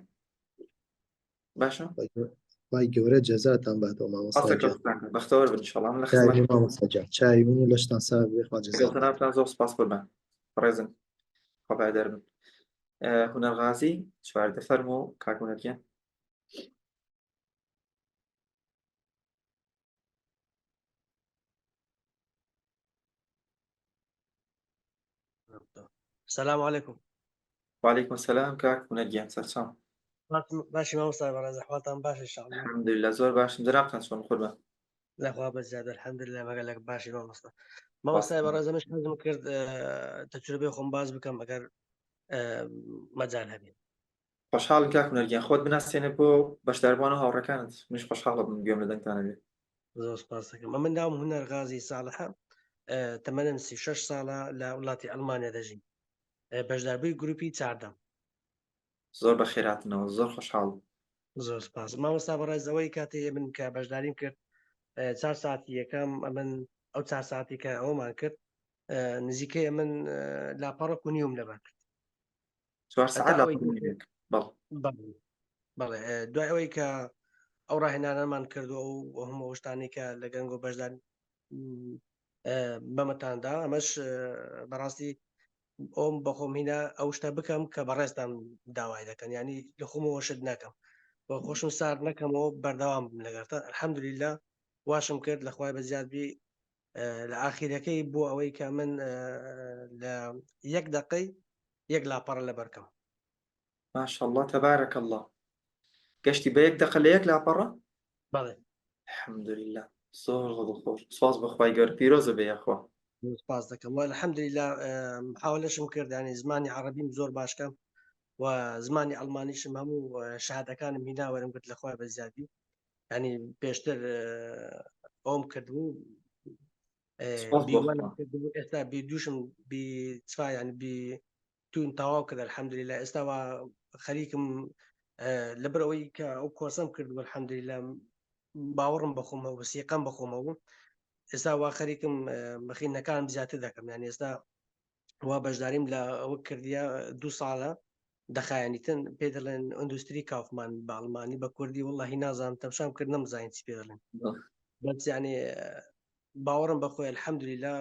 باشە وای گەورە جەزاتان باتەوە مامۆستا بەختەوەر بن ئینشەڵا من لە چاوی خزمەت مامۆستا جان چاوی من و لەشتان ساوی بێ خوا جەزات گەڵتەناوتان زۆر سپاس قوربان ڕێزن خۆبای دەربن هونەرغازی چواردە فەرموو کاک هونەرگیان السلام عليكم. وعليكم السلام كاك هونەرگیان سەرچاو باشي مامۆستا بەڕێز ئەحوالتان باش ئینشاءالله. الحەمدولillah زۆر باشم دەرامتان چۆن قوربان لەخوا بەزیادە الحەمدولillah مەگەلێک باشی مامۆستا. مامۆستای بەڕێز ئەمەش حەزم کرد تەجروبەی خۆم باز بکەم ئەگەر مەجال هەبێت. خۆشحاڵم کاک هونەرگیان خۆت بناسێنە بۆ بەشداربوون و هاوڕەکانت منیش خۆشحاڵم گوێم لە دەنگتانە بێت زۆر سپاس دەکەم. من ناوم هونەرغازی ساڵحە تەمەنم 36 ساڵە لە وڵاتی ئەڵمانیا دەژیم بەشداربووی گروپی چاردەم. زۆر بە خێراتنەوە زۆر خۆشحاڵم. زۆر سپاس مامۆستا بەڕێز ئەوەی کاتێ من کە بەشداریم کرد 4 ساعتی یەکەم من ئەو 4 ساعتی کە ئەومان کرد نزیکەی من لاپەڕک و نیوم لەبەر کرد 4 ساعت بەڵێ دوای ئەوەی کە ئەو ڕاهێنانەمان کردو و هەموو شتانی کە لە گەنگ و بەشدار بەمەتاندا ئەمەش بەڕاستی ئەوم بەخۆم هینە ئەو شتە بکەم کە بەڕێستان داوای دەکەن ینی لە خۆمەوە شت نەکەم بۆ خۆشم سارد نەکەمەوە بەردەوام بم لەگەرتان الحەمدولillah واشم کرد لە خوای بەزیادبی لە ئاخیرەکەی بۆ ئەوەی کە من لە 1 دقەی 1 لاپەڕە لەبەرکەم. ماشەڵڵا تەبارەک الله گەشتی بە 1 دقە لە 1 لاپەڕە؟ بەڵێ الحەمدولillah زۆر دڵخۆش سواز بەخوای گەور پیرۆزە بێ یاخوا سپاس دەکەم و الحەمدولillah حاولەشم کرد ینی زمانی عەرەبیم زۆر باشکەم و زمانی ئەڵمانیشم هەموو شەهادەکانم هینا وەرم گرت لە خوای بەزیادبی ینی پێشتر ئەوم کردبوو ئێستا دووشم چفا ینی تون تەواو کرد الحەمدولillah ئێستاوە خەریکم لەبەرەوەی کە ئەو کۆسەم کرد الحەمدولillah باوەڕم بەخۆمەوە بەسیقەم بەخۆمەوە ئێستا وا خەریکم بەخینەکانم زیاتر دەکەم یانی ئێستا وا بەشداریم لە ئەوە کردیە 2 ساڵە دەخایەنیتن پێ دەڵێن ئەندوستری کافمان بە ئەڵمانی بە کوردی وڵڵاهی نازانم تەمشام کرد نەمزانین چی پێ دەڵێن بەس یعنی باوەڕم بەخۆی الحەمدولillah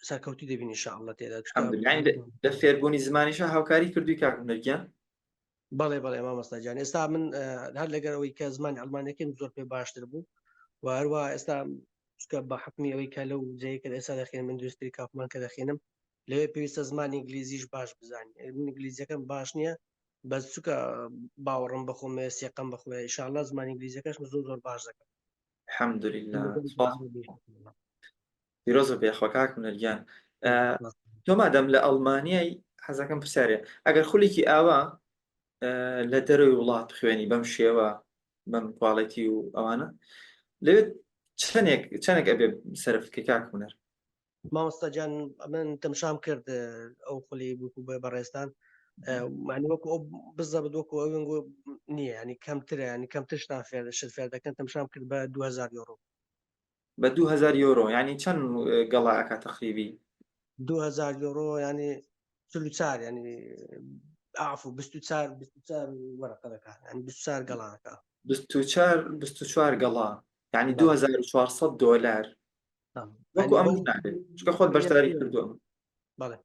سەرکەوتی دەبین ئینشاءالله تێدا لە فێربوونی زمانیشە هاوکاری کردووی کاک هونەرگیان؟ بەڵێ مامۆستا گیان ئێستا من هەر لەگەرەوەی کە زمانی ئەڵمانیەکەم زۆر پێ باشتر بوو و هەروە ئێستا بە حکمی ئەوەی کە لەو جەیەکە ئێستا دەخێنم ئیندوستری کافمان کە دەخێنم لەوێ پێویستە زمانی ئینگلیزیش باش بزانین ئینگلیزیەکەم باش نییە بەس چووکە باوەڕم بەخۆم سێقەم بەخۆی ئینشاءالله زمانی ئینگلیزیەکەشم زۆر باش دەکەم الحەمدولillah پیرۆزە بێ خوا کاک هونەرگیان تۆ مادەم لە ئەڵمانیای حەزەکەم پرسیارێ ئەگەر خولێکی ئاوا لە دەرەوەی وڵات خوێنی بەم شێوە بەم کواڵەتی و ئەوانە لەوێت چەندێک ئەبێ سەرفکە کاک هونەر مامۆستا گیان من تەمشام کرد ئەو خولی بوو بە بەڕێستان معنی وەکو ئەو بزەبت وەکو ئەو نییە ینی کەمترە ینی کەمتر شتان شت فێر دەکەن تەمشام کرد بە 2000 یۆرۆ بە 2000 یۆرۆ ینی چەند گەڵاکە تەقریبی 2000 یۆرۆ ینی 44 ینی ئافو 24 وەرەقە دەکات ینی 24 گەڵاکە 24 گەڵا ینی 2400 دۆلار وەکو ئەم نابێت چکە خۆت بەشداری کردووە بەڵێ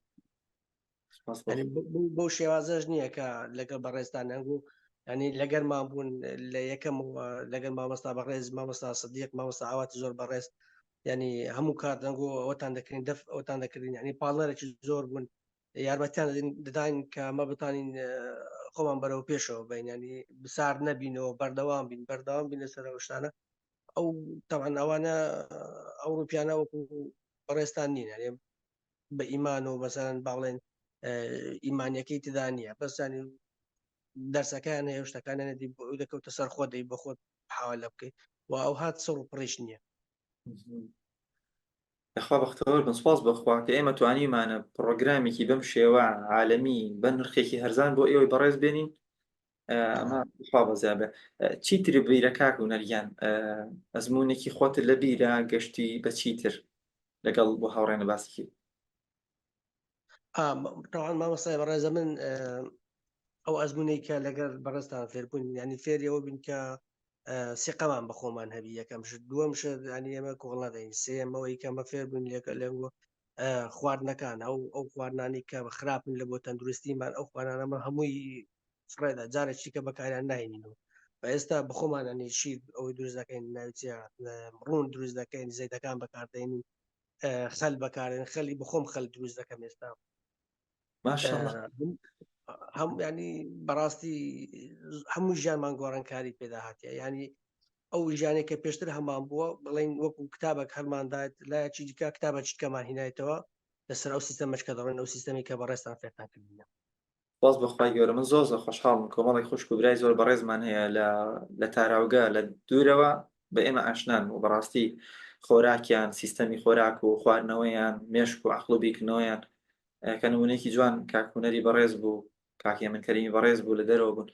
بۆ شێوازەش نییە کە لەگەڵ بەڕێستان هەنگوو ینی لەگەرمان بوون لە یەکەم لەگەر مامۆستا بەڕێز مامۆستا سەدیق مامۆستا ئاواتی زۆر بەڕێز ینی هەموو کات دەنگۆ ئەوتان دەکردین دەف ئەوتان دەکردین ینی پاڵنەرێکی زۆر بوون یارمەتیان دەداین کە ئەمە بتانین خۆمان بەرەو پێشەوە بین ینی بسار نەبینەوە بەردەوام بین لەسەر ئەو شتانە ئەو تەمان ئەوانە ئەوروپیانە وەکو بەڕێستان نین ینی بە ئیمان و مەسەرەن باڵێن ئیمانیەکەی تدا نییە بەسانی دەرسەکان هەیە شتەکانیان دی ئەو دەکەوتە سەر خۆ دەی بە خۆت حواالە بکەیت و ئەو هات سەر و پڕیش نییە لەخوا بەختەوەر بن سپاس بەخوا کە ئێمە توانیمانە پرۆگرامێکی بەم شێوە عالەمی بە نرخێکی هەرزان بۆ ئێوەی بەڕێز بێنین ئەمە خوا بەزیابێ چیتر بیرە کاک و نەریان ئەزمونێکی خۆتر لە بیرە گەشتی بە چیتر لەگەڵ بۆ هاوڕێنە باسیکی طبعا مامۆستای بەڕێزە من ئەو ئەزمونەی کە لەگەر بەڕێستان فێربوون ینی فێریەوە بین کە سیقەمان بە خۆمان هەبی یەکەم شت دووەم شت ینی ئێمە کۆڵ نەدەین سێمەوەی کەمە فێربوون لەگە خواردنەکان ئەو خواردنانی کە بە خراپن لە بۆ تەندروستیمان ئەو خواردانەمە هەمووی فڕێدا جارێکی کە بەکاریان ناهێنینەوە بە ئێستا بخۆمانانی شیر ئەوەی دروست دەکەین ناوچە ڕوون دروست دەکەین زەیدەکان بەکاردێنین خەل بەکارێن خەلی بخۆم خەل دروست دەکەم ئێستا هەم ینی بەڕاستی هەموو ژیانمان گۆڕانکاری پێدا هاتیە ینی ئەو ژیانێک کە پێشتر هەمان بووە بڵین وەکو کتابێک هەرماندایت لایەکی دیکە کتابە چیتکەمان هینایەتەوە لەسەر ئەو سیستەمەشکە دەڕێن ئەو سیستەمی کە بەڕێستان فێرتان کردینە باز بەخوای گەورە من زۆر خۆشحاڵم کۆمەڵی خوشک و برای زۆر بەڕێزمان هەیە لە تاراوگە لە دوورەوە بە ئێمە ئاشنان و بەڕاستی خۆراکیان سیستەمی خۆراک و خواردنەوەیان مێشک و عەقڵ و بیرکردنەوەیان کە نمونەیەکی جوان کاکوونەری بەڕێز بوو کاکی من کەریمی بەڕێز بوو لە دەرەوە بوون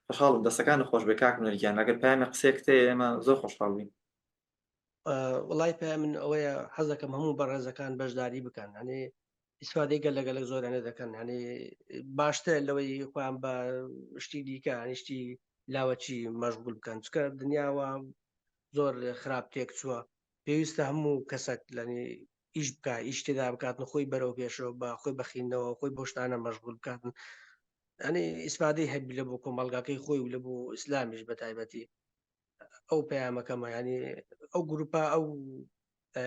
خۆشحاڵم دەستەکان خۆش بێ کاکوونەریان لەگەر پایامە قسێک تێ ئێمە زۆر خۆشحاڵ بووین وڵای پێ من ئەوەیە حەز دەکەم هەموو بەڕێزەکان بەشداری بکەن هەنێ ئیسفادەی گەلە زۆرانە دەکەن هەنێ باشتر لەوەی خۆیان بە شتی دیکە هەنیشتی لاوەچی مەشغول بکەن چکە دنیاوە زۆر خراپ تێک چووە پێویستە هەموو کەسێک لەنێ ئیش بکە ئیش تێدا بکاتن خۆی بەرەو پێشەوە بە خۆی بەخینەوە خۆی بۆ شتانە مەشغول بکاتن ئەنێ ئیسفادەی هەبی لە بۆ کۆمەڵگاکەی خۆی و لە بۆ ئیسلامیش بە تایبەتی ئەو پەیامەکەمە ینی ئەو گروپە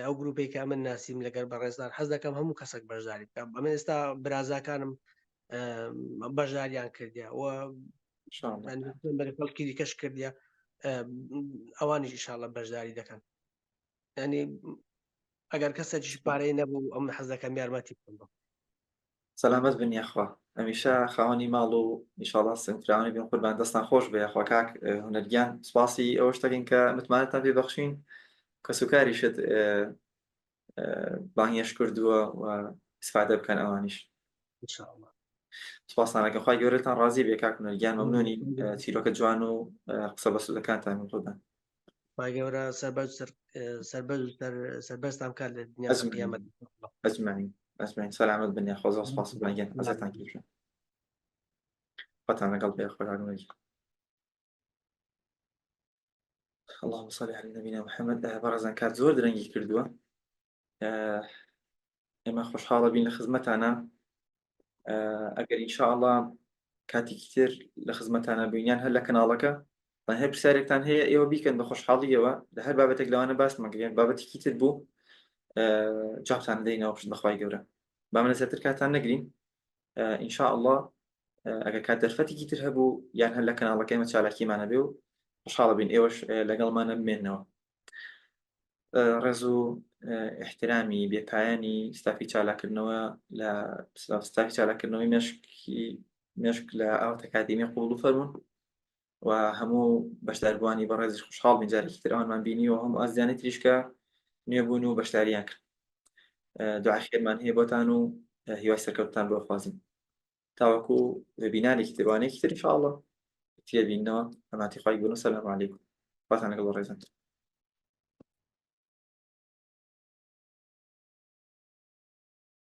ئەو گروپی کە من ناسیم لەگەر بەڕێزدار حەز دەکەم هەموو کەسێک بەشداری بکەم ئەمە ئێستا برازاکانم بەشداریان کردیا بەرەپەڵکی دیکەش کردیا ئەوانیش ئینشاڵڵا بەشداری دەکەن ینی ئەگەر کەسێکیش پارەی نەبوو ئەم حەز دەکەم یارمەتی بکەم سەلامەت بن یاخوا هەمیشە خاوەنی ماڵ و ئینشاڵڵا سنگفراوانی بن قوربان دەستان خۆش بێ یاخوا کاک هونەرگیان سوپاسی ئەوە شتەکەین کە متمانەتان پێ بەخشین کە سوکاریشت بانگیش کردووە و ئیسفادە بکەن ئەوانیش سپاسانەکەم خوای گەورەتان ڕازی بێ کاک هونەرگیان مەمنونی چیرۆکە جوان و قسە بە سوودەکانتان من قوربان خوای گەورە سەربەستان بکات لە دنیا قیامەت ئەجمعین سەلامەت بن یاخوا زۆر سپاس بڵێنگەن ئەزەتان کردن خواتان لەگەڵ بێ خۆراگەمەری اللهم صل على نبينا محمد بەڕێزان کات زۆر درەنگی کردووە ئێمە خۆشحاڵە بین لە خزمەتانە ئەگەر ئینشاءالله کاتێکی تر لە خزمەتانە بووینیان هەر لە کەناڵەکە هەر پرسیارێکتان هەیە ئێوە بیکەن بە خۆشحاڵیەوە لە هەر بابەتێک لەوانە باس مەکرێن بابەتێکی تر بوو جوابتان دەینەوە پشت بەخوای گەورە با منە زیاتر کاتان نەگرین ئینشاءالله ئەگەر کات دەرفەتێکی تر هەبوو یان هەر لە کەناڵەکە ئێمە چالاکیمانە بێ و خۆشحاڵە بین ئێوەش لەگەڵمانە بمێننەوە ڕێز و احترامی بێپایانی ستافی چالاکردنەوە لە ستافی چالاکردنەوەی مێشک لە ئاوت ئەکادیمی قوڵ و فەرموون و هەموو بەشداربووانی بەڕێزی خوشحاڵ بین جارێکی تر ئەوانمان بینیوە هەموو ئازیانی تریشکە نوێبوون و بەشداریان کرد دوعای خێرمان هەیە بۆتان و هیوای سەرکەوتتان بۆ خوازم تاوەکو وێبینارێکی تر وانەیەکی تر ئینشاءالله تێبینەوە ئەماتی خوای گەورە سەلام عەلەیکوم خواتان لەگەڵ ڕێزان